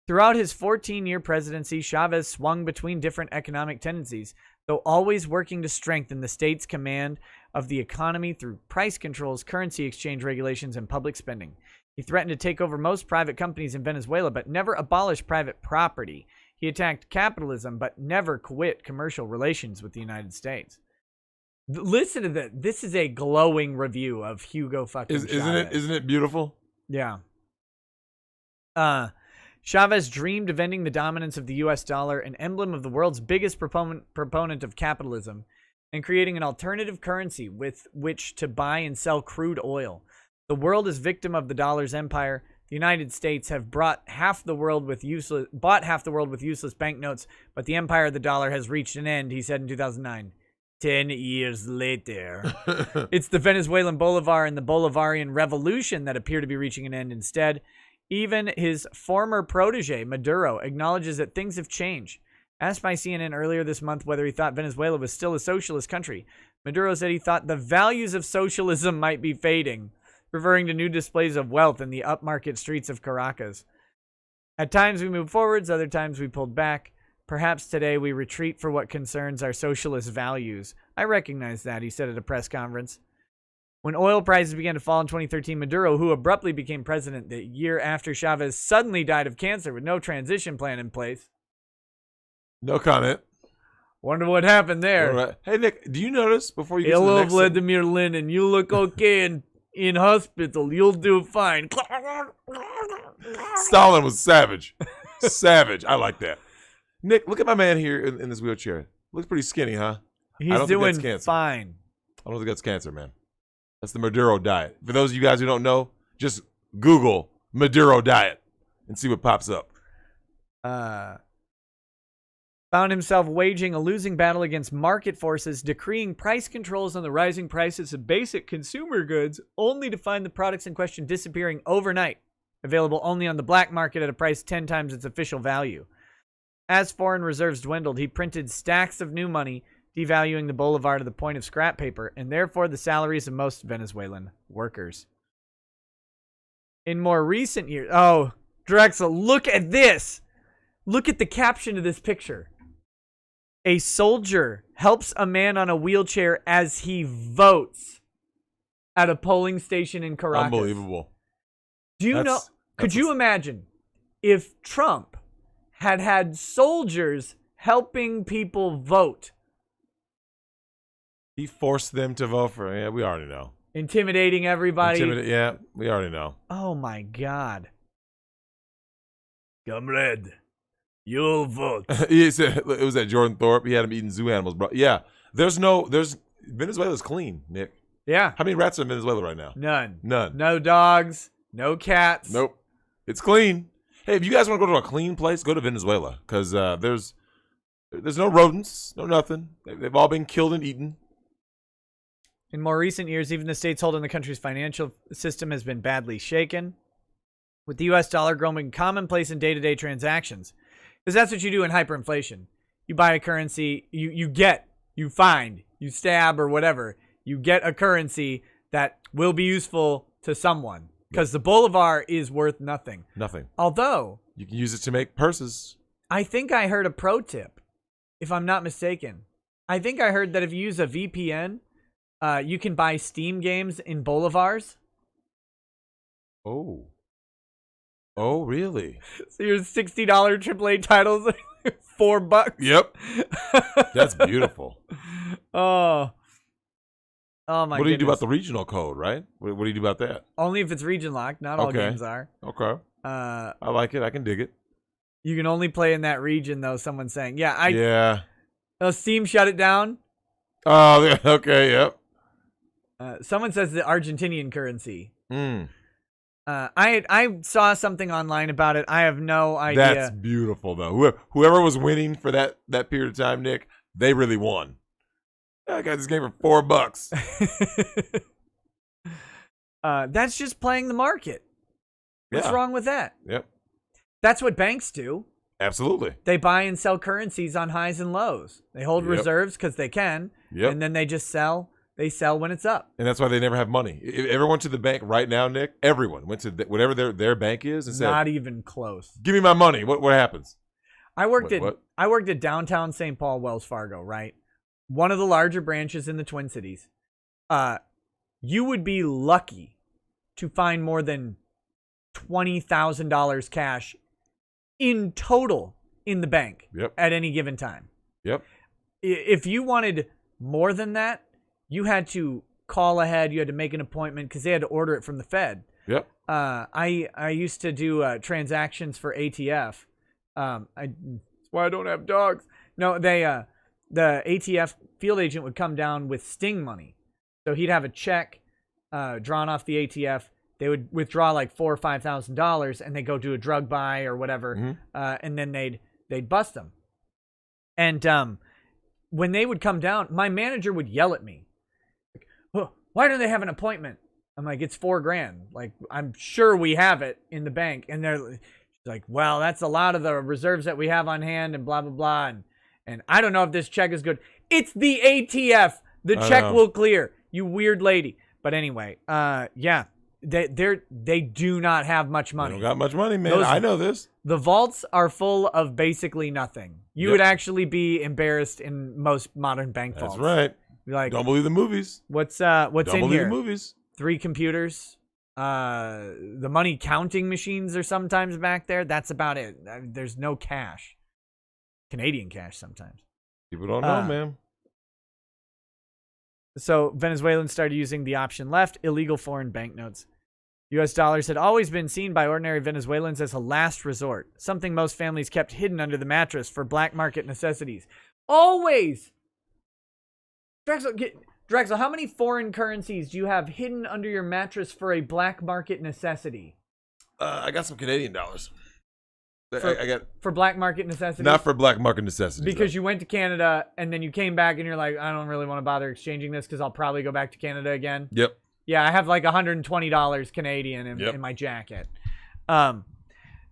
Throughout his 14-year presidency, Chavez swung between different economic tendencies, though always working to strengthen the state's command of the economy through price controls, currency exchange regulations, and public spending. He threatened to take over most private companies in Venezuela, but never abolished private property. He attacked capitalism, but never quit commercial relations with the United States. Listen to this. This is a glowing review of Hugo fucking Chavez. Isn't it beautiful? Yeah. Chavez dreamed of ending the dominance of the U.S. dollar, an emblem of the world's biggest proponent of capitalism, and creating an alternative currency with which to buy and sell crude oil. The world is victim of the dollar's empire. The United States have bought half the world with useless banknotes, but the empire of the dollar has reached an end, he said in 2009. 10 years later. It's the Venezuelan Bolivar and the Bolivarian Revolution that appear to be reaching an end instead. Even his former protege, Maduro, acknowledges that things have changed. Asked by CNN earlier this month whether he thought Venezuela was still a socialist country, Maduro said he thought the values of socialism might be fading, referring to new displays of wealth in the upmarket streets of Caracas. At times we moved forwards, other times we pulled back. Perhaps today we retreat for what concerns our socialist values. I recognize that, he said at a press conference. When oil prices began to fall in 2013, Maduro, who abruptly became president the year after Chavez suddenly died of cancer with no transition plan in place. No comment. Wonder what happened there. All right. Hey, Nick, do you notice before you get to the Hello, next Vladimir Lenin. You look okay in hospital. You'll do fine. Stalin was savage. Savage. I like that. Nick, look at my man here in this wheelchair. Looks pretty skinny, huh? He's doing fine. I don't think that's cancer, man. That's the Maduro diet. For those of you guys who don't know, just Google Maduro diet and see what pops up. Found himself waging a losing battle against market forces, decreeing price controls on the rising prices of basic consumer goods, only to find the products in question disappearing overnight, available only on the black market at a price 10 times its official value. As foreign reserves dwindled, he printed stacks of new money, devaluing the bolivar to the point of scrap paper, and therefore the salaries of most Venezuelan workers. In more recent years... Oh, Drexel, look at this! Look at the caption of this picture. A soldier helps a man on a wheelchair as he votes at a polling station in Caracas. Unbelievable. Could you imagine if Trump had soldiers helping people vote? He forced them to vote for him. Yeah, we already know. Intimidating everybody. Yeah, we already know. Oh, my God. Comrade, you'll vote. He said, it was at Jordan Thorpe. He had him eating zoo animals, bro. Yeah, Venezuela's clean, Nick. Yeah. How many rats are in Venezuela right now? None. No dogs. No cats. Nope. It's clean. Hey, if you guys want to go to a clean place, go to Venezuela. Because there's no rodents, no nothing. They've all been killed and eaten. In more recent years, even the state's hold on the country's financial system has been badly shaken, with the U.S. dollar growing commonplace in day-to-day transactions. Because that's what you do in hyperinflation. You buy a currency, you find, you stab or whatever. You get a currency that will be useful to someone. Because the bolivar is worth nothing. Nothing. Although... you can use it to make purses. I think I heard a pro tip, if I'm not mistaken. I think I heard that if you use a VPN... you can buy Steam games in bolivars. Oh. Oh, really? So your $60 AAA titles, $4. Yep. That's beautiful. Oh my! What do you do about the regional code, right? What do you do about that? Only if it's region locked. Not all games are. Okay. I like it. I can dig it. You can only play in that region, though. Someone's saying, "Yeah, yeah." Steam shut it down. Oh, okay. Yep. Someone says the Argentinian currency. I saw something online about it. I have no idea. That's beautiful, though. Whoever was winning for that period of time, Nick, they really won. I got this game for $4. That's just playing the market. What's wrong with that? Yep. That's what banks do. Absolutely. They buy and sell currencies on highs and lows. They hold reserves because they can, and then they just sell They sell when it's up. And that's why they never have money. If everyone went to the bank right now, Nick, everyone went to whatever their bank is and said, not even close. Give me my money. What happens? I worked at downtown St. Paul Wells Fargo, right? One of the larger branches in the Twin Cities. You would be lucky to find more than $20,000 cash in total in the bank at any given time. Yep. If you wanted more than that, you had to call ahead. You had to make an appointment because they had to order it from the Fed. Yep. I used to do transactions for ATF. That's why I don't have dogs. No, the ATF field agent would come down with sting money. So he'd have a check drawn off the ATF. They would withdraw like $4,000 or $5,000, and they go do a drug buy or whatever, and then they'd bust them. And when they would come down, my manager would yell at me, like, oh, "Why do they have an appointment?" I'm like, "It's $4,000. Like, I'm sure we have it in the bank." And they're like, "Well, that's a lot of the reserves that we have on hand, and blah blah blah." And I don't know if this check is good. It's the ATF. The check will clear. You weird lady. But anyway, yeah. They do not have much money. They don't got much money, man. I know this. The vaults are full of basically nothing. You would actually be embarrassed in most modern bank vaults. That's right. Be like, don't believe the movies. What's in here? Don't believe the movies. 3 computers. The money counting machines are sometimes back there. That's about it. There's no cash. Canadian cash sometimes. People don't know, man. So Venezuelans started using the option left, illegal foreign banknotes. U.S. dollars had always been seen by ordinary Venezuelans as a last resort, something most families kept hidden under the mattress for black market necessities. Always! Drexel, how many foreign currencies do you have hidden under your mattress for a black market necessity? I got some Canadian dollars. For black market necessities? Not for black market necessities. Because you went to Canada and then you came back and you're like, I don't really want to bother exchanging this because I'll probably go back to Canada again. Yep. Yeah, I have like $120 Canadian in my jacket.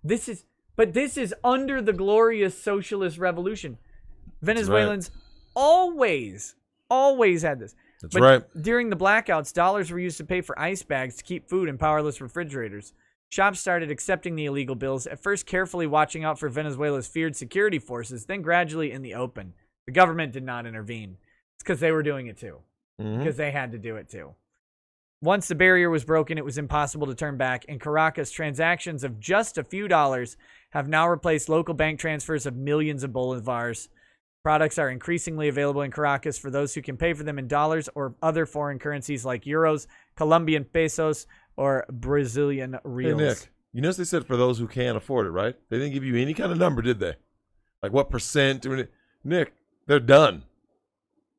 This is under the glorious socialist revolution. Venezuelans always had this. That's right. During the blackouts, dollars were used to pay for ice bags to keep food in powerless refrigerators. Shops started accepting the illegal bills, at first carefully watching out for Venezuela's feared security forces, then gradually in the open. The government did not intervene. It's because they were doing it too. Because they had to do it too. Once the barrier was broken, it was impossible to turn back. In Caracas, transactions of just a few dollars have now replaced local bank transfers of millions of bolivars. Products are increasingly available in Caracas for those who can pay for them in dollars or other foreign currencies like euros, Colombian pesos, or Brazilian reals. Hey, Nick, you notice they said for those who can't afford it, right? They didn't give you any kind of number, did they? Like what percent? Nick, they're done.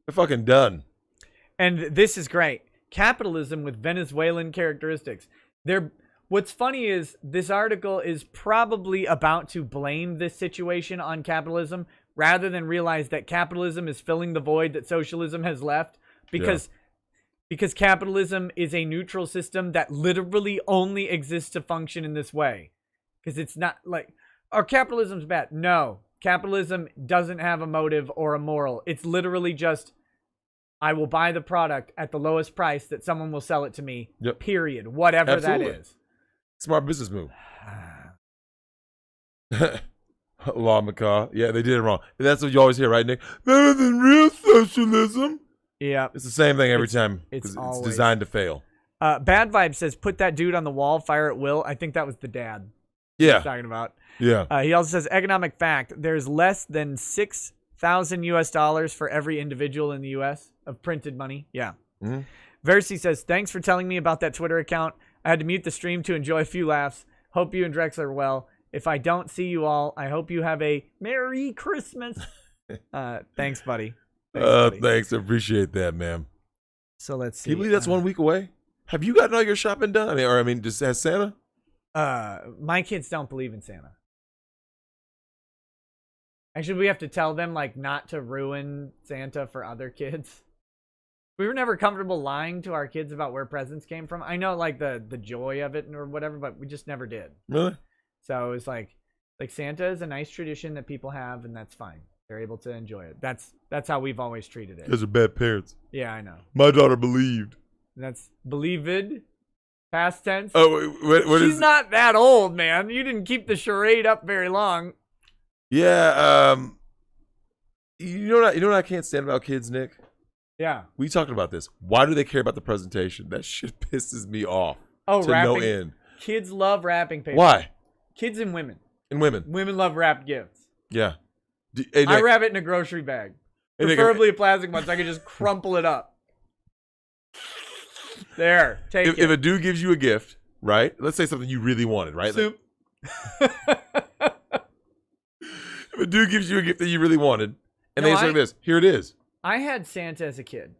They're fucking done. And this is great. Capitalism with Venezuelan characteristics. What's funny is this article is probably about to blame this situation on capitalism rather than realize that capitalism is filling the void that socialism has left because capitalism is a neutral system that literally only exists to function in this way. Because it's not like, our capitalism's bad. No, capitalism doesn't have a motive or a moral. It's literally just, I will buy the product at the lowest price that someone will sell it to me, period. Whatever that is. Smart business move. Law macaw. Yeah, they did it wrong. That's what you always hear, right, Nick? Better than real socialism. Yeah. It's the same thing every time. It's designed to fail. Bad Vibe says, put that dude on the wall, fire at will. I think that was the dad. Yeah. He's talking about. Yeah. He also says, economic fact, there's less than $6,000 US for every individual in the US of printed money. Yeah. Mm-hmm. Versi says, thanks for telling me about that Twitter account. I had to mute the stream to enjoy a few laughs. Hope you and Drexel are well. If I don't see you all, I hope you have a Merry Christmas. Thanks, buddy. Thanks. I appreciate that, man. So let's see. Can you believe that's 1 week away? Have you gotten all your shopping done? I mean, just has Santa? My kids don't believe in Santa. Actually, we have to tell them like not to ruin Santa for other kids. We were never comfortable lying to our kids about where presents came from. I know like the joy of it or whatever, but we just never did. Really? So it was like Santa is a nice tradition that people have, and that's fine. They're able to enjoy it. That's how we've always treated it. Those are bad parents. Yeah, I know. My daughter believed. That's believed. Past tense. Oh, what She's is? not that old, man. You didn't keep the charade up very long. Yeah. You know what I can't stand about kids, Nick? Yeah. We talked about this. Why do they care about the presentation? That shit pisses me off. Oh, to wrapping. no end. Kids love wrapping paper. Why? Kids and women. And women. Women love wrapped gifts. Yeah. I wrap it in a grocery bag. Preferably a plastic one so I can just crumple it up. There. Take it. If a dude gives you a gift, right? Let's say something you really wanted, right? Soup. If a dude gives you a gift that you really wanted, and they say like this, here it is. I had Santa as a kid.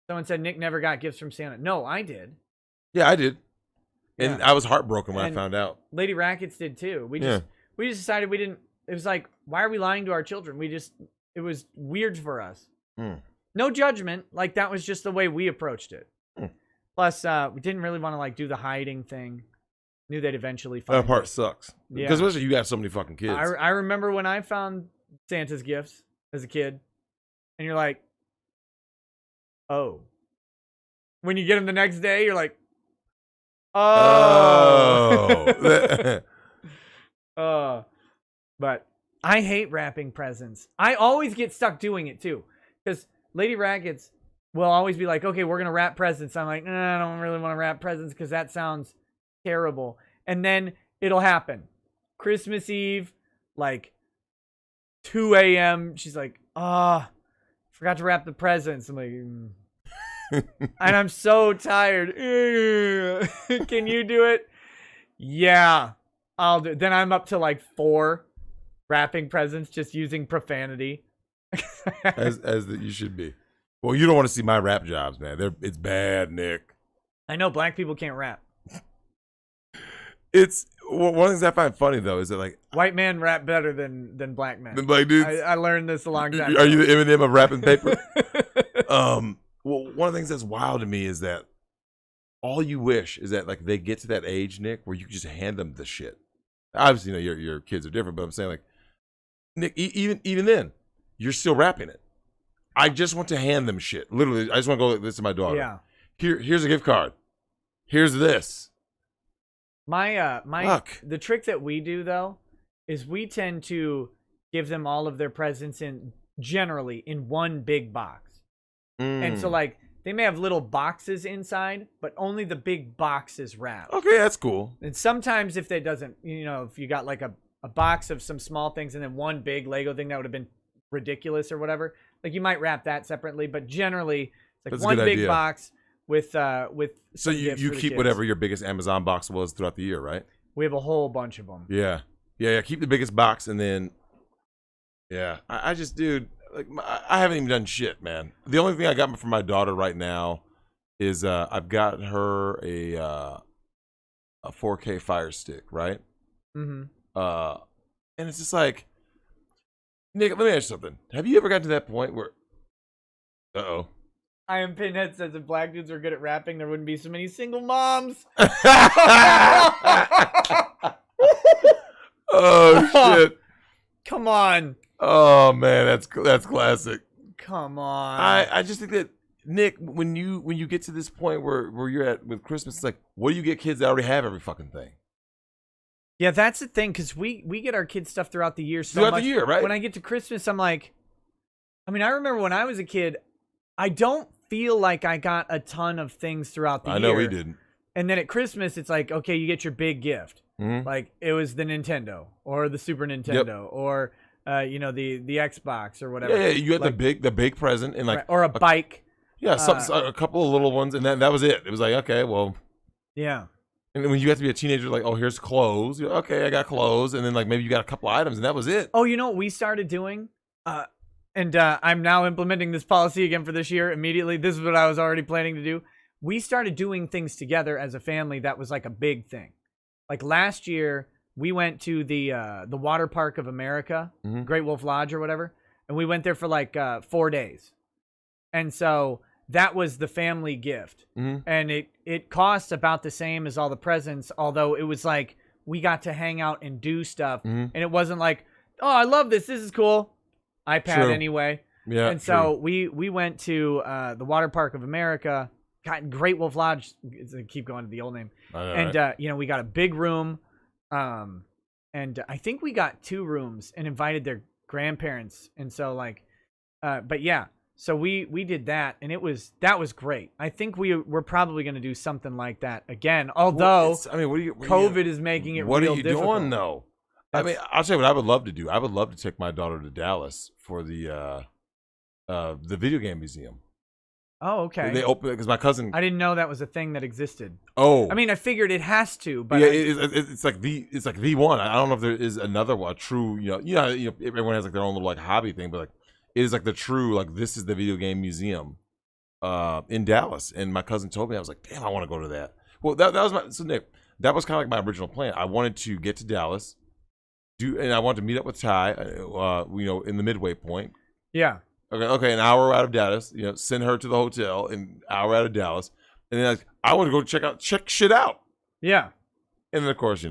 Someone said Nick never got gifts from Santa. No, I did. Yeah, I did. And Yeah. I was heartbroken when I found out. Lady Rackets did too. We just decided we didn't. It was like, why are we lying to our children? It was weird for us. No judgment. Like that was just the way we approached it. Plus, we didn't really want to like do the hiding thing. Knew they'd eventually find That part it. sucks. Yeah. Because especially you got so many fucking kids. I remember when I found Santa's gifts as a kid, and you're like, oh. When you get them the next day, you're like, oh. But I hate wrapping presents. I always get stuck doing it too, because Lady Rackets will always be like, okay, we're going to wrap presents. I'm like, nah, I don't really want to wrap presents because that sounds terrible. And then it'll happen. Christmas Eve, like 2 a.m. She's like, forgot to wrap the presents. I'm like, and I'm so tired. Can you do it? Yeah, I'll do it. Then I'm up to like 4 wrapping presents just using profanity. as you should be. Well, you don't want to see my rap jobs, man. It's bad, Nick. I know black people can't rap. It's one of the things I find funny though is that like white men rap better than black men. The black dudes. I learned this a long time ago. Are you the Eminem of rapping paper? Well, one of the things that's wild to me is that all you wish is that like they get to that age, Nick, where you can just hand them the shit. Obviously, you know your kids are different, but I'm saying like, Nick, even then, you're still rapping it. I just want to hand them shit. Literally, I just want to go like this to my daughter. Yeah. Here's a gift card. Here's this. The trick that we do though is we tend to give them all of their presents generally in one big box. And so like they may have little boxes inside, but only the big box is wrapped. Okay, that's cool. And sometimes if that doesn't, if you got like a box of some small things and then one big Lego thing that would have been ridiculous or whatever, like you might wrap that separately, but generally it's like That's one big idea. box with So you keep whatever your biggest Amazon box was throughout the year, right? We have a whole bunch of them. Yeah. Keep the biggest box, and then I just, dude, like I haven't even done shit, man. The only thing I got from my daughter right now is I've got her a 4K Fire Stick, right? Mm-hmm. And it's just like, Nick, let me ask you something. Have you ever gotten to that point where, IamPinHead says if black dudes were good at rapping, there wouldn't be so many single moms. Oh shit! Come on. Oh man, that's classic. Come on. I just think that Nick, when you get to this point where you're at with Christmas, it's like, what do you get kids that already have every fucking thing? Yeah, that's the thing, because we get our kids stuff throughout the year so throughout much. the year, right? When I get to Christmas, I'm like, I remember when I was a kid, I don't feel like I got a ton of things throughout the year. I know we didn't. And then at Christmas, it's like, okay, you get your big gift. Mm-hmm. Like it was the Nintendo or the Super Nintendo or the Xbox or whatever. Yeah, you got like, the big present and like or a bike. Yeah, a couple of little ones, and that was it. It was like, okay, well, yeah. And when you have to be a teenager, like, oh, here's clothes. You're, okay, I got clothes, and then like maybe you got a couple items, and that was it. Oh, you know what we started doing? And I'm now implementing this policy again for this year immediately. This is what I was already planning to do. We started doing things together as a family that was like a big thing. Like last year, we went to the Water Park of America, mm-hmm. Great Wolf Lodge or whatever, and we went there for like 4 days. And so that was the family gift. Mm-hmm. And it costs about the same as all the presents, although it was like we got to hang out and do stuff. Mm-hmm. And it wasn't like, oh, I love this. This is cool. iPad True. anyway. Yeah. And so we went to the Water Park of America, got Great Wolf Lodge. Keep going to the old name. And we got a big room, and I think we got 2 rooms and invited their grandparents. And so but yeah, so we did that, and that was great. I think we're probably going to do something like that again. Although COVID is making it. What real are you difficult. doing though? I mean, I'll tell you what I would love to do. I would love to take my daughter to Dallas for the video game museum. Oh, okay. They open because my cousin. I didn't know that was a thing that existed. Oh, I mean, I figured it has to, but yeah, it's like the one. I don't know if there is another one, a true. Everyone has like their own little like hobby thing, but like it is like the true like this is the video game museum, in Dallas. And my cousin told me, I was like, damn, I want to go to that. Well, that was Nick. That was kind of like my original plan. I wanted to get to Dallas, and I wanted to meet up with Ty, in the midway point. Yeah. Okay, an hour out of Dallas. Send her to the hotel, an hour out of Dallas, and then I want to go check shit out. Yeah. And then of course,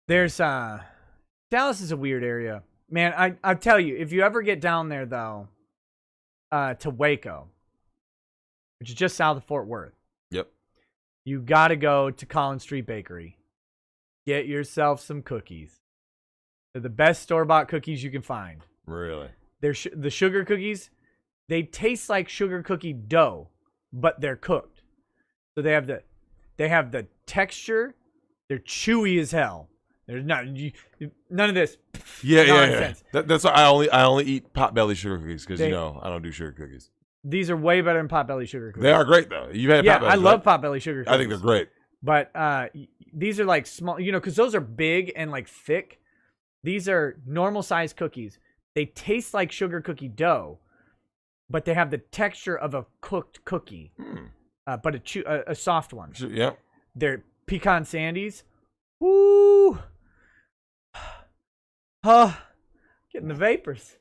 there's Dallas is a weird area, man. I tell you, if you ever get down there though, to Waco, which is just south of Fort Worth. Yep. You got to go to Collins Street Bakery. Get yourself some cookies. They're the best store-bought cookies you can find. Really? They're the sugar cookies. They taste like sugar cookie dough, but they're cooked. So they have the texture. They're chewy as hell. There's none of this. Nonsense. Yeah. That's why I only eat Potbelly sugar cookies because I don't do sugar cookies. These are way better than Potbelly sugar cookies. They are great though. You've had Potbelly. I love Potbelly sugar cookies. I think they're great. But these are like small, because those are big and like thick. These are normal size cookies. They taste like sugar cookie dough, but they have the texture of a cooked cookie, but a soft one. Yeah. They're pecan sandies. Woo! Getting the vapors.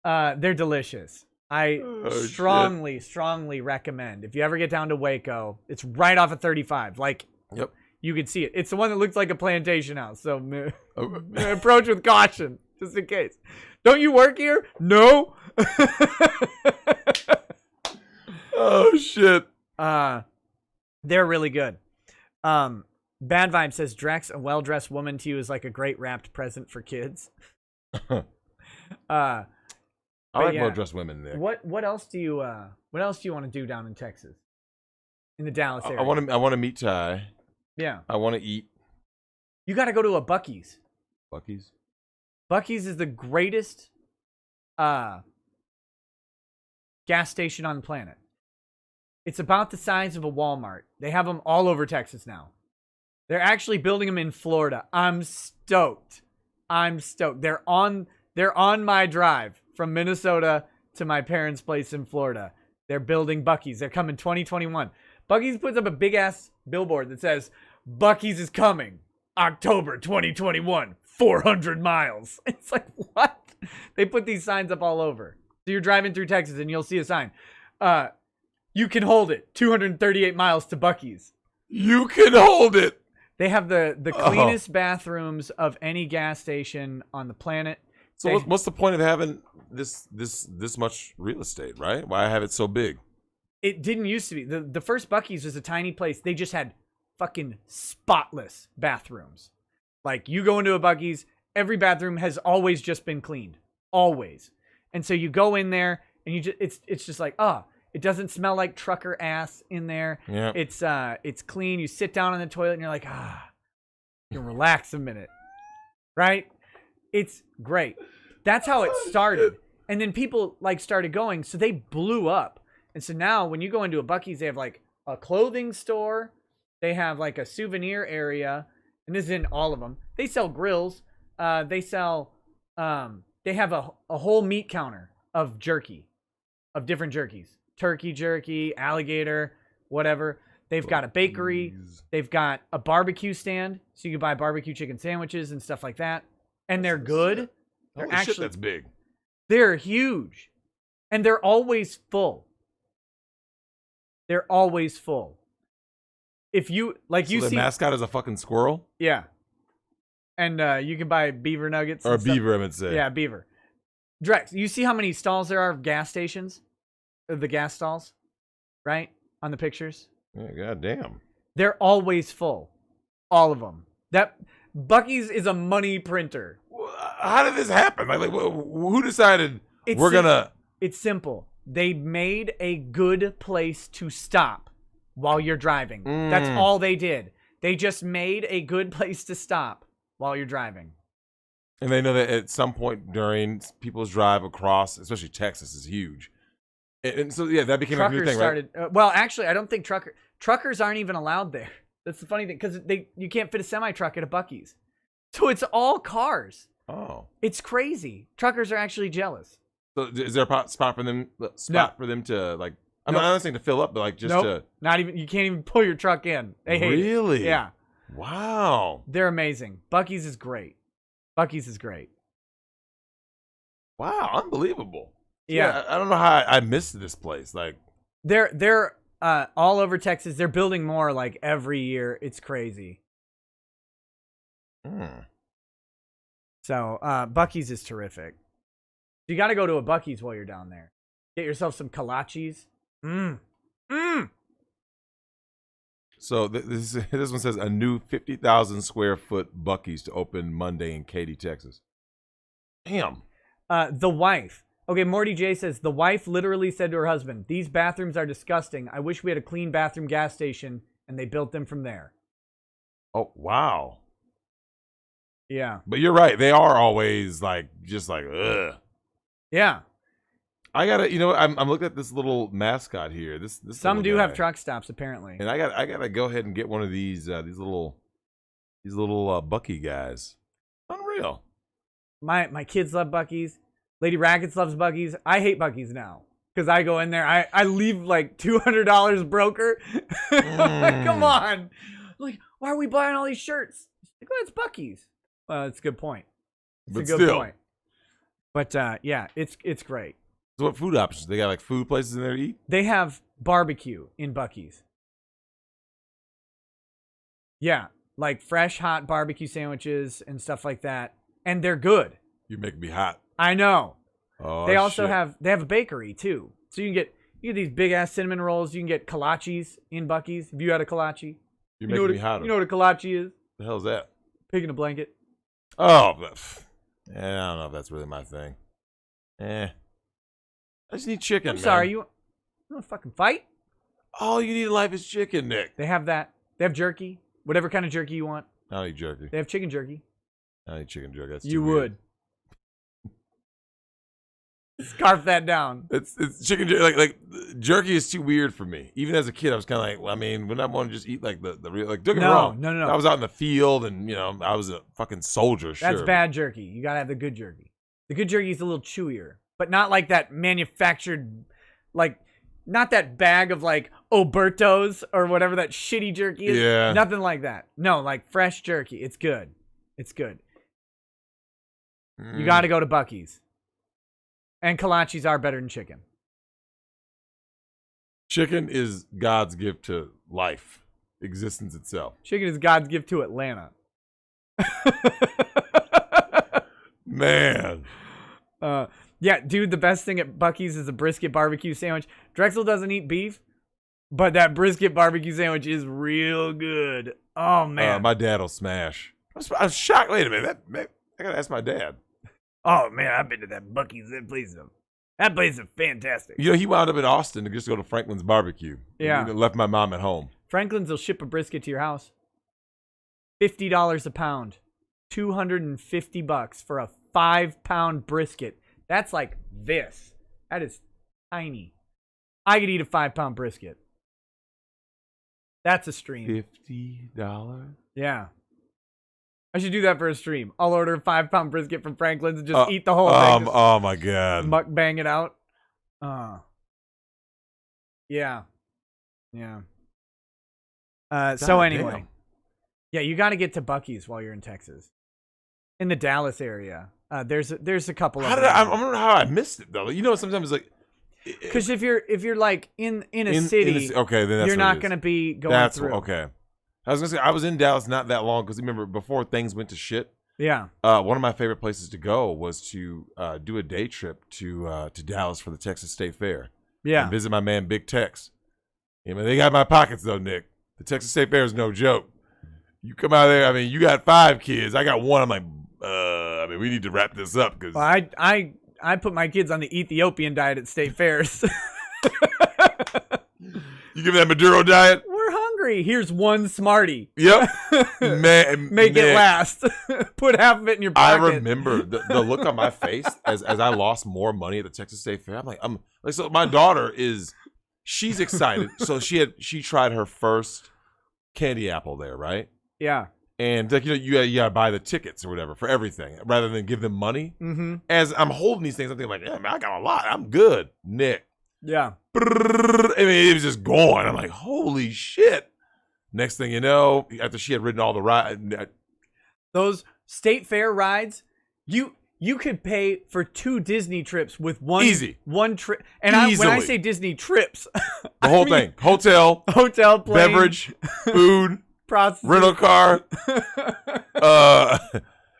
They're delicious. I strongly recommend. If you ever get down to Waco, it's right off of 35. Yep. You can see it. It's the one that looks like a plantation house. So approach with caution, just in case. Don't you work here? No. Oh shit. They're really good. Bad Vibe says Drex, a well-dressed woman to you is like a great wrapped present for kids. I like well-dressed women, Nick. What else do you want to do down in Texas? In the Dallas area? I want to meet Ty. Yeah. I want to eat. You got to go to a Buc-ees. Buc-ees? Buc-ees is the greatest gas station on the planet. It's about the size of a Walmart. They have them all over Texas now. They're actually building them in Florida. I'm stoked. They're on my drive from Minnesota to my parents' place in Florida. They're building Buc-ees. They're coming 2021. Buc-ees puts up a big ass billboard that says Buc-ees is coming October 2021. 400 miles. It's like, what? They put these signs up all over. So you're driving through Texas and you'll see a sign. You can hold it. 238 miles to Buc-ees. You can hold it. They have the cleanest bathrooms of any gas station on the planet. So what's the point of having this much real estate, right? Why have it so big? It didn't used to be. The first Buc-ees was a tiny place. They just had fucking spotless bathrooms. Like, you go into a Buc-ees, every bathroom has always just been cleaned. Always. And so you go in there and it's just like, it doesn't smell like trucker ass in there. Yeah. It's clean. You sit down on the toilet and you're like, you can relax a minute. Right? It's great. That's how it started. And then people started going, so they blew up. And so now when you go into a Buc-ees, they have like a clothing store. They have like a souvenir area. And this isn't all of them. They sell grills. They have a whole meat counter of jerky, of different jerkies. Turkey jerky, alligator, whatever. They've got a bakery. They've got a barbecue stand, so you can buy barbecue chicken sandwiches and stuff like that. And they're good. They're Holy shit, that's big. They're huge. And they're always full. They're always full. If you The mascot is a fucking squirrel? Yeah. And you can buy beaver nuggets. Or a beaver, I would say. Yeah, beaver. Drex, you see how many stalls there are of gas stations? The gas stalls, right? On the pictures. Yeah, goddamn. They're always full. All of them. That Buc-ee's is a money printer. How did this happen? Like who decided It's simple. They made a good place to stop while you're driving. That's all they did. They just made a good place to stop while you're driving. And they know that at some point during people's drive across, especially Texas, is huge. And so, yeah, that became a new thing, right? Well, actually, I don't think truckers aren't even allowed there. That's the funny thing, because you can't fit a semi-truck at a Buc-ee's. So it's all cars. Oh. It's crazy. Truckers are actually jealous. So is there a spot for them to, like, I'm not saying to fill up, but like just to... Not even, you can't even pull your truck in. They hate it. Really? Yeah. Wow. They're amazing. Buc-ee's is great. Buc-ee's is great. Wow, unbelievable. Yeah. I don't know how I missed this place. Like, they're all over Texas. They're building more like every year. It's crazy. So Buc-ee's is terrific. You got to go to a Buc-ee's while you're down there. Get yourself some kolaches. So this one says a new 50,000 square foot Buc-ee's to open Monday in Katy, Texas. Damn. The wife. Okay, Morty J says, the wife literally said to her husband, "These bathrooms are disgusting. I wish we had a clean bathroom gas station," and they built them from there. Oh, wow. Yeah. But you're right. They are always like, just like, ugh. Yeah. I gotta, I'm looking at this little mascot here. This Some do have truck stops apparently, and I gotta go ahead and get one of these little Buc-ee guys. Unreal. My kids love Buc-ee's. Lady Rackets loves Buc-ee's. I hate Buc-ee's now because I go in there. I leave like $200 broker. Come on, like why are we buying all these shirts? Like, oh, it's Buc-ee's. Well, it's a good point. It's a good point. But yeah, it's great. So what food options? They got like food places in there to eat? They have barbecue in Buc-ee's. Yeah, like fresh, hot barbecue sandwiches and stuff like that. And they're good. You make me hot. I know. Oh, they also have a bakery too. So you can get these big ass cinnamon rolls. You can get kolaches in Buc-ee's. Have you had a kolache? You make me hotter. You know what a kolache is? The hell's that? Pig in a blanket. Oh, I don't know if that's really my thing. I just need chicken. I'm sorry, you want to fucking fight? All you need in life is chicken, Nick. They have that. They have jerky. Whatever kind of jerky you want. I don't eat jerky. They have chicken jerky. I don't eat chicken jerky. That's you too would. Scarf that down. It's chicken jerky. Like jerky is too weird for me. Even as a kid, I was kind of like, well, I mean, wouldn't I want to just eat like the real? Like, don't get me wrong. No. I was out in the field, and I was a fucking soldier. Sure. That's bad jerky. You gotta have the good jerky. The good jerky is a little chewier, but not like that manufactured, like not that bag of like Oberto's or whatever that shitty jerky is. Yeah. Nothing like that. No, like fresh jerky. It's good. It's good. You got to go to Buc-ee's. And kolaches are better than chicken. Chicken is God's gift to life, existence itself. Chicken is God's gift to Atlanta. Man. Yeah, dude, the best thing at Buc-ee's is a brisket barbecue sandwich. Drexel doesn't eat beef, but that brisket barbecue sandwich is real good. Oh, man. My dad will smash. I was shocked. Wait a minute. I got to ask my dad. Oh, man, I've been to that Buc-ee's. That place is fantastic. He wound up in Austin to just go to Franklin's barbecue. Yeah. He left my mom at home. Franklin's will ship a brisket to your house. $50 a pound. $250 for a 5-pound brisket. That's like this. That is tiny. I could eat a 5-pound brisket. That's a stream. $50? Yeah. I should do that for a stream. I'll order a 5-pound brisket from Franklin's and just eat the whole thing. Oh my God. Mukbang it out. Yeah. So anyway. Damn. Yeah, you got to get to Buc-ee's while you're in Texas. In the Dallas area. There's a couple of them. I remember how I missed it though. Sometimes it's like, because if you're like in a city, okay, then that's you're not going to be going through. Okay. I was gonna say I was in Dallas not that long because remember before things went to shit, Yeah. One of my favorite places to go was to do a day trip to Dallas for the Texas State Fair. Yeah. And visit my man Big Tex. I mean, they got my pockets though, Nick. The Texas State Fair is no joke. You come out there. I mean, you got 5 kids. I got 1. I'm like, I mean, we need to wrap this up because I put my kids on the Ethiopian diet at state fairs. You give them that Maduro diet. We're hungry. Here's 1 Smartie. Yep. Man, make it last. Put half of it in your pocket. I remember the look on my face as I lost more money at the Texas State Fair. I'm like, so my daughter she's excited. So she tried her first candy apple there, right? Yeah. And like, you gotta buy the tickets or whatever for everything rather than give them money. Mm-hmm. As I'm holding these things, I'm thinking like, yeah, man, I got a lot. I'm good, Nick. Yeah. I mean, it was just going. I'm like, holy shit. Next thing you know, after she had ridden all the ride, those state fair rides, you could pay for 2 Disney trips with one trip. And when I say Disney trips, the whole thing, hotel, plane, beverage, food, rental car,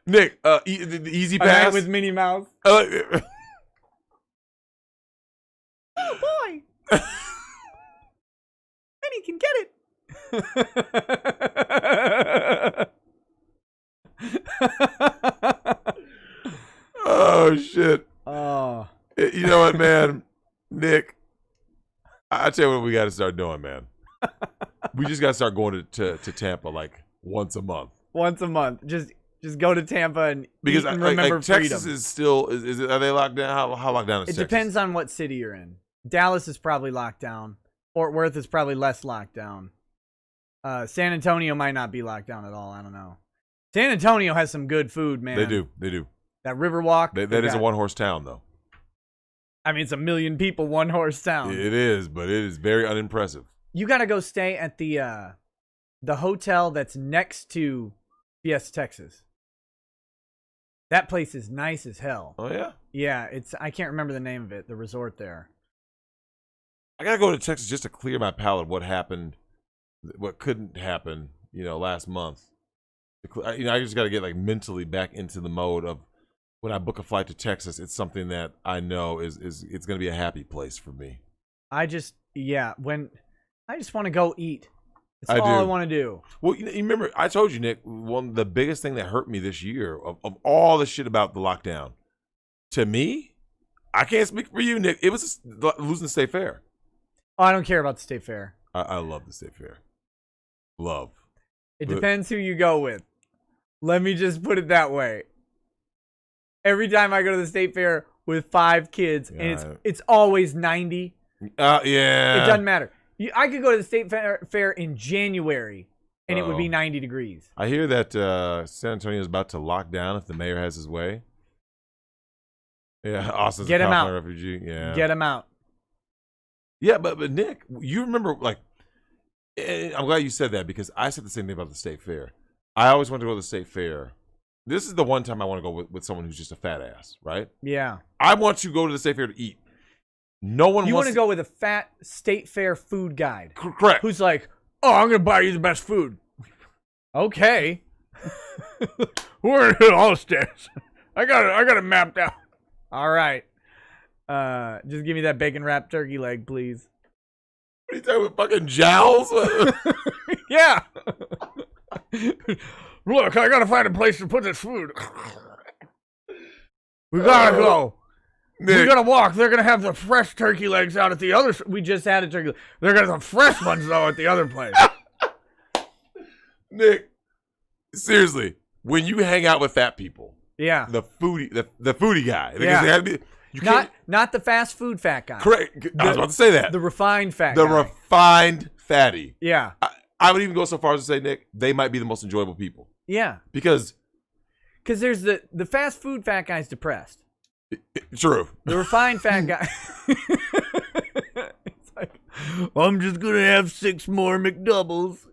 Nick, the Easy Pass with Minnie Mouse. Oh boy, Minnie can get it. Oh shit. Oh. You know what, man? Nick, I tell you what we got to start doing, man. We just got to start going to Tampa like once a month. Once a month. Just go to Tampa and because eat and remember freedom. Texas is still is it, are they locked down? How locked down is it Texas? It depends on what city you're in. Dallas is probably locked down. Fort Worth is probably less locked down. San Antonio might not be locked down at all. I don't know. San Antonio has some good food, man. They do. That Riverwalk. That is a 1-horse town, though. I mean, it's 1 million people, 1-horse town. It is, but it is very unimpressive. You got to go stay at the hotel that's next to USPS, Texas. That place is nice as hell. Oh, yeah? Yeah, I can't remember the name of it, the resort there. I got to go to Texas just to clear my palate what happened, what couldn't happen, last month. I just got to get like mentally back into the mode of when I book a flight to Texas, it's something that I know is it's going to be a happy place for me. I just want to go eat. That's all I want to do. Well, you remember, I told you, Nick, the biggest thing that hurt me this year of all the shit about the lockdown, to me, I can't speak for you, Nick, it was losing the state fair. Oh, I don't care about the state fair. I love the state fair. Love. It depends who you go with. Let me just put it that way. Every time I go to the state fair with 5 kids, and it's always 90. Yeah. It doesn't matter. I could go to the state fair in January, and it would be 90 degrees. I hear that San Antonio is about to lock down if the mayor has his way. Yeah, Austin's a California refugee. Yeah, get him out. Yeah, but Nick, you remember, like, I'm glad you said that because I said the same thing about the state fair. I always wanted to go to the state fair. This is the one time I want to go with someone who's just a fat ass, right? Yeah. I want to go to the state fair to eat. No one You wants want to go with a fat state fair food guide. Correct. Who's like, oh, I'm going to buy you the best food. Okay. We're going to hit all the stairs. I got it mapped out. All right. Just give me that bacon wrapped turkey leg, please. What are you talking about, fucking jowls? Yeah. Look, I gotta find a place to put this food. We gotta go. Nick. We gotta walk. They're gonna have the fresh turkey legs out at the other. We just had a turkey. They're gonna have the fresh ones though at the other place. Nick, seriously, when you hang out with fat people, yeah, the foodie guy, yeah, not the fast food fat guy. Correct. I was about to say that. The refined fat. The guy. refined fatty. Yeah. I would even go so far as to say, Nick, they might be the most enjoyable people. Yeah. Because there's the fast food fat guy's depressed. True. The refined fat guy. It's like, I'm just going to have 6 more McDoubles.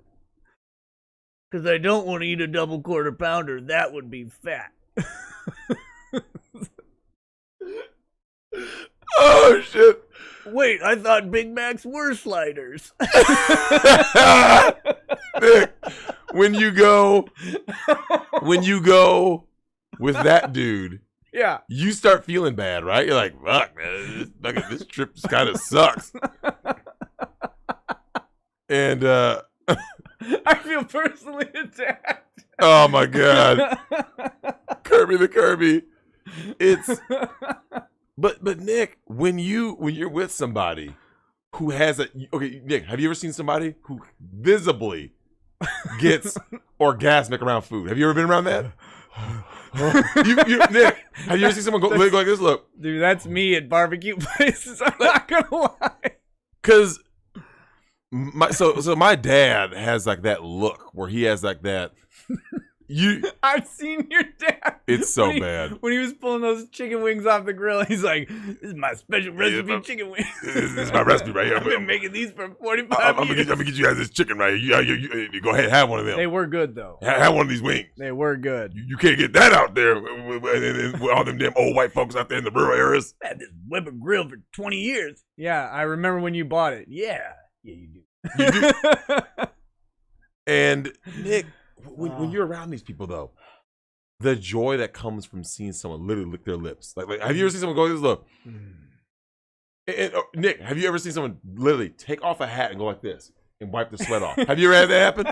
Because I don't want to eat a double quarter pounder. That would be fat. Oh, shit. Wait, I thought Big Macs were sliders. Nick, when you go with that dude, Yeah. you start feeling bad, right? You're like, fuck, man, this trip kind of sucks. And I feel personally attacked. oh my God. Kirby the Kirby. It's but Nick, when you're with somebody who has okay, Nick, have you ever seen somebody who visibly gets orgasmic around food? Have you ever been around that? Nick, have you ever seen someone go like this? Look, dude, that's me at barbecue places. I'm not gonna lie. Because my dad has like that look where he has like that. I've seen your dad. It's so bad. When he was pulling those chicken wings off the grill, he's like, "This is my special recipe chicken wings. This is my recipe right here. I've been making these for 45 I'm years. gonna get you guys this chicken right here. You go ahead and have one of them. They were good though. Have one of these wings. They were good. You can't get that out there with all them damn old white folks out there in the rural areas. I had this Weber grill for 20 years. Yeah, I remember when you bought it. Yeah, you do. You do. And Nick, when you're around these people though, the joy that comes from seeing someone literally lick their lips. Like have you ever seen someone go like this? Look. And, Nick, have you ever seen someone literally take off a hat and go like this and wipe the sweat off? Have you ever had that happen?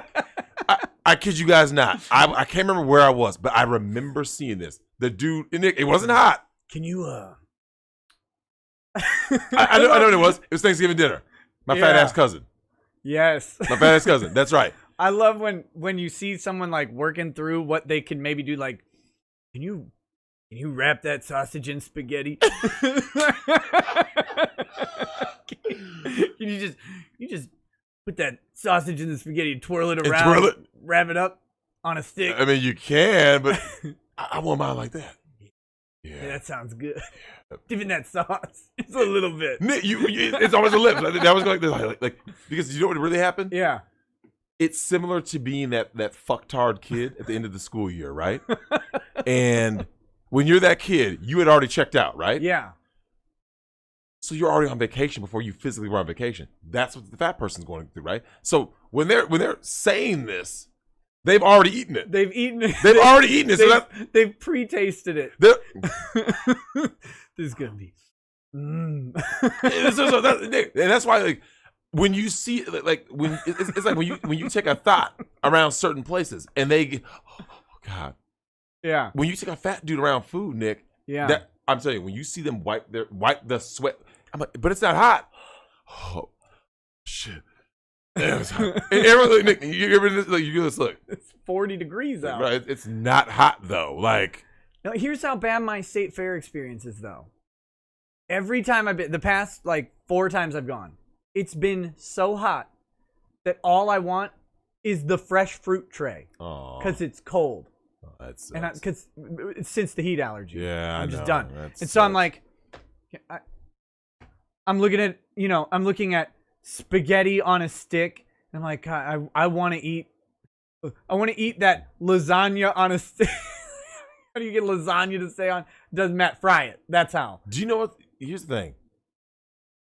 I kid you guys not. I can't remember where I was, but I remember seeing this. The dude, and Nick, it wasn't hot. Can you I know what it was. It was Thanksgiving dinner. My fat ass cousin. Yes. My fat ass cousin. That's right. I love when you see someone like working through what they can maybe do. Like, can you wrap that sausage in spaghetti? Can you just put that sausage in the spaghetti and twirl it around, wrap it up on a stick? I mean, you can, but I want mine like that. Yeah, that sounds good. Even that sauce, it's a little bit. Nick, it's always the lips. That was like this, like because you know what really happened? Yeah. It's similar to being that fucktard kid at the end of the school year, right? And when you're that kid, you had already checked out, right? Yeah. So you're already on vacation before you physically were on vacation. That's what the fat person's going through, right? So when they're saying this, they've already eaten it. They've eaten it. They've already eaten it. They've pre-tasted it. This is gonna be. And that's why, like, when you see, like, when it's like when you take a thought around certain places and they, oh God, yeah. When you take a fat dude around food, Nick, yeah, I'm telling you, when you see them wipe the sweat, I'm like, but it's not hot. Oh shit. And everyone, Nick, you give this look. It's 40 degrees out. Right, it's not hot though. Like, no, here's how bad my state fair experience is though. Every time I've been, the past like 4 times I've gone, it's been so hot that all I want is the fresh fruit tray because it's cold. Oh, that's and because since the heat allergy, yeah, I'm just done. And so I'm like, I'm looking at spaghetti on a stick, and I'm like, God, I want to eat that lasagna on a stick. How do you get lasagna to stay on? Doesn't Matt fry it? That's how. Do you know what? Here's the thing.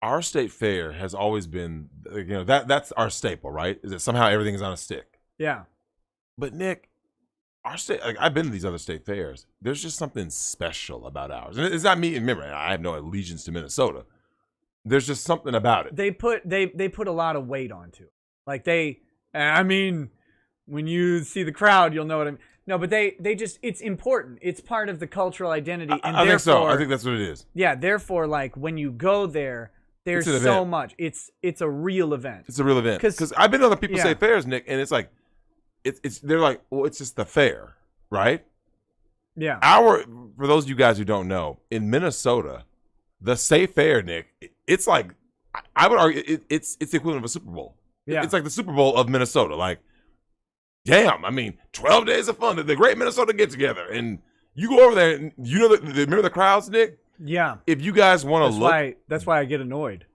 Our state fair has always been, that's our staple, right? Is that somehow everything is on a stick. Yeah. But Nick, our state, like, I've been to these other state fairs. There's just something special about ours. And it's not me, remember, I have no allegiance to Minnesota. There's just something about it. They put a lot of weight onto it. Like when you see the crowd, you'll know what I mean. No, but they just, it's important. It's part of the cultural identity. And I think so. I think that's what it is. Yeah, therefore, like, when you go there, there's so much. It's a real event. It's a real event. Because I've been to other people's state fairs, Nick, and it's like, they're like, well, it's just the fair, right? Yeah. For those of you guys who don't know, in Minnesota, the state fair, Nick, it's like, I would argue, it's the equivalent of a Super Bowl. Yeah. It's like the Super Bowl of Minnesota. Like, damn, I mean, 12 days of fun, the great Minnesota get together. And you go over there, and you know, remember the crowds, Nick? Yeah. If you guys want to look. That's why I get annoyed.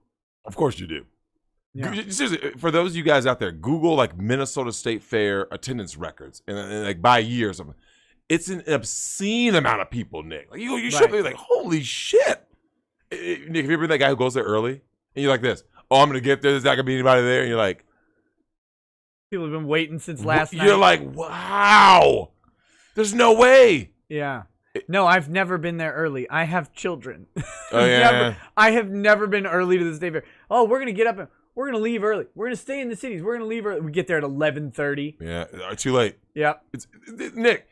Of course you do. Yeah. Seriously, for those of you guys out there, Google like Minnesota State Fair attendance records and like by year or something. It's an obscene amount of people, Nick. Like you should be like, holy shit. Nick, have you ever been that guy who goes there early? And you're like this, oh, I'm going to get there. There's not going to be anybody there. And you're like. People have been waiting since last night. You're like, wow. There's no way. Yeah. No, I've never been there early. I have children. Oh, yeah. I have never been early to the state fair. Oh, we're going to get up and we're going to leave early. We're going to stay in the cities. We're going to leave early. We get there at 11:30. Yeah, too late. Yep. Nick,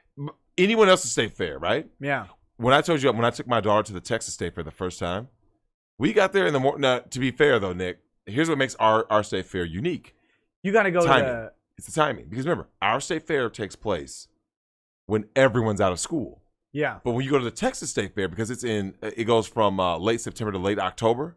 anyone else to state fair, right? Yeah. When I told you, when I took my daughter to the Texas State Fair the first time, we got there in the morning. Now, to be fair, though, Nick, here's what makes our state fair unique. You got to go to It's the timing. Because remember, our state fair takes place when everyone's out of school. Yeah. But when you go to the Texas State Fair, because it goes from late September to late October,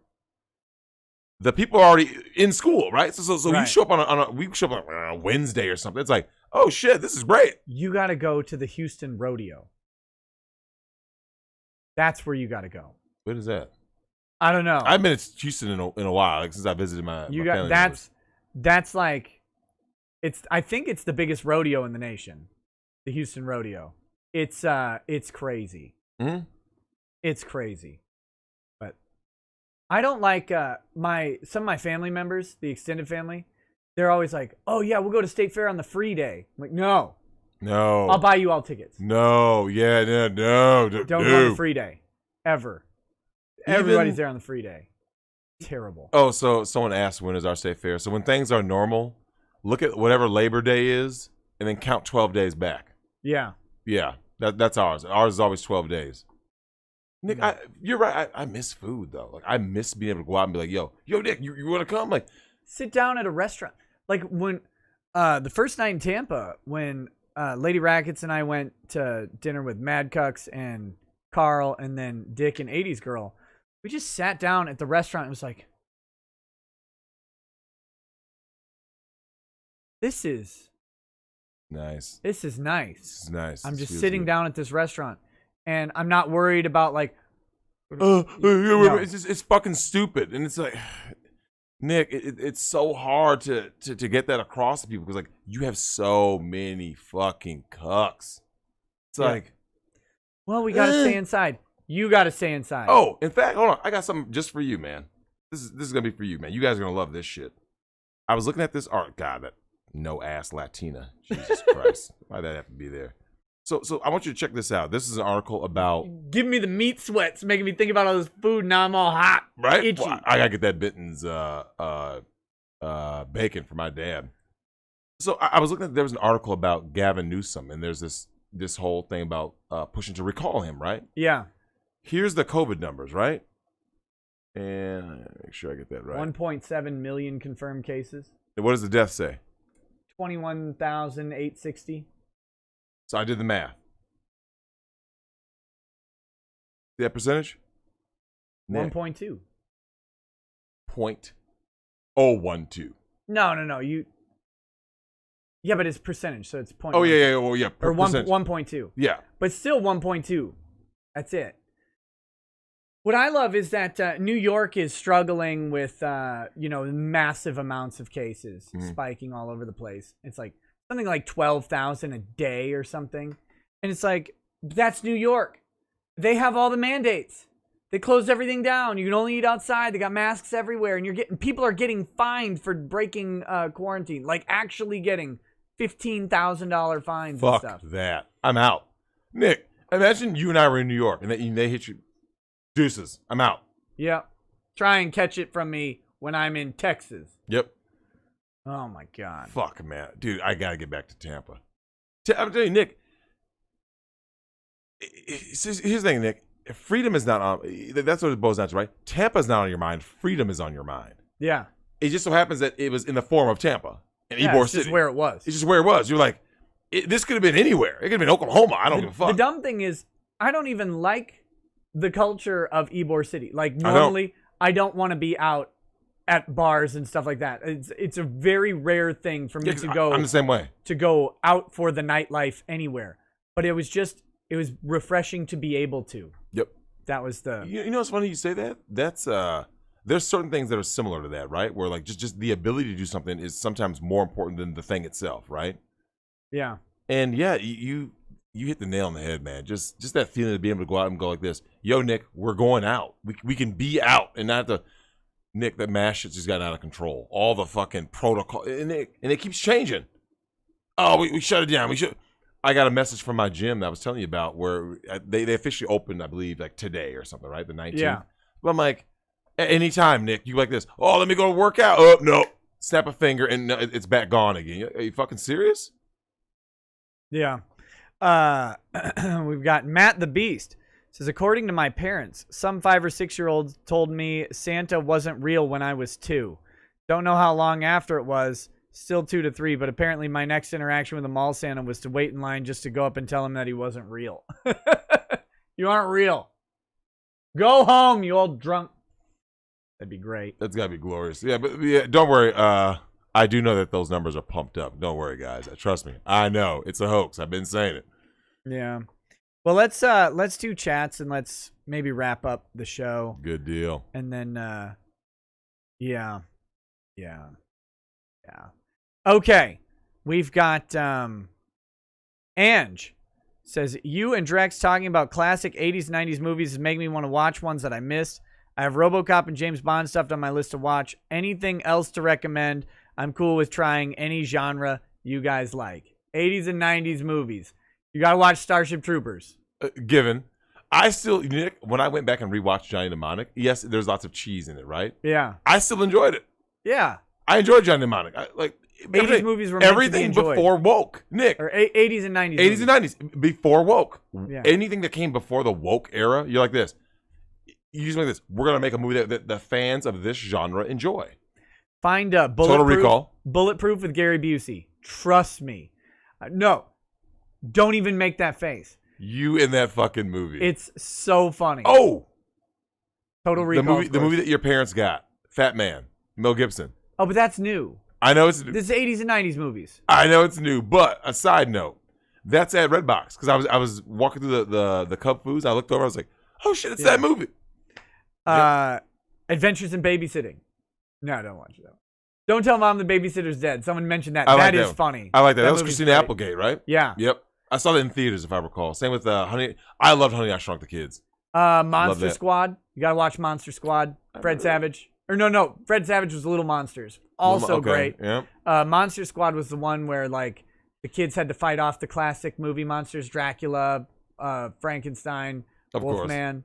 the people are already in school, right? So right. you show up we show up on a Wednesday or something. It's like, oh shit, this is great. You got to go to the Houston Rodeo. That's where you got to go. What is that? I don't know. I've been to Houston in a while, like, since I visited my family members. That's like, I think it's the biggest rodeo in the nation, the Houston Rodeo. It's crazy. Mm-hmm. It's crazy. But I don't like some of my family members, the extended family. They're always like, "Oh yeah, we'll go to State Fair on the free day." I'm like, no, I'll buy you all tickets. No, yeah, no, don't go on the free day ever. Everybody's there on the free day. Terrible. Oh, so someone asked, when is our state fair? So when things are normal, look at whatever Labor Day is, and then count 12 days back. Yeah. Yeah, that's ours. Ours is always 12 days. Nick, you're right. I miss food, though. Like, I miss being able to go out and be like, yo, Nick, you want to come? Like, sit down at a restaurant. Like, when the first night in Tampa, when Lady Rackets and I went to dinner with Mad Cucks and Carl and then Dick and 80s Girl, we just sat down at the restaurant and was like, this is nice. This is nice. This is nice. I'm just sitting down at this restaurant, and I'm not worried about, like, it's fucking stupid. And it's like, Nick, it's so hard to get that across to people, because, like, you have so many fucking cucks. It's like, well, we got to stay inside. You got to stay inside. Oh, in fact, hold on. I got something just for you, man. This is going to be for you, man. You guys are going to love this shit. I was looking at this art. God, that no-ass Latina. Jesus Christ. Why'd that have to be there? So I want you to check this out. This is an article about... Give me the meat sweats, making me think about all this food. Now I'm all hot. Right? Itchy. Well, I got to get that Benton's bacon for my dad. So I was looking at... There was an article about Gavin Newsom, and there's this whole thing about pushing to recall him, right? Yeah. Here's the COVID numbers, right? And make sure I get that right. 1.7 million confirmed cases. What does the death say? 21,860. So I did the math. See that percentage? 1.2. 0.012. No. Yeah, but it's percentage, so it's point. Oh, yeah. Well, yeah. Or 1.2. Yeah. But still 1.2. That's it. What I love is that New York is struggling with, massive amounts of cases spiking all over the place. It's like something like 12,000 a day or something. And it's like, that's New York. They have all the mandates. They closed everything down. You can only eat outside. They got masks everywhere. And people are getting fined for breaking quarantine. Like, actually getting $15,000 fines and stuff. Fuck that. I'm out. Nick, imagine you and I were in New York and they hit you. Deuces. I'm out. Yep. Try and catch it from me when I'm in Texas. Yep. Oh, my God. Fuck, man. Dude, I got to get back to Tampa. I'm telling you, Nick. Here's the thing, Nick. Freedom is not on. That's what it boils down to, right? Tampa's not on your mind. Freedom is on your mind. Yeah. It just so happens that it was in the form of Tampa. In Ybor it's City. just where it was. It's just where it was. You're like, this could have been anywhere. It could have been Oklahoma. I don't give a fuck. The dumb thing is, I don't even like the culture of Ybor City. Like, normally, I don't want to be out at bars and stuff like that. It's a very rare thing for me to go. I'm the same way. To go out for the nightlife anywhere. But it was refreshing to be able to. Yep. That was the... You know what's funny you say that? That's, there's certain things that are similar to that, right? Where, like, just the ability to do something is sometimes more important than the thing itself, right? Yeah. And, yeah, you hit the nail on the head, man. Just that feeling to be able to go out and go like this. Yo, Nick, we're going out. We can be out and not have to... Nick, that mask shit's just gotten out of control. All the fucking protocol. And it keeps changing. Oh, we shut it down. We should... I got a message from my gym that I was telling you about where they officially opened, I believe, like today or something, right? The 19th. Yeah. But I'm like, anytime, Nick, you like this. Oh, let me go work out. Oh, no. Snap a finger and it's back gone again. Are you fucking serious? Yeah. We've got Matt the Beast. Says, according to my parents, some 5 or 6 year olds told me Santa wasn't real when I was 2. Don't know how long after it was. Still 2 to 3, but apparently my next interaction with a mall Santa was to wait in line just to go up and tell him that he wasn't real. You aren't real. Go home, you old drunk. That'd be great. That's gotta be glorious. Yeah, but yeah, don't worry. I do know that those numbers are pumped up. Don't worry, guys. Trust me. I know it's a hoax. I've been saying it. Yeah. Well, let's do chats and let's maybe wrap up the show. Good deal. And then, yeah. Okay, we've got Ange says, you and Drex talking about classic 80s, 90s movies is making me want to watch ones that I missed. I have RoboCop and James Bond stuff on my list to watch. Anything else to recommend? I'm cool with trying any genre you guys like. 80s and 90s movies. You got to watch Starship Troopers. Given. I still, Nick, when I went back and rewatched Johnny Mnemonic, yes, there's lots of cheese in it, right? Yeah. I still enjoyed it. Yeah. I enjoyed Johnny Mnemonic. 80s movies were meant everything to be enjoyed. Before woke, Nick. Or 80s and 90s. 80s and 90s before woke. Yeah. Anything that came before the woke era, you're like this. You just like this. We're gonna make a movie that the fans of this genre enjoy. Find Total Recall. Bulletproof with Gary Busey. Trust me. No, don't even make that face. You in that fucking movie. It's so funny. Oh, Total Recall. The movie that your parents got. Fat Man. Mel Gibson. Oh, but that's new. I know it's new. This is 80s and 90s movies. I know it's new, but a side note, that's at Redbox because I was walking through the Cub Foods. I looked over. I was like, oh shit, it's that movie. Adventures in Babysitting. No, don't watch that. Don't tell mom the babysitter's dead. Someone mentioned that. That That is funny. I like that. That was movie's Christina great. Applegate, right? Yeah. Yep. I saw that in theaters, if I recall. Same with Honey. I loved Honey, I Shrunk the Kids. Monster Squad. You gotta watch Monster Squad. Fred Savage. Or no. Fred Savage was The Little Monsters. Also great. Yeah. Monster Squad was the one where like the kids had to fight off the classic movie monsters: Dracula, Frankenstein, Wolfman.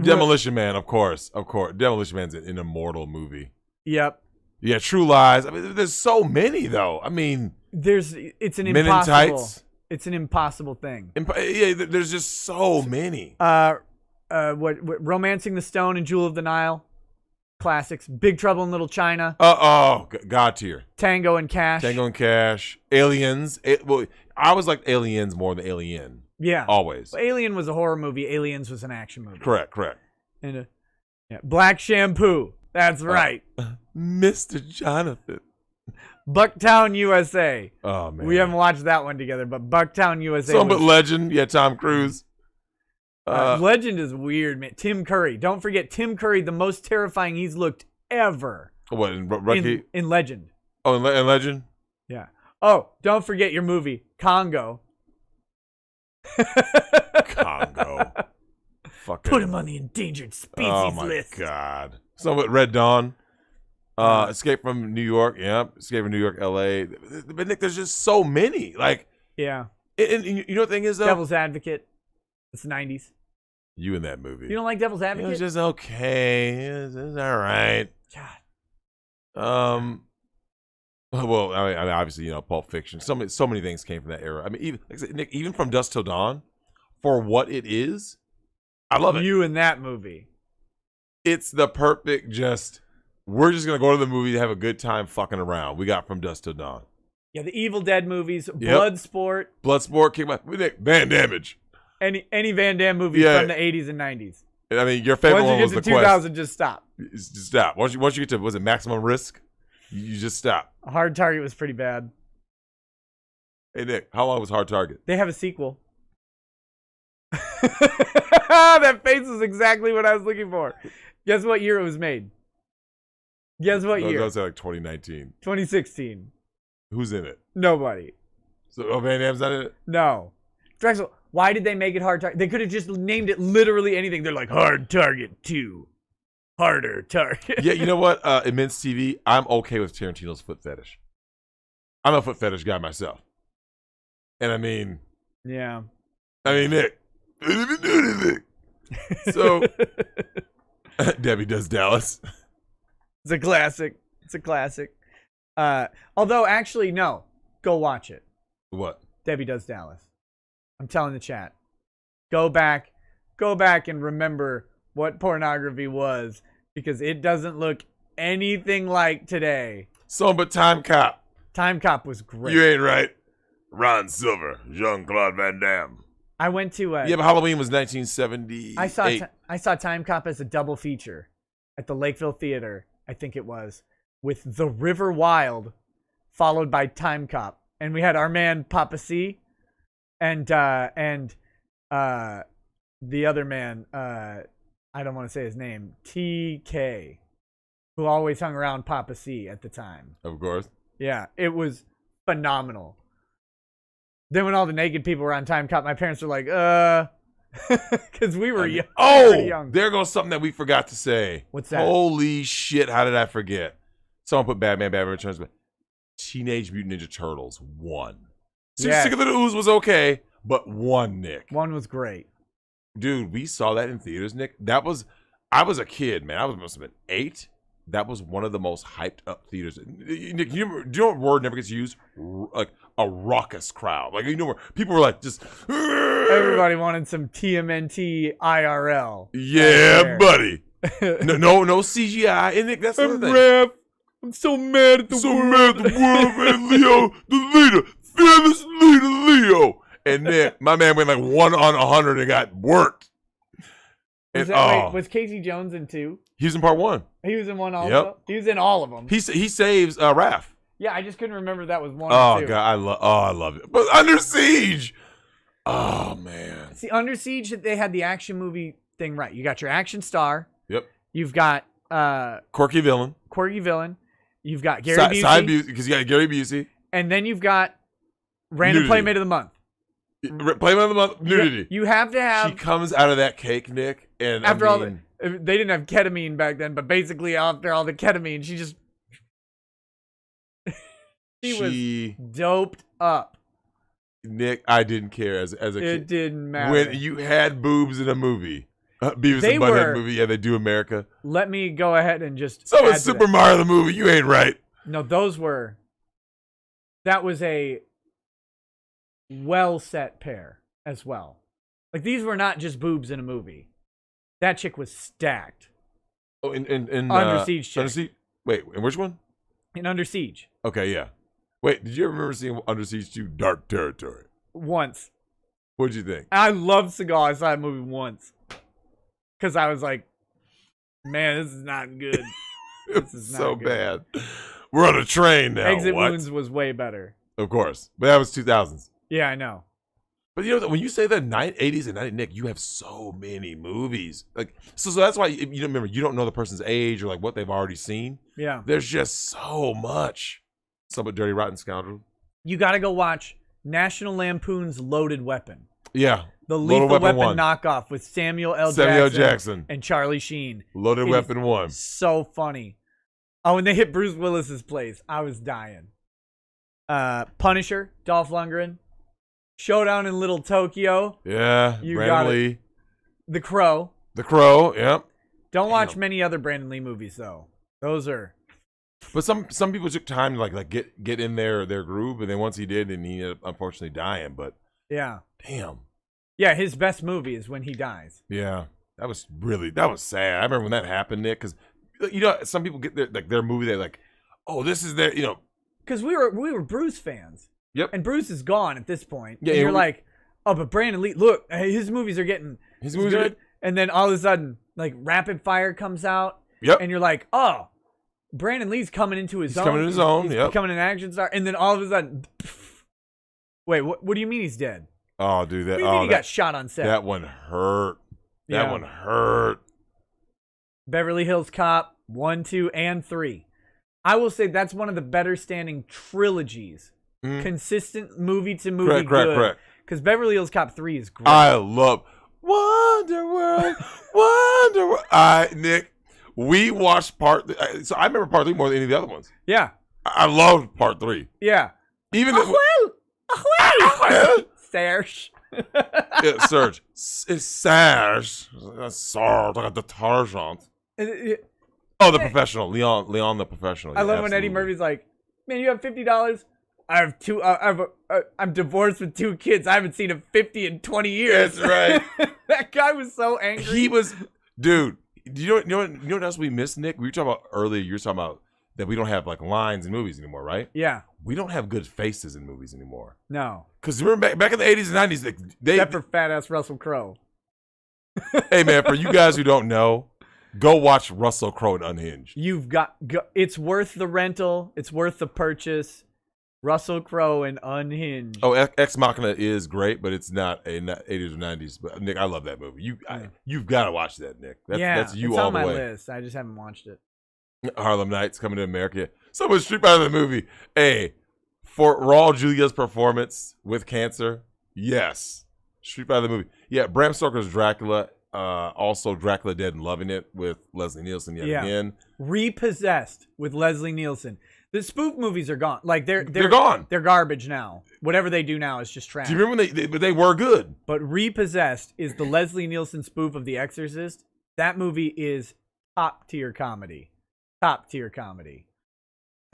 Demolition Man, of course. Demolition Man's an immortal movie. Yep. Yeah, True Lies. I mean, there's so many though. I mean, it's an Men impossible. in Tights. It's an impossible thing. Yeah, there's just so many. What Romancing the Stone and Jewel of the Nile, classics. Big Trouble in Little China. God tier. Tango and Cash. Aliens. I was like Aliens more than Alien. Yeah. Always. Well, Alien was a horror movie. Aliens was an action movie. Correct. And Black Shampoo. That's right. Mr. Jonathan. Bucktown, USA. Oh, man. We haven't watched that one together, but Bucktown, USA. But Legend. Yeah, Tom Cruise. Legend is weird, man. Tim Curry. Don't forget Tim Curry, the most terrifying he's looked ever. What, in Rocky? In Legend. Oh, in Legend? Yeah. Oh, don't forget your movie, Congo. Congo. Fucking. Put him on the endangered species list. Oh, my God. Some with Red Dawn. Escape from New York. Yeah. Escape from New York, L.A. But, Nick, there's just so many. Like. Yeah. And you know what the thing is, though? Devil's Advocate. It's 90s. You in that movie. You don't like Devil's Advocate? It was just okay. It's all right. God. Well, I mean, obviously, Pulp Fiction. So many things came from that era. I mean, even like I said, Nick, even from Dusk Till Dawn, for what it is, I love it. You in that movie. It's the perfect we're just going to go to the movie to have a good time fucking around. We got From Dusk Till Dawn. Yeah, the Evil Dead movies, Yep. Bloodsport came out. Nick, Van Damage. Any Van Damme movie from the 80s and 90s. I mean, your favorite one was The Once you get to 2000, just stop. Just stop. Once you get to, was it Maximum Risk? You just stop. Hard Target was pretty bad. Hey, Nick, how long was Hard Target? They have a sequel. That face is exactly what I was looking for. Guess what year it was made? Guess what year? That was like 2019. 2016. Who's in it? Nobody. So Van Damme's not in it? No. Drexel, why did they make it Hard Target? They could have just named it literally anything. They're like, Hard Target 2. Harder Target. Yeah, you know what? Immense TV, I'm okay with Tarantino's foot fetish. I'm a foot fetish guy myself. And I mean, Nick. So, Debbie Does Dallas. It's a classic. Although, actually, no. Go watch it. What? Debbie Does Dallas. I'm telling the chat. Go back and remember what pornography was, because it doesn't look anything like today. So, but Time Cop. Time Cop was great. You ain't right. Ron Silver, Jean-Claude Van Damme. I went to but Halloween was 1978. I saw Time Cop as a double feature at the Lakeville Theater, I think it was, with The River Wild, followed by Time Cop. And we had our man Papa C and the other man, I don't want to say his name, TK, who always hung around Papa C at the time. Of course. Yeah, it was phenomenal. Then when all the naked people were on Time Cop, my parents were like, because we were young. Oh, there goes something that we forgot to say. What's that? Holy shit, how did I forget? Someone put Batman Returns, but Teenage Mutant Ninja Turtles 1. Yes. Sick of the Ooze was okay, but 1, Nick. 1 was great. Dude, we saw that in theaters, Nick. I was a kid, man. Must have been 8. That was one of the most hyped up theaters. Nick, do you know what word never gets used? Like a raucous crowd. Like, you know, where people were like just. Everybody wanted some TMNT IRL. Yeah, buddy. no CGI. And Nick, that's the thing. I'm so mad at the world. Man. Leo, the leader, fearless leader, Leo. And Nick, my man went like 1 on 100 and got worked. Wait, was Casey Jones in 2? He was in part 1. He was in 1 also? Yep. He was in all of them. He saves Raph. Yeah, I just couldn't remember if that was 1 or 2. God, I love it. But Under Siege. Oh, man. See, Under Siege, they had the action movie thing right. You got your action star. Yep. You've got Quirky Villain. You've got Gary Busey. Side Busey, because you got Gary Busey. And then you've got Random Playmate of the Month. Playmate of the Month, nudity. You have to have. She comes out of that cake, Nick, and after all, they didn't have ketamine back then, but basically after all the ketamine, she just she was doped up. Nick, I didn't care as a kid. It didn't matter when you had boobs in a movie. Beavis and Butthead movie, yeah, they do America. Let me go ahead and just. So was Super Mario the movie. You ain't right. No, that was a well set pair as well. Like, these were not just boobs in a movie. That chick was stacked. Oh, in Under Siege chick. Under Siege? Wait, in which one? In Under Siege. Okay, yeah. Wait, did you ever remember seeing Under Siege 2 Dark Territory? Once. What'd you think? I love Seagal. I saw that movie once. Because I was like, man, this is not good. This is so bad. We're on a train now. Exit Wounds was way better. Of course. But that was 2000s. Yeah, I know. But you know, when you say the 80s and 90s, Nick, you have so many movies. Like, so that's why you don't remember. You don't know the person's age or like what they've already seen. Yeah. There's just so much. Some of Dirty Rotten Scoundrel. You got to go watch National Lampoon's Loaded Weapon. Yeah. The Lethal Weapon knockoff with Samuel L. Jackson and Charlie Sheen. Loaded Weapon 1. So funny. Oh, and they hit Bruce Willis's place. I was dying. Punisher, Dolph Lundgren. Showdown in Little Tokyo. Yeah. Brandon Lee. The Crow. The Crow, yep. Don't watch many other Brandon Lee movies, though. Those are... But some people took time to like get in their groove, and then once he did, and he ended up unfortunately dying. But yeah, damn, yeah, his best movie is when he dies. Yeah, that was sad. I remember when that happened, Nick, because you know some people get their movie, they're like, oh, this is their, you know, because we were Bruce fans. Yep, and Bruce is gone at this point. Yeah, and you're like, oh, but Brandon Lee, look, his movies are getting good, and then all of a sudden, like Rapid Fire comes out. Yep, and you're like, oh. Brandon Lee's coming into his own. He's becoming an action star. And then all of a sudden, wait, what do you mean he's dead? Oh, dude. What do you mean he got shot on set? That one hurt. That one hurt. Beverly Hills Cop 1, 2, and 3. I will say that's one of the better standing trilogies. Consistent movie to movie good. Correct. Because Beverly Hills Cop 3 is great. I love Wonderworld. Nick. We watched so I remember part 3 more than any of the other ones. Yeah. I loved part 3. Yeah. Even Serge. Yeah, Serge. It's Serge. Serge, like a detergent. Oh, the professional. Leon the professional. I love when Eddie Murphy's like, man, you have $50? I have two. I'm divorced with 2 kids. I haven't seen a 50 in 20 years. That's right. That guy was so angry. He was, dude. You know what else we missed, Nick? We were talking about earlier. You were talking about that we don't have like lines in movies anymore, right? Yeah. We don't have good faces in movies anymore. No. Because remember back in the 80s and 90s, except for fat ass Russell Crowe. Hey man, for you guys who don't know, go watch Russell Crowe in Unhinged. You've got. It's worth the rental. It's worth the purchase. Russell Crowe in Unhinged. Oh, Ex Machina is great, but it's not a 80s or 90s. But Nick, I love that movie. You've got to watch that, Nick. That's you it's all on the my way. list. I just haven't watched it. Harlem Nights coming to America. So much Street out of the movie. Hey, for Raul Julia's performance with cancer, yes. Street out of the movie. Yeah, Bram Stoker's Dracula. Also Dracula Dead and Loving It with Leslie Nielsen yet again. Repossessed with Leslie Nielsen. The spoof movies are gone. Like they're gone. They're garbage now. Whatever they do now is just trash. Do you remember when they were good? But Repossessed is the Leslie Nielsen spoof of The Exorcist. That movie is top tier comedy. Top tier comedy.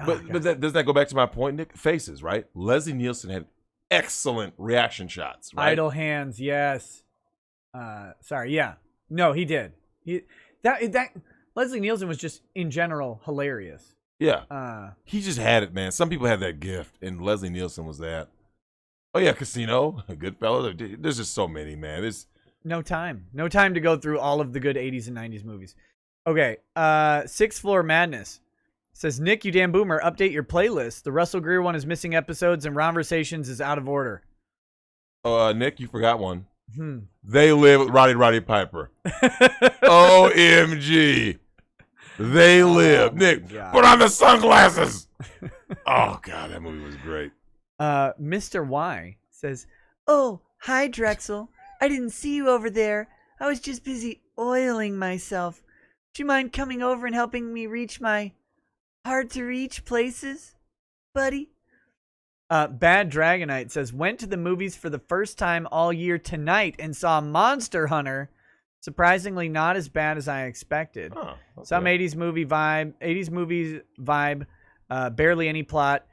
But does that go back to my point, Nick? Faces, right? Leslie Nielsen had excellent reaction shots, right? Idle Hands, yes. Sorry, yeah. No, he did. That Leslie Nielsen was just in general hilarious. Yeah. He just had it, man. Some people have that gift, and Leslie Nielsen was that. Oh, yeah, Casino, Goodfellas. There's just so many, man. There's no time. No time to go through all of the good 80s and 90s movies. Okay, Sixth Floor Madness says, Nick, you damn boomer, update your playlist. The Russell Greer one is missing episodes, and Conversations is out of order. Oh, Nick, you forgot one. They Live with Roddy Piper. OMG. They Live. Nick, put on the sunglasses. Oh, God, that movie was great. Mr. Y says, oh, hi, Drexel. I didn't see you over there. I was just busy oiling myself. Do you mind coming over and helping me reach my hard-to-reach places, buddy? Bad Dragonite says, went to the movies for the first time all year tonight and saw Monster Hunter. Surprisingly not as bad as I expected. Oh, okay. Some 80s movies vibe, barely any plot.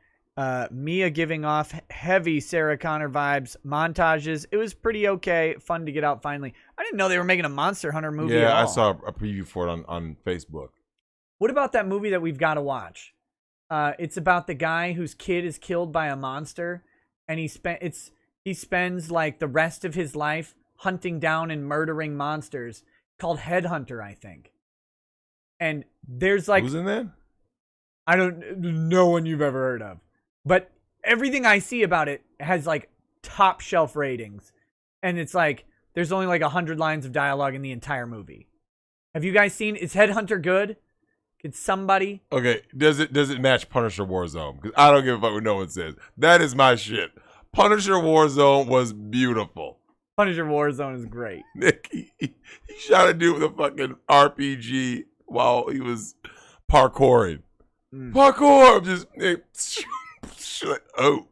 Mia giving off heavy Sarah Connor vibes, montages. It was pretty okay. Fun to get out finally. I didn't know they were making a Monster Hunter movie at all. I saw a preview for it on Facebook. What about that movie that we've got to watch? It's about the guy whose kid is killed by a monster, and he spends like the rest of his life hunting down and murdering monsters, called Headhunter, I think. And there's like, who's in that? No one you've ever heard of. But everything I see about it has like top shelf ratings. And it's like, there's only like 100 lines of dialogue in the entire movie. Have you guys seen, is Headhunter good? Could somebody? Okay, does it match Punisher Warzone? Because I don't give a fuck what no one says. That is my shit. Punisher Warzone was beautiful. Punisher Warzone is great. Nick, he shot a dude with a fucking RPG while he was parkouring. Parkour! Just, oh.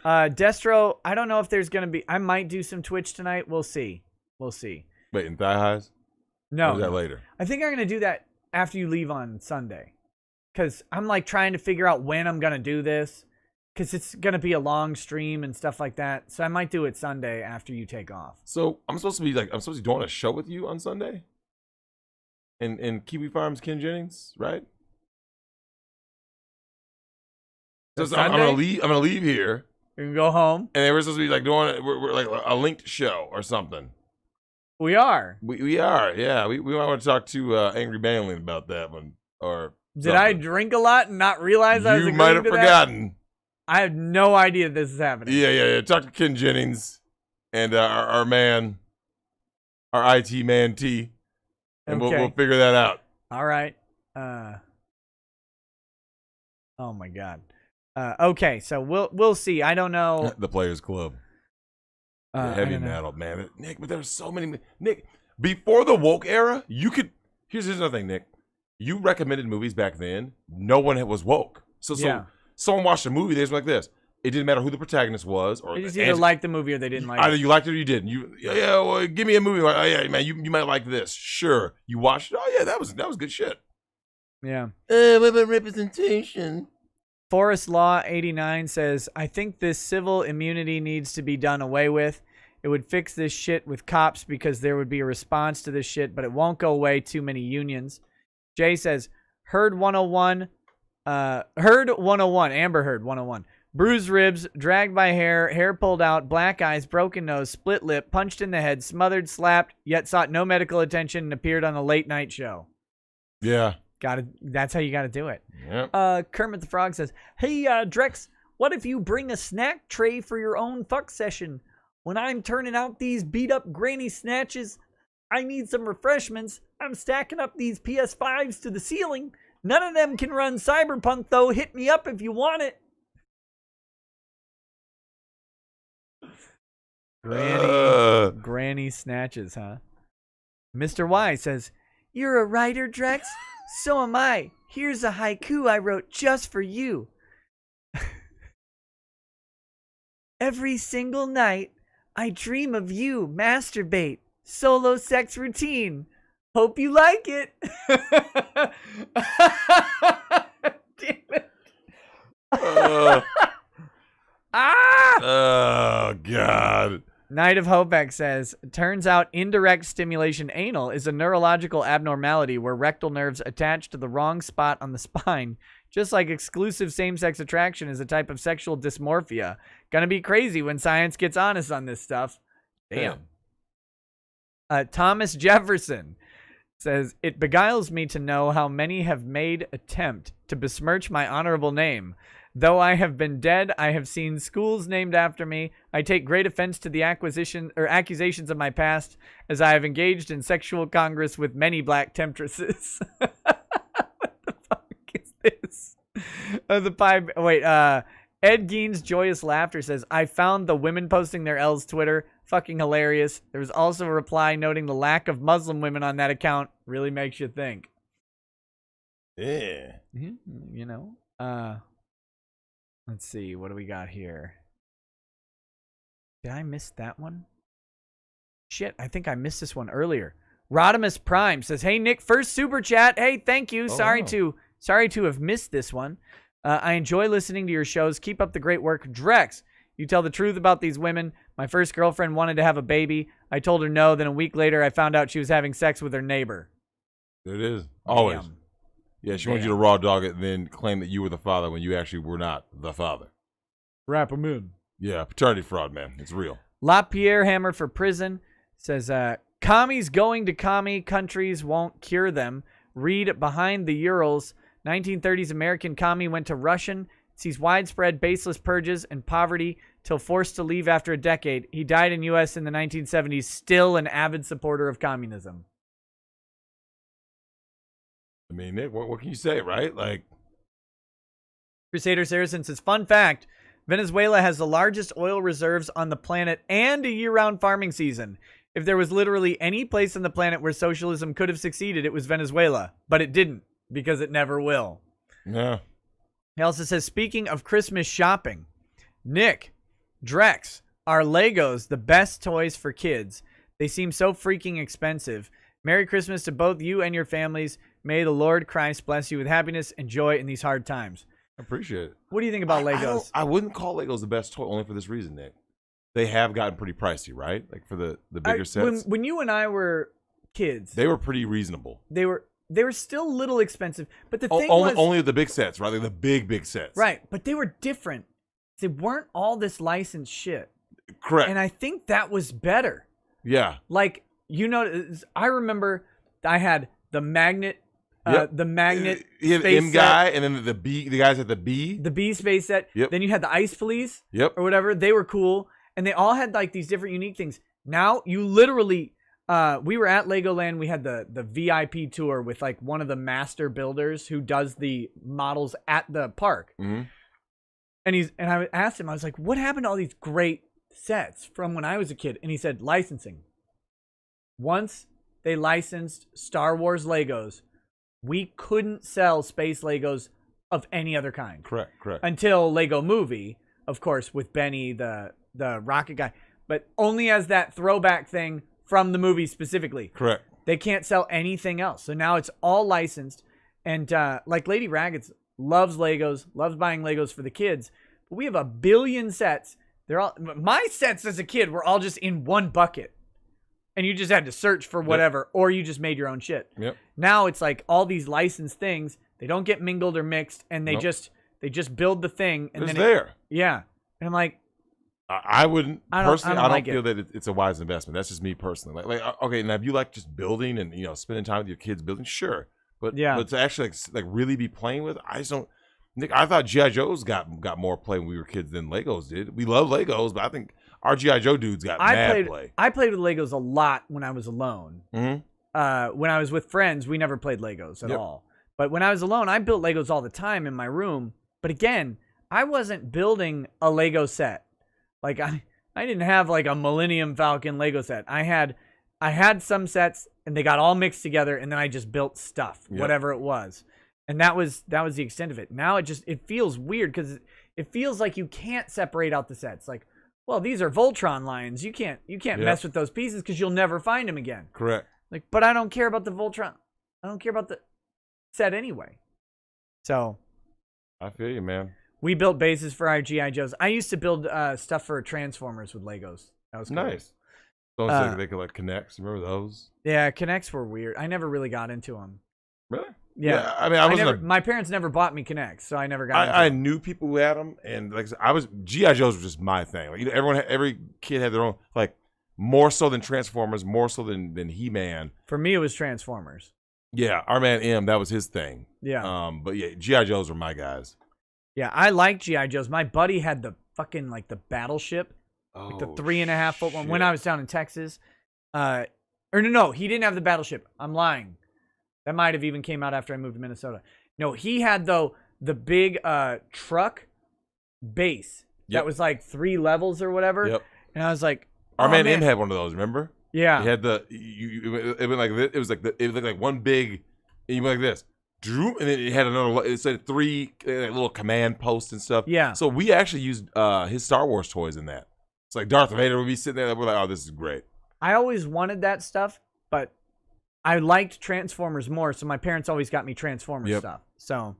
Destro, I don't know if there's going to be... I might do some Twitch tonight. We'll see. Wait, in Thigh Highs? No. Or is that later? I think I'm going to do that after you leave on Sunday. Because I'm like trying to figure out when I'm going to do this. Because it's going to be a long stream and stuff like that. So I might do it Sunday after you take off. So I'm supposed to be doing a show with you on Sunday? In Kiwi Farms, Ken Jennings, right? So I'm gonna leave here. You can go home. And then we're supposed to be like doing we're like a linked show or something. We are. We are, yeah. We might want to talk to Angry Banlin about that one. Or did something. I drink a lot and not realize I was You might have forgotten. I have no idea this is happening. Yeah. Talk to Ken Jennings and our man, our IT man T, and okay. we'll figure that out. All right. Oh my God. Okay, so we'll see. I don't know. The Players Club. Heavy metal, man. Nick, but there's so many. Nick, before the woke era, you could. Here's another thing, Nick. You recommended movies back then. No one was woke. So someone watched a movie. They was like this. it didn't matter who the protagonist was, or They just either liked the movie or they didn't like either it. you liked it or you didn't. Well, give me a movie. Like, oh yeah, man, you might like this. Sure, you watched it. Oh yeah, that was good shit. Yeah. What about representation? Forest Law 89 says, I think this civil immunity needs to be done away with. It would fix this shit with cops because there would be a response to this shit, but it won't go away. Too many unions. Jay says, Heard 101, Amber Heard 101. Bruised ribs, dragged by hair pulled out, black eyes, broken nose, split lip, punched in the head, smothered, slapped, yet sought no medical attention and appeared on a late night show. Yeah. That's how you gotta do it. Yep. Kermit the Frog says, Hey, Drex, what if you bring a snack tray for your own fuck session? When I'm turning out these beat up granny snatches, I need some refreshments. I'm stacking up these PS5s to the ceiling. None of them can run Cyberpunk though. Hit me up if you want it. Granny snatches, huh? Mr. Y says, You're a writer, Drex? So am I. Here's a haiku I wrote just for you. Every single night, I dream of you, masturbate, solo sex routine. Hope you like it. Damn it. Oh, God. Night of Hopex says, turns out indirect stimulation anal is a neurological abnormality where rectal nerves attach to the wrong spot on the spine, just like exclusive same-sex attraction is a type of sexual dysmorphia. Gonna be crazy when science gets honest on this stuff. Damn. Thomas Jefferson says, it beguiles me to know how many have made attempt to besmirch my honorable name. Though I have been dead, I have seen schools named after me. I take great offense to the accusations of my past, as I have engaged in sexual congress with many black temptresses. What the fuck is this? Ed Gein's joyous laughter says, I found the women posting their L's Twitter fucking hilarious. There was also a reply noting the lack of Muslim women on that account. Really makes you think. Yeah. You know, let's see. What do we got here? Did I miss that one? Shit, I think I missed this one earlier. Rodimus Prime says, Hey, Nick, first super chat. Hey, thank you. Sorry to have missed this one. I enjoy listening to your shows. Keep up the great work. Drex, you tell the truth about these women. My first girlfriend wanted to have a baby. I told her no. Then a week later, I found out she was having sex with her neighbor. There it is. Always. Damn. Yeah, she wanted you to raw dog it and then claim that you were the father when you actually were not the father. Wrap them in. Yeah, paternity fraud, man. It's real. LaPierre Hammer for prison says, commies going to commie countries won't cure them. Read Behind the Urals. 1930s American commie went to Russian, sees widespread baseless purges and poverty till forced to leave after a decade. He died in U.S. in the 1970s, still an avid supporter of communism. I mean, Nick, what can you say, right? Like, Crusader Saracen says, fun fact, Venezuela has the largest oil reserves on the planet and a year-round farming season. If there was literally any place on the planet where socialism could have succeeded, it was Venezuela. But it didn't, because it never will. Yeah. He also says, speaking of Christmas shopping, Nick, Drex, are Legos the best toys for kids? They seem so freaking expensive. Merry Christmas to both you and your families. May the Lord Christ bless you with happiness and joy in these hard times. I appreciate it. What do you think about Legos? I wouldn't call Legos the best toy only for this reason, Nick. They have gotten pretty pricey, right? Like for the bigger sets. When you and I were kids, they were pretty reasonable. They were still a little expensive, but the thing was only the big sets, right? Like the big sets, right? But they were different. They weren't all this licensed shit. Correct. And I think that was better. Yeah. Like, you know, I remember I had the magnet. Yep. The magnet you had space M guy, set. and then the guys at the B. The B space set. Yep. Then you had the ice police. Yep. Or whatever. They were cool. And they all had like these different unique things. Now you literally, we were at Legoland. We had the VIP tour with like one of the master builders who does the models at the park. Mm-hmm. And I asked him, I was like, what happened to all these great sets from when I was a kid? And he said, licensing. Once they licensed Star Wars Legos, we couldn't sell space Legos of any other kind. Correct. Until Lego Movie, of course, with Benny, the rocket guy, but only as that throwback thing from the movie specifically. Correct. They can't sell anything else. So now it's all licensed. And like Lady Raggeds loves Legos, loves buying Legos for the kids. But we have 1 billion sets. They're all my sets as a kid were all just in one bucket. And you just had to search for whatever, or you just made your own shit. Yep. Now it's like all these licensed things. They don't get mingled or mixed, and they just build the thing. And it's then there. Yeah. And I'm like, I wouldn't personally. I don't like feel that it's a wise investment. That's just me personally. Like okay, now if you like just building and spending time with your kids building, sure. But to actually like really be playing with, I just don't. Nick, I thought GI Joes got more play when we were kids than Legos did. We love Legos, but I think our GI Joe dudes got mad play. I played with Legos a lot when I was alone. Mm-hmm. When I was with friends, we never played Legos at all. But when I was alone, I built Legos all the time in my room. But again, I wasn't building a Lego set. Like I didn't have like a Millennium Falcon Lego set. I had some sets and they got all mixed together and then I just built stuff, whatever it was. And that was the extent of it. Now it feels weird because it feels like you can't separate out the sets. Like, well, these are Voltron lines. You can't mess with those pieces because you'll never find them again. Correct. Like, but I don't care about the Voltron. I don't care about the set anyway. So I feel you, man. We built bases for our GI Joes. I used to build stuff for Transformers with Legos. That was cool. Nice. So they could like connects. Remember those? Yeah, Connects were weird. I never really got into them. Really? Yeah. I mean, my parents never bought me Connects, so I never got. I knew people who had them, and like I was GI Joes were just my thing. Like every kid had their own. Like more so than Transformers, more so than He-Man. For me, it was Transformers. Yeah, our man M, that was his thing. Yeah. But yeah, GI Joes were my guys. Yeah, I like GI Joes. My buddy had the fucking like the battleship, like the 3.5 foot one when I was down in Texas. Or no, he didn't have the battleship. I'm lying. That might have even came out after I moved to Minnesota. No, he had though the big truck base that was like 3 levels or whatever. Yep. And I was like, our man M had one of those. Remember? Yeah. He had it went like this. It was like one big. And you went like this. And then it had another. It said 3 little command posts and stuff. Yeah. So we actually used his Star Wars toys in that. It's like Darth Vader would be sitting there. We're like, oh, this is great. I always wanted that stuff, but I liked Transformers more, so my parents always got me Transformers stuff. So,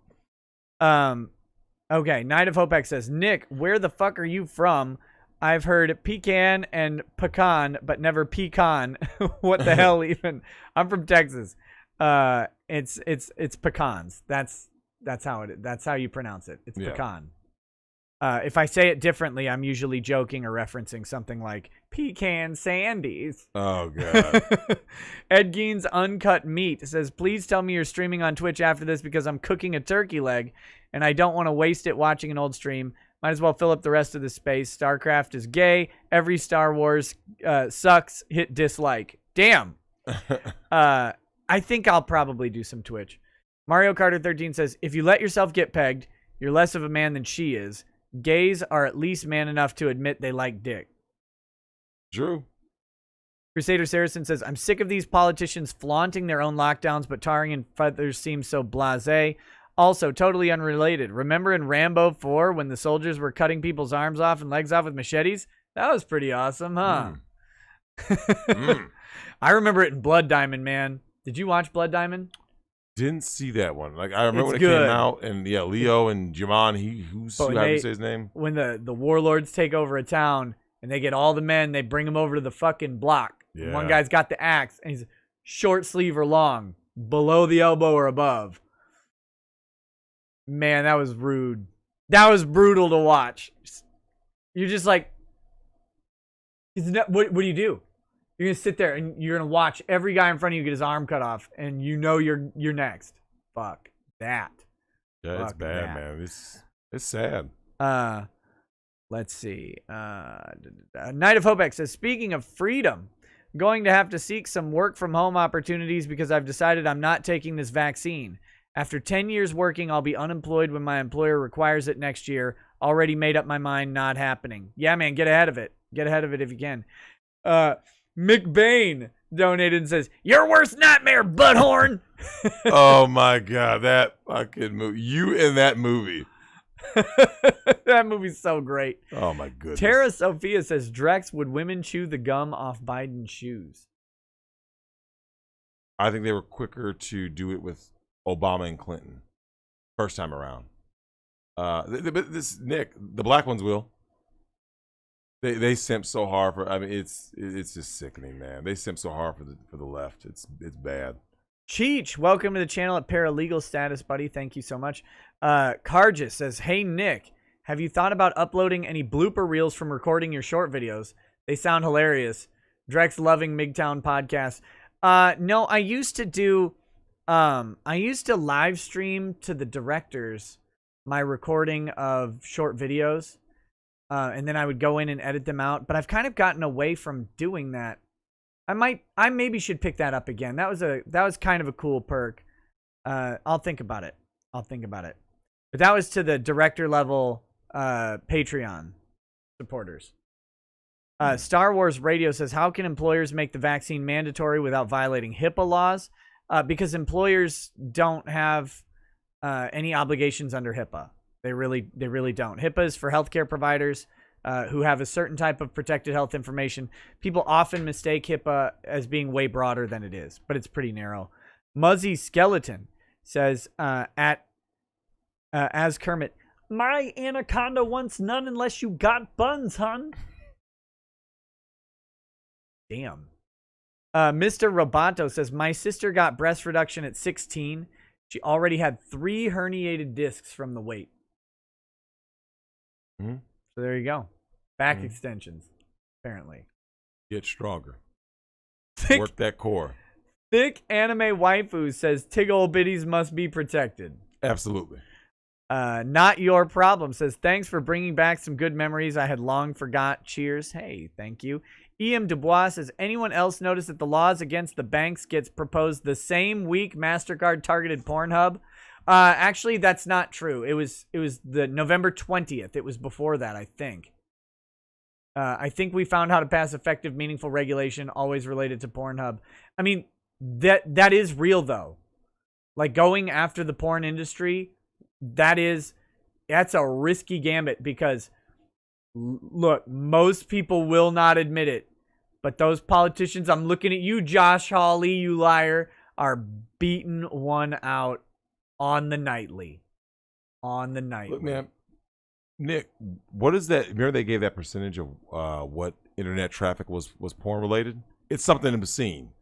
okay. Night of Hopex says, Nick, where the fuck are you from? I've heard pecan and pecan, but never pecan. What the hell even? I'm from Texas. It's pecans. That's how it is. That's how you pronounce it. It's pecan. If I say it differently, I'm usually joking or referencing something like pecan sandies. Oh god. Ed Gein's Uncut Meat says, please tell me you're streaming on Twitch after this because I'm cooking a turkey leg and I don't want to waste it watching an old stream. Might as well fill up the rest of the space. StarCraft is gay. Every Star Wars sucks. Hit dislike. Damn. I think I'll probably do some Twitch. Mario Carter 13 says, if you let yourself get pegged, you're less of a man than she is. Gays are at least man enough to admit they like dick. True. Crusader Saracen says, I'm sick of these politicians flaunting their own lockdowns, but tarring and feathers seem so blasé. Also, totally unrelated. Remember in Rambo 4 when the soldiers were cutting people's arms off and legs off with machetes? That was pretty awesome, huh? I remember it in Blood Diamond, man. Did you watch Blood Diamond? Didn't see that one. Like I remember when it came out, and Leo and Jamon, who's how do you say his name? When the warlords take over a town and they get all the men, they bring them over to the fucking block. Yeah. One guy's got the axe and he's short sleeve or long, below the elbow or above. Man, that was rude. That was brutal to watch. You're just like, what do you do? You're going to sit there and you're going to watch every guy in front of you get his arm cut off and you know you're next. Fuck that. Yeah, it's bad, man. It's sad. Let's see. Night of Hopex says, speaking of freedom, I'm going to have to seek some work from home opportunities because I've decided I'm not taking this vaccine. After 10 years working, I'll be unemployed when my employer requires it next year. Already made up my mind, not happening. Yeah, man, get ahead of it. Get ahead of it if you can. McBain donated and says, your worst nightmare, butthorn. Oh my god, that fucking movie. You in that movie. That movie's so great. Oh my goodness. Tara Sophia says, Drex, would women chew the gum off Biden's shoes? I think they were quicker to do it with Obama and Clinton first time around. But this Nick, the black ones will. They simp so hard for. I mean, it's just sickening, man. They simp so hard for the left. It's bad. Cheech, welcome to the channel at paralegal status, buddy. Thank you so much. Cargis says, hey, Nick, have you thought about uploading any blooper reels from recording your short videos? They sound hilarious. Drex loving MGTOW podcast. No, I used to live stream to the directors my recording of short videos. And then I would go in and edit them out. But I've kind of gotten away from doing that. I maybe should pick that up again. That was kind of a cool perk. I'll think about it. But that was to the director level Patreon supporters. Star Wars Radio says, how can employers make the vaccine mandatory without violating HIPAA laws? Because employers don't have any obligations under HIPAA. They really don't. HIPAA is for healthcare providers who have a certain type of protected health information. People often mistake HIPAA as being way broader than it is, but it's pretty narrow. Muzzy Skeleton says, as Kermit, my anaconda wants none unless you got buns, hun. Damn. Mr. Roboto says, my sister got breast reduction at 16. She already had 3 herniated discs from the weight. Mm-hmm. So there you go. Back extensions, apparently. Get stronger. Thick, work that core. Thick anime waifu says, Tiggle bitties must be protected. Absolutely. Not your problem says, thanks for bringing back some good memories I had long forgot. Cheers. Hey, thank you. E.M. Dubois says, anyone else notice that the laws against the banks gets proposed the same week MasterCard targeted Pornhub? Actually, that's not true. It was the November 20th. It was before that, I think. I think we found how to pass effective, meaningful regulation always related to Pornhub. I mean, that is real, though. Like, going after the porn industry, that's a risky gambit because, look, most people will not admit it. But those politicians, I'm looking at you, Josh Hawley, you liar, are beating one out on the nightly. Look, man, Nick, what is that? Remember they gave that percentage of what internet traffic was porn related? It's something obscene.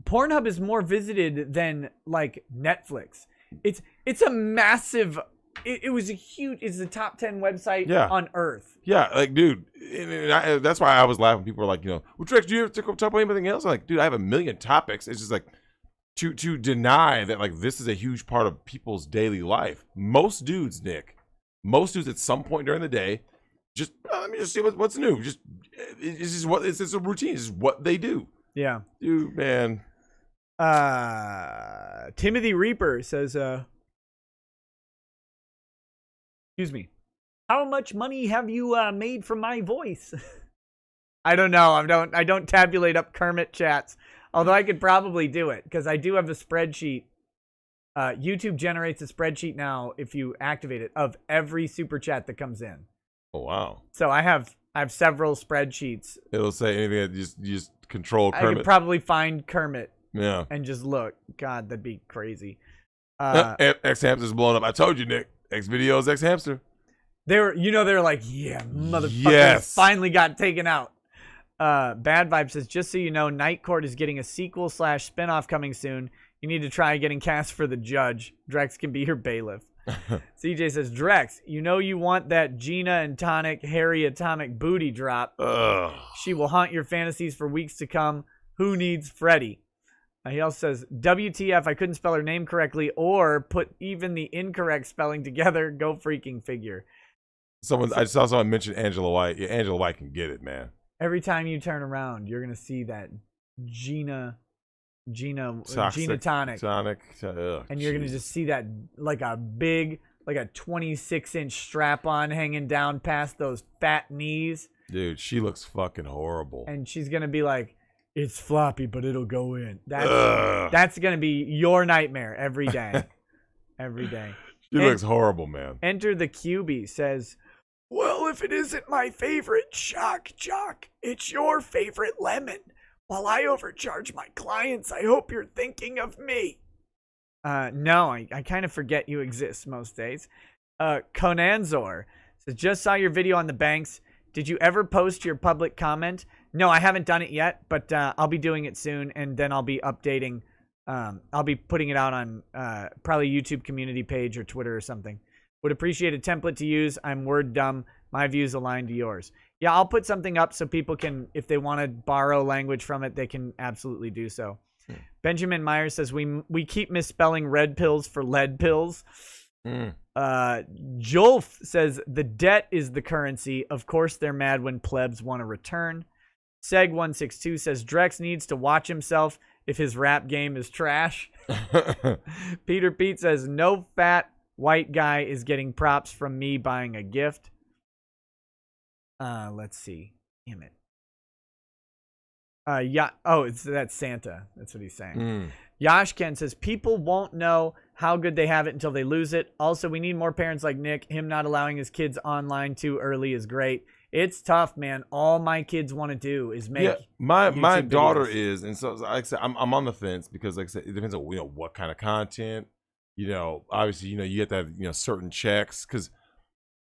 Pornhub is more visited than like Netflix. It's a massive. It was a huge. It's the top 10 website on Earth. Yeah, like, dude, that's why I was laughing. People were like, well, Drex, do you ever talk about anything else? I'm like, dude, I have a million topics. It's just like to deny that like this is a huge part of people's daily life. Most dudes, Nick, at some point during the day, just let me just see what's new. It's just a routine. It's just what they do. Yeah, dude, man. Timothy Reaper says, excuse me. How much money have you made from my voice? I don't know. I don't tabulate up Kermit chats. Although I could probably do it because I do have a spreadsheet. YouTube generates a spreadsheet now if you activate it of every super chat that comes in. Oh wow! So I have several spreadsheets. It'll say anything that you just control Kermit. I could probably find Kermit. Yeah. And just look. God, that'd be crazy. X Hamster's blowing up. I told you, Nick. X videos, X Hamster. They were like, yeah, motherfucker, finally got taken out. Bad Vibe says, just so you know, Night Court is getting a sequel / spinoff coming soon. You need to try getting cast for the judge. Drex can be your bailiff. CJ says, Drex, you know you want that Gina and Tonic hairy atomic booty drop. Ugh. She will haunt your fantasies for weeks to come. Who needs Freddy? He also says, WTF, I couldn't spell her name correctly or put even the incorrect spelling together. Go freaking figure. I saw someone mention Angela White. Yeah, Angela White can get it, man. Every time you turn around, you're going to see that Gina Tonic. And you're going to just see that like a big, like a 26-inch strap-on hanging down past those fat knees. Dude, she looks fucking horrible. And she's going to be like, it's floppy, but it'll go in. That's going to be your nightmare every day. Every day. He looks horrible, man. Enter the QB says, well, if it isn't my favorite shock jock, it's your favorite lemon. While I overcharge my clients, I hope you're thinking of me. No, I kind of forget you exist most days. Conanzor says, just saw your video on the banks. Did you ever post your public comment? No, I haven't done it yet, but I'll be doing it soon, and then I'll be updating. I'll be putting it out on probably YouTube community page or Twitter or something. Would appreciate a template to use. I'm word dumb. My views align to yours. Yeah, I'll put something up so people can, if they want to borrow language from it, they can absolutely do so. Benjamin Myers says, we keep misspelling red pills for lead pills. Jolf says, the debt is the currency. Of course they're mad when plebs want to return. Seg162 says, Drex needs to watch himself if his rap game is trash. Peter Pete says, no fat white guy is getting props from me buying a gift. Let's see. Damn it. Yeah. Oh, that's Santa. That's what he's saying. Yashken says, people won't know how good they have it until they lose it. Also, we need more parents like Nick. Him not allowing his kids online too early is great. It's tough, man. All my kids want to do is make. Yeah, my daughter is, and so like I said, I'm on the fence because, like I said, it depends on what kind of content. Obviously, you have to have certain checks because,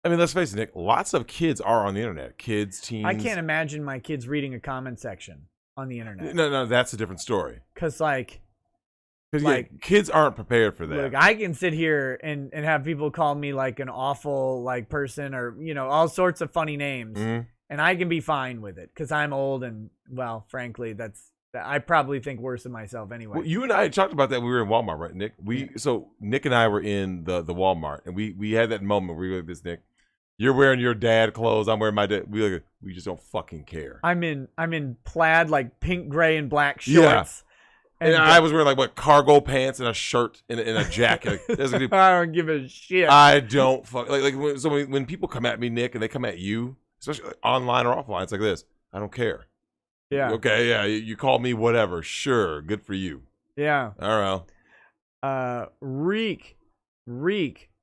I mean, let's face it, Nick. Lots of kids are on the internet. Kids, teens. I can't imagine my kids reading a comment section on the internet. No, that's a different story. Because kids aren't prepared for that. Look, I can sit here and have people call me like an awful person or all sorts of funny names, and I can be fine with it because I'm old and, well, frankly, I probably think worse of myself anyway. Well, you and I talked about that when we were in Walmart, right, Nick? So Nick and I were in the Walmart, and we had that moment where we were like this, Nick. You're wearing your dad clothes. I'm wearing my dad. We just don't fucking care. I'm in plaid, like pink, gray, and black shorts. Yeah. And I was wearing cargo pants and a shirt and a jacket. I don't give a shit. I don't fuck when people come at me, Nick, and they come at you, especially online or offline, it's like this. I don't care. Yeah. Okay. Yeah. You call me whatever. Sure. Good for you. Yeah. All right. Reek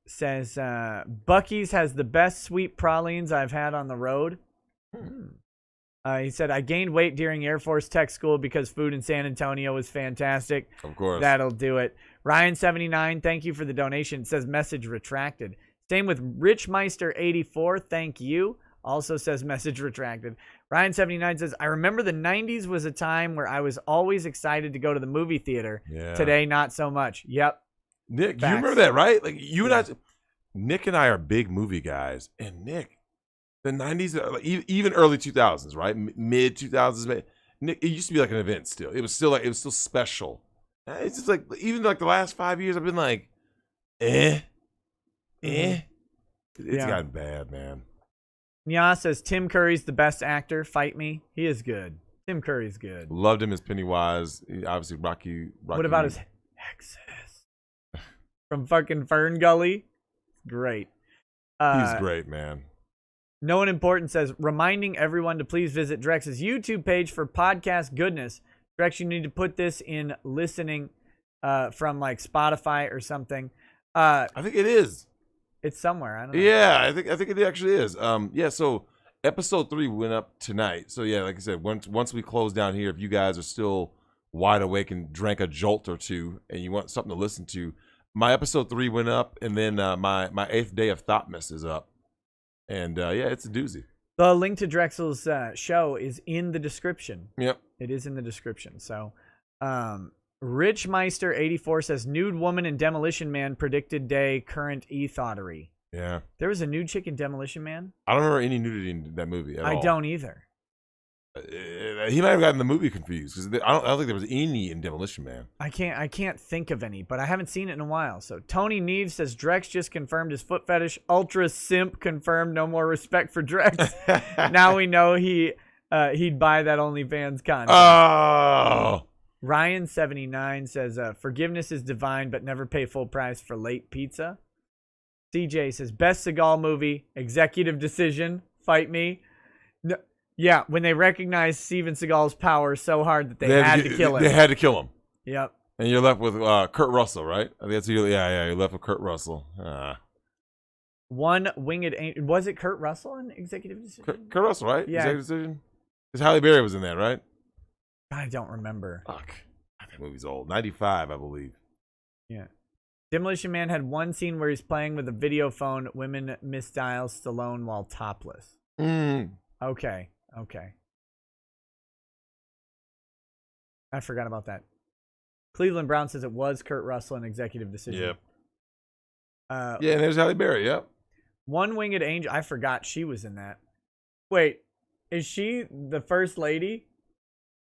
says, Buc-ees has the best sweet pralines I've had on the road. He said, I gained weight during Air Force Tech School because food in San Antonio was fantastic. Of course. That'll do it. Ryan79, thank you for the donation. It says message retracted. Same with Richmeister84, thank you. Also says message retracted. Ryan79 says, I remember the 90s was a time where I was always excited to go to the movie theater. Yeah. Today, not so much. Yep. Nick, Facts. You remember that, right? Like you and I, Nick and I are big movie guys. And Nick, the 90s, even early 2000s, right? Mid 2000s, Nick, it used to be like an event still. It was still special. It's just like, even like the last 5 years, I've been like, It's gotten bad, man. Nya says, Tim Curry's the best actor. Fight me. He is good. Tim Curry's good. Loved him as Pennywise. Obviously, Rocky. What about his exes? From fucking Fern Gully? Great. He's great, man. No One Important says, reminding everyone to please visit Drex's YouTube page for podcast goodness. Drex, you need to put this in listening from Spotify or something. I think it is. It's somewhere. I don't know. Yeah, I think it actually is. So episode 3 went up tonight. So yeah, like I said, once we close down here, if you guys are still wide awake and drank a jolt or two and you want something to listen to, my episode 3 went up, and then my 8th day of Thoughtmas is up. And it's a doozy. The link to Drexel's show is in the description. Yep. It is in the description. So Richmeister84 says, nude woman in Demolition Man predicted day current e-thoughtery. Yeah. There was a nude chick in Demolition Man? I don't remember any nudity in that movie at all. I don't either. He might have gotten the movie confused because I don't think there was any in Demolition Man. I can't think of any, but I haven't seen it in a while. So Tony Neves says, Drex just confirmed his foot fetish. Ultra simp confirmed. No more respect for Drex. Now we know he'd buy that OnlyFans content. Oh. Ryan79 says, forgiveness is divine, but never pay full price for late pizza. CJ says, best Seagal movie, executive decision, fight me. No, yeah, when they recognized Steven Seagal's power so hard that they had to kill him. They had to kill him. Yep. And you're left with Kurt Russell, right? I think that's you're left with Kurt Russell. One winged angel. Was it Kurt Russell in Executive Decision? Kurt Russell, right? Yeah. Executive Decision? Because Halle Berry was in that, right? I don't remember. Fuck. That movie's old. 95, I believe. Yeah. Demolition Man had one scene where he's playing with a video phone. Women misdial Stallone while topless. Okay. I forgot about that. Cleveland Brown says it was Kurt Russell in Executive Decision. Yep. And there's Halle Berry, yep. One Winged Angel. I forgot she was in that. Wait, is she the first lady?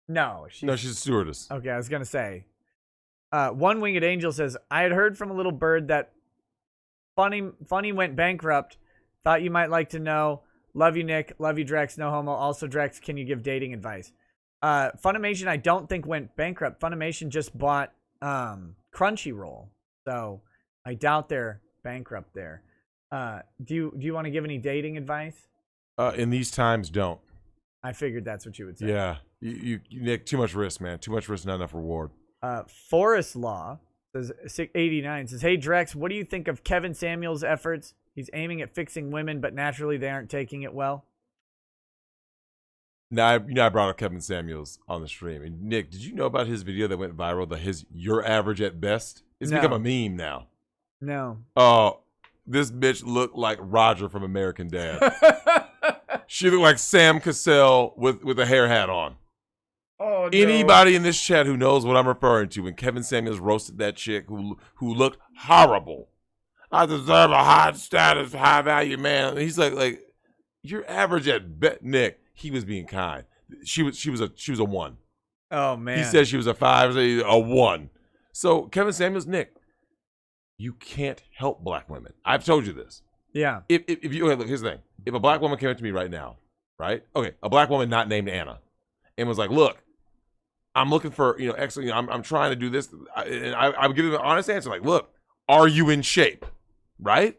No. She's a stewardess. Okay, I was going to say. One Winged Angel says, I had heard from a little bird that Funny went bankrupt. Thought you might like to know. Love you, Nick. Love you, Drex. No homo. Also, Drex, can you give dating advice? Funimation, I don't think went bankrupt. Funimation just bought Crunchyroll, so I doubt they're bankrupt there. Do you want to give any dating advice? In these times, don't. I figured that's what you would say. Yeah, you Nick, too much risk, man. Too much risk, not enough reward. Forest Law says 89 says, "Hey Drex, what do you think of Kevin Samuels' efforts? He's aiming at fixing women, but naturally they aren't taking it well." Now, I brought up Kevin Samuels on the stream. And Nick, did you know about his video that went viral? You're average at best. It's become a meme now. No. Oh, this bitch looked like Roger from American Dad. She looked like Sam Cassell with a hair hat on. Oh, no. Anybody in this chat who knows what I'm referring to, when Kevin Samuels roasted that chick who looked horrible. I deserve a high status, high value man. He's like you're average at best, Nick. He was being kind. She was a 1. Oh man. He said she was a 5, a 1. So Kevin Samuels, Nick, you can't help black women. I've told you this. Yeah. If you look, here's the thing. If a black woman came up to me right now, right? Okay, a black woman not named Anna, and was like, "Look, I'm looking for excellent. I'm trying to do this," and I would give them an honest answer, like, "Look, are you in shape?" Right?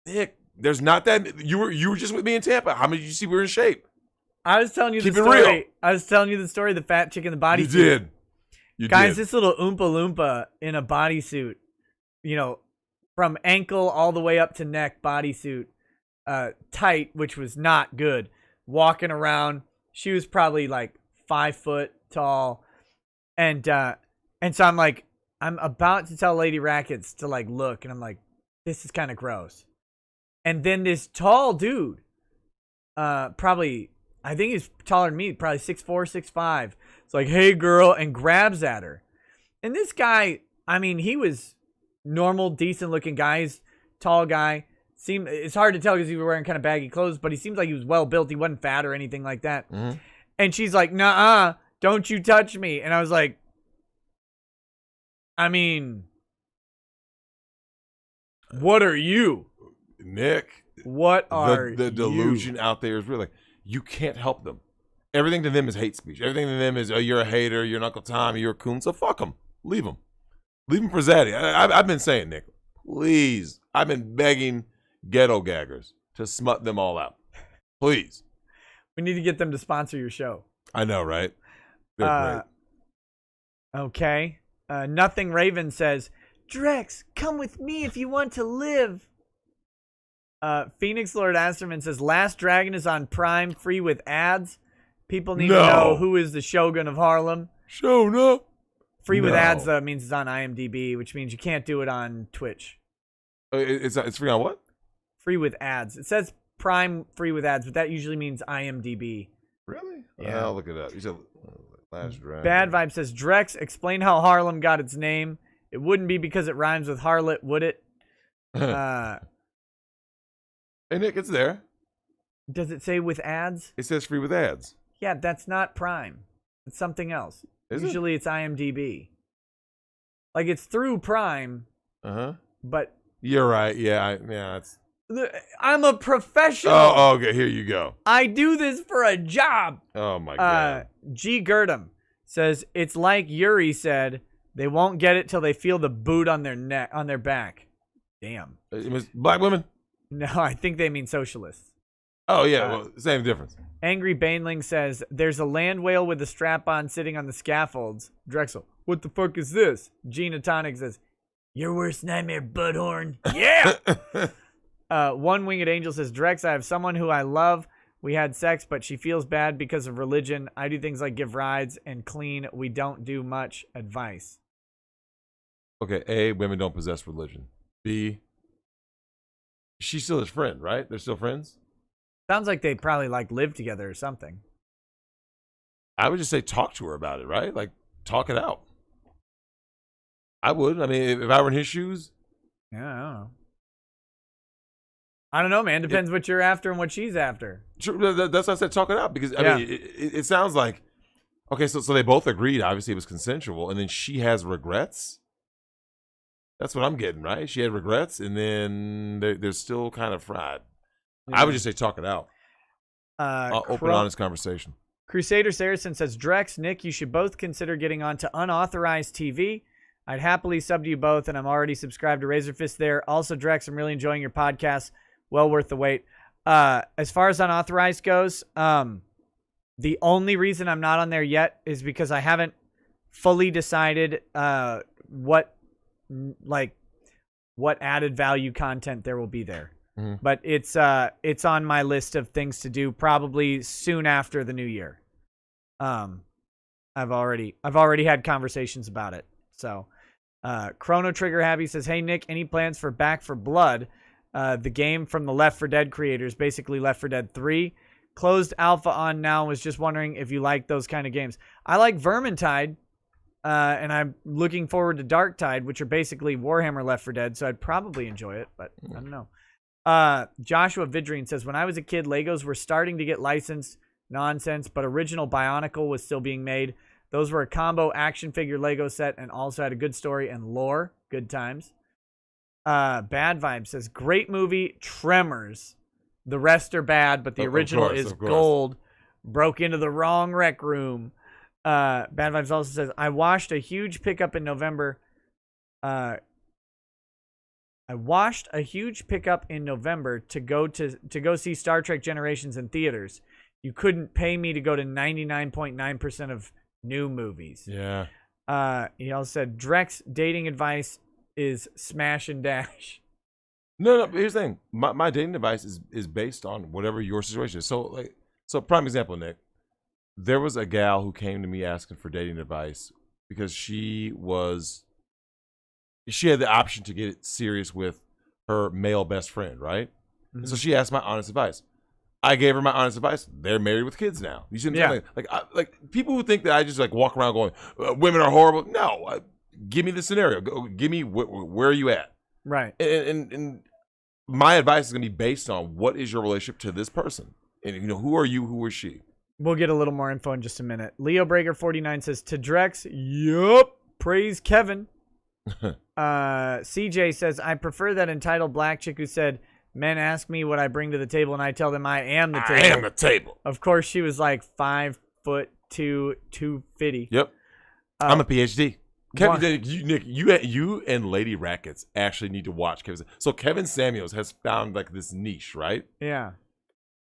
Nick, there's not that. You were just with me in Tampa. How many did you see we were in shape? I was telling you Keep the it story. real. I was telling you the story of the fat chick in the bodysuit. You did. Guys, this little Oompa Loompa in a bodysuit, from ankle all the way up to neck bodysuit, tight, which was not good. Walking around, she was probably like 5 foot tall, and so I'm about to tell Lady Rackets to look, and I'm like, this is kind of gross. And then this tall dude, probably, I think he's taller than me, probably 6'4", 6'5". It's like, "Hey girl," and grabs at her. And this guy, I mean, he was normal, decent looking guy. He's tall guy. It's hard to tell because he was wearing kind of baggy clothes, but he seems like he was well built. He wasn't fat or anything like that. Mm-hmm. And she's like, "Nuh-uh, don't you touch me." And I was like, I mean, what are you? Nick, what are the delusion out there is really, you can't help them. Everything to them is hate speech. Everything to them is, "Oh, you're a hater, you're an Uncle Tom, you're a coon." So fuck them. Leave them. Leave them for Zaddy. I've been saying, Nick, please. I've been begging ghetto gaggers to smut them all out. Please. We need to get them to sponsor your show. I know, right? They're great. Okay. Nothing Raven says, "Drex, come with me if you want to live." Phoenix Lord Asterman says, "Last Dragon is on Prime, free with ads. People need to know who is the Shogun of Harlem." Shown up. Free with ads, though, means it's on IMDb, which means you can't do it on Twitch. It's free on what? Free with ads. It says Prime free with ads, but that usually means IMDb. Really? Yeah. I'll look it up. You said Last Dragon. Bad Vibe says, "Drex, explain how Harlem got its name. It wouldn't be because it rhymes with harlot, would it?" Hey, Nick, it's there. Does it say with ads? It says free with ads. Yeah, that's not Prime. It's something else. Usually it's IMDb. It's through Prime. But you're right. Yeah, it's. I'm a professional. Oh, okay. Here you go. I do this for a job. Oh my God. G. Girdham says, "It's like Yuri said, they won't get it till they feel the boot on their back." Damn. It was black women? No, I think they mean socialists. Oh, yeah. Well, same difference. Angry Baneling says, there's a land whale with a strap-on sitting on the scaffolds. Drexel, what the fuck is this? Gina Tonic says, your worst nightmare, butthorn. Yeah! One Winged Angel says, Drex, I have someone who I love. We had sex, but she feels bad because of religion. I do things like give rides and clean. We don't do much. Advice. Okay, A, women don't possess religion. B, she's still his friend, right? They're still friends? Sounds like they probably like live together or something. I would just say talk to her about it, right? Like, talk it out. I would. I mean, if I were in his shoes. Yeah, I don't know. I don't know, man. Depends what you're after and what she's after. True. That's why I said talk it out. Because, I mean, it sounds like, okay, so they both agreed. Obviously, it was consensual. And then she has regrets. That's what I'm getting, right? She had regrets, and then they're still kind of fried. Yeah. I would just say talk it out. Open, honest conversation. Crusader Saracen says, Drex, Nick, you should both consider getting onto unauthorized TV. I'd happily sub to you both, and I'm already subscribed to Razor Fist there. Also, Drex, I'm really enjoying your podcast. Well worth the wait. As far as unauthorized goes, the only reason I'm not on there yet is because I haven't fully decided what added value content there will be there. Mm-hmm. But it's on my list of things to do probably soon after the new year. I've already had conversations about it. So Chrono Trigger Happy says, hey Nick, any plans for Back for Blood? The game from the Left 4 Dead creators, basically Left 4 Dead 3. Closed alpha on now. Was just wondering if you like those kind of games. I like Vermintide. And I'm looking forward to Darktide, which are basically Warhammer Left 4 Dead, so I'd probably enjoy it, but I don't know. Joshua Vidrine says, when I was a kid, Legos were starting to get licensed nonsense, but original Bionicle was still being made. Those were a combo action figure Lego set and also had a good story and lore. Good times. Bad Vibe says, great movie, Tremors. The rest are bad, but the original is gold. Broke into the wrong rec room. Bad Vibes also says, I washed a huge pickup in November. To go see Star Trek Generations in theaters. You couldn't pay me to go to 99.9% of new movies. Yeah. He also said, Drex dating advice is smash and dash. No, but here's the thing. My dating advice is based on whatever your situation is. So prime example, Nick. There was a gal who came to me asking for dating advice because she had the option to get serious with her male best friend, right? Mm-hmm. And so she asked my honest advice. I gave her my honest advice. They're married with kids now. You see what I'm saying? Like people who think that I just like walk around going, women are horrible. No, give me the scenario. Give me where are you at? Right. And my advice is going to be based on what is your relationship to this person, and who are you, who is she. We'll get a little more info in just a minute. Leo Breaker 49 says, to Drex, yup, praise Kevin. CJ says, I prefer that entitled black chick who said, men ask me what I bring to the table and I tell them I am the table. I am the table. Of course, she was like 5'2", 250. Yep. I'm a PhD. Kevin, Nick, you and Lady Rackets actually need to watch Kevin. So Kevin Samuels has found like this niche, right? Yeah.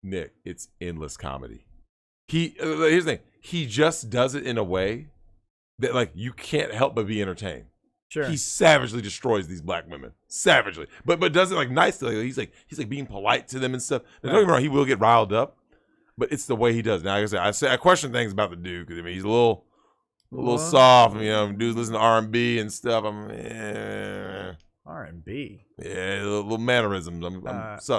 Nick, it's endless comedy. Here's the thing. He just does it in a way that like you can't help but be entertained. Sure. He savagely destroys these black women. Savagely. But does it like nicely. He's like being polite to them and stuff. Now, don't get me wrong, he will get riled up, but it's the way he does. Now, like I said, I question things about the dude because I mean he's a little soft. Dudes listen to R&B and stuff. R&B. Yeah, little mannerisms.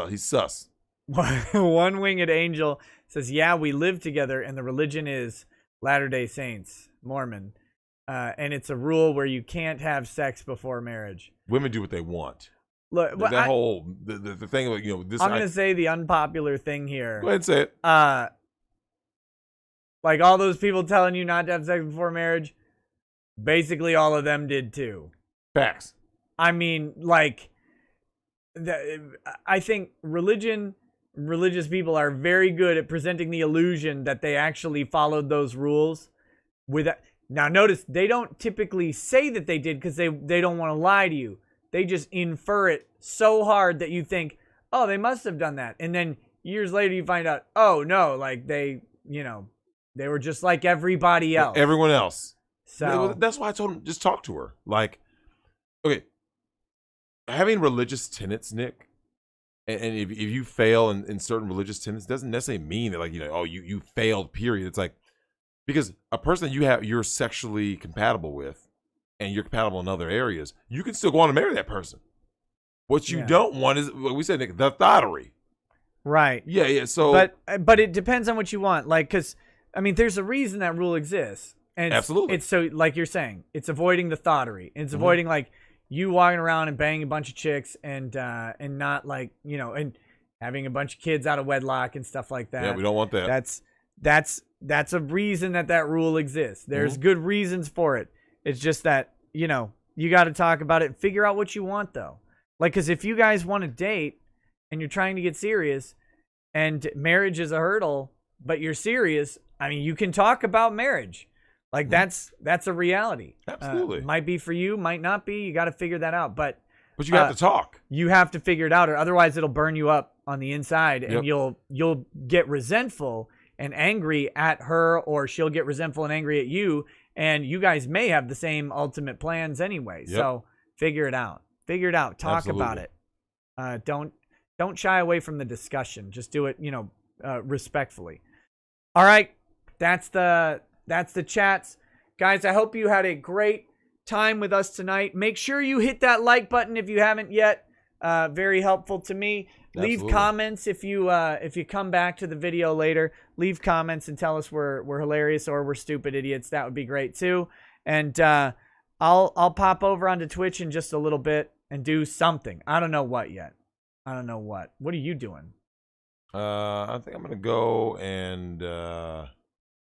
He's sus. One Winged Angel says, yeah, we live together and the religion is Latter-day Saints, Mormon. And it's a rule where you can't have sex before marriage. Women do what they want. Look, the thing of this. I'm gonna say the unpopular thing here. Go ahead and say it. Like all those people telling you not to have sex before marriage, basically all of them did too. Facts. I mean, like, I think religious people are very good at presenting the illusion that they actually followed those rules. Now, notice they don't typically say that they did because they don't want to lie to you. They just infer it so hard that you think, oh, they must have done that. And then years later you find out, oh no, like they were just like everybody else. Everyone else. So that's why I told him, just talk to her. Like, okay, having religious tenets, Nick, and if you fail in certain religious tenets, doesn't necessarily mean that, like, you failed, period. It's like, because a person you're sexually compatible with, and you're compatible in other areas, you can still go on and marry that person. What you don't want is what we said, Nick, the thottery. Right. Yeah. So, but it depends on what you want. Like, because I mean, there's a reason that rule exists, and absolutely, it's so, like you're saying, it's avoiding the thottery. It's avoiding like you walking around and banging a bunch of chicks and not like and having a bunch of kids out of wedlock and stuff like that. Yeah, we don't want that. That's a reason that rule exists. There's good reasons for it. It's just that you got to talk about it and figure out what you want though. Like, because if you guys want to date and you're trying to get serious and marriage is a hurdle, but you're serious, I mean, you can talk about marriage. Like, that's a reality. Absolutely. Might be for you, might not be. You got to figure that out. But you have to talk. You have to figure it out, or otherwise it'll burn you up on the inside, and you'll get resentful and angry at her, or she'll get resentful and angry at you, and you guys may have the same ultimate plans anyway. Yep. So figure it out. Figure it out. Talk about it. Don't shy away from the discussion. Just do it, respectfully. All right, that's the chats, guys. I hope you had a great time with us tonight. Make sure you hit that like button if you haven't yet. Very helpful to me. Absolutely. Leave comments if you come back to the video later. Leave comments and tell us we're hilarious or we're stupid idiots. That would be great too. And I'll pop over onto Twitch in just a little bit and do something. I don't know what yet. I don't know what. What are you doing? I think I'm gonna go and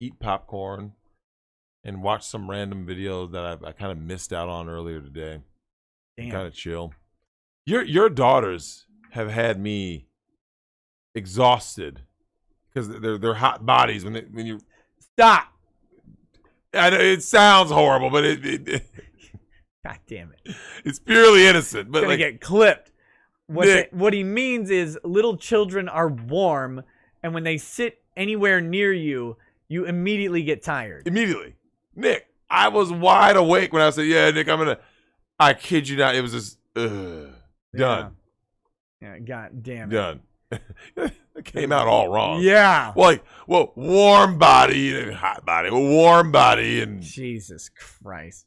eat popcorn and watch some random videos that I kind of missed out on earlier today. Damn. Kind of chill. Your daughters have had me exhausted because they're hot bodies when you stop. I know it sounds horrible, but it God damn it! It's purely innocent, but gonna get clipped. What he means is little children are warm, and when they sit anywhere near you, you immediately get tired. Immediately. Nick, I was wide awake when I said, yeah, Nick, I kid you not, it was just, done. Yeah, god damn it. Done. It came out all wrong. Yeah. Well, warm body and hot body. Warm body and... Jesus Christ.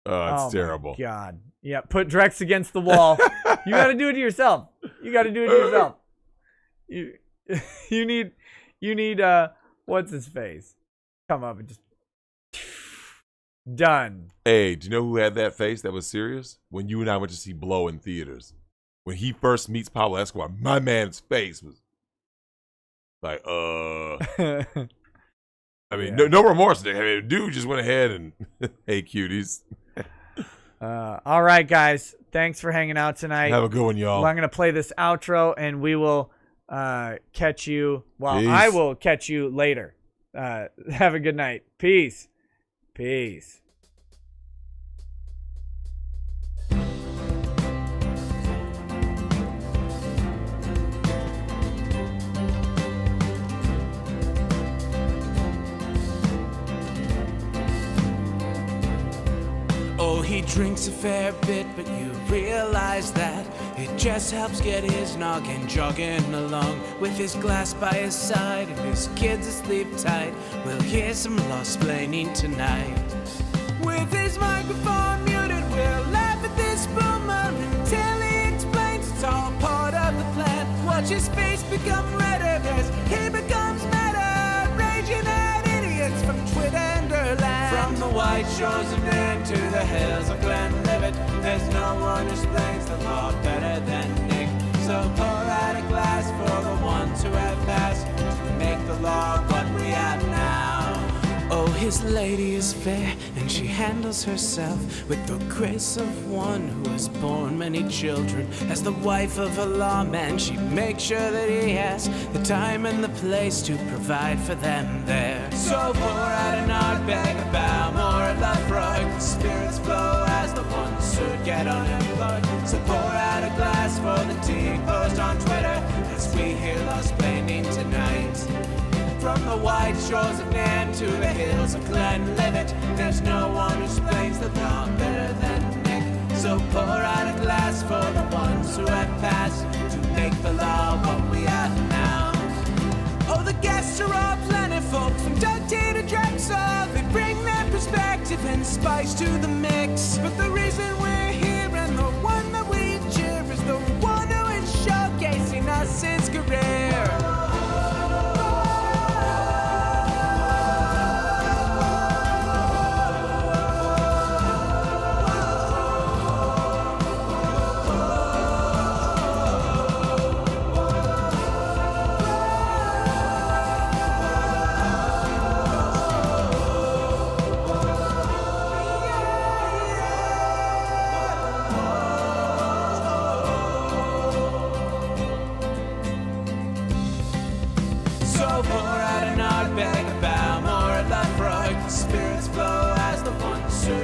Oh, it's terrible. My God. Yeah, put Drex against the wall. You got to do it to yourself. You need what's his face? Come up and just done. Hey, do you know who had that face that was serious? When you and I went to see Blow in theaters. When he first meets Pablo Escobar, my man's face was like, I mean, no remorse, Nick. I mean, dude just went ahead and, hey, cuties. All right, guys. Thanks for hanging out tonight. Have a good one, y'all. Well, I'm going to play this outro, and we will catch you. Well, Peace. I will catch you later. Have a good night. Peace. Peace. Oh, he drinks a fair bit, but you realize that it just helps get his noggin jogging along. With his glass by his side and his kids asleep tight, we'll hear some Laust-plaining tonight. With his microphone muted, we'll laugh at this boomer until he explains it's all part of the plan. Watch his face become redder as he becomes meta, raging at idiots from Twitterland. From the white shores of Maine to the hills of Glenlivet, there's no one who explains the law better than Nick. So pour out a glass for the ones who have passed to make the law what we have now. Oh, his lady is fair, and she handles herself with the grace of one who has borne many children. As the wife of a lawman, she makes sure that he has the time and the place to provide for them there. So pour out an ardbeg, a bow, more a love rug. The spirits flow as the ones who get unemployed. So pour out a glass for the tea post on Twitter as we hear Laust-plaining. From the white shores of Nan to the hills of Glenlivet, there's no one who explains the law better than Nick. So pour out a glass for the ones who have passed to make the law what we are now. Oh, the guests are all plentiful, from Doug T to Drexel. They bring their perspective and spice to the mix. But the reason we're here and the one that we cheer is the one who is showcasing us his career.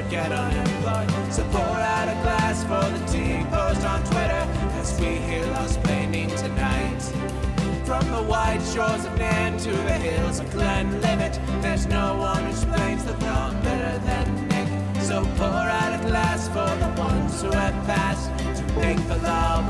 Get unemployed. So pour out a glass for the tea. Post on Twitter as we hear Laust blaming tonight. From the white shores of Nan to the hills of Glenlivet, there's no one who explains the law better than Nick. So pour out a glass for the ones who have passed to make the law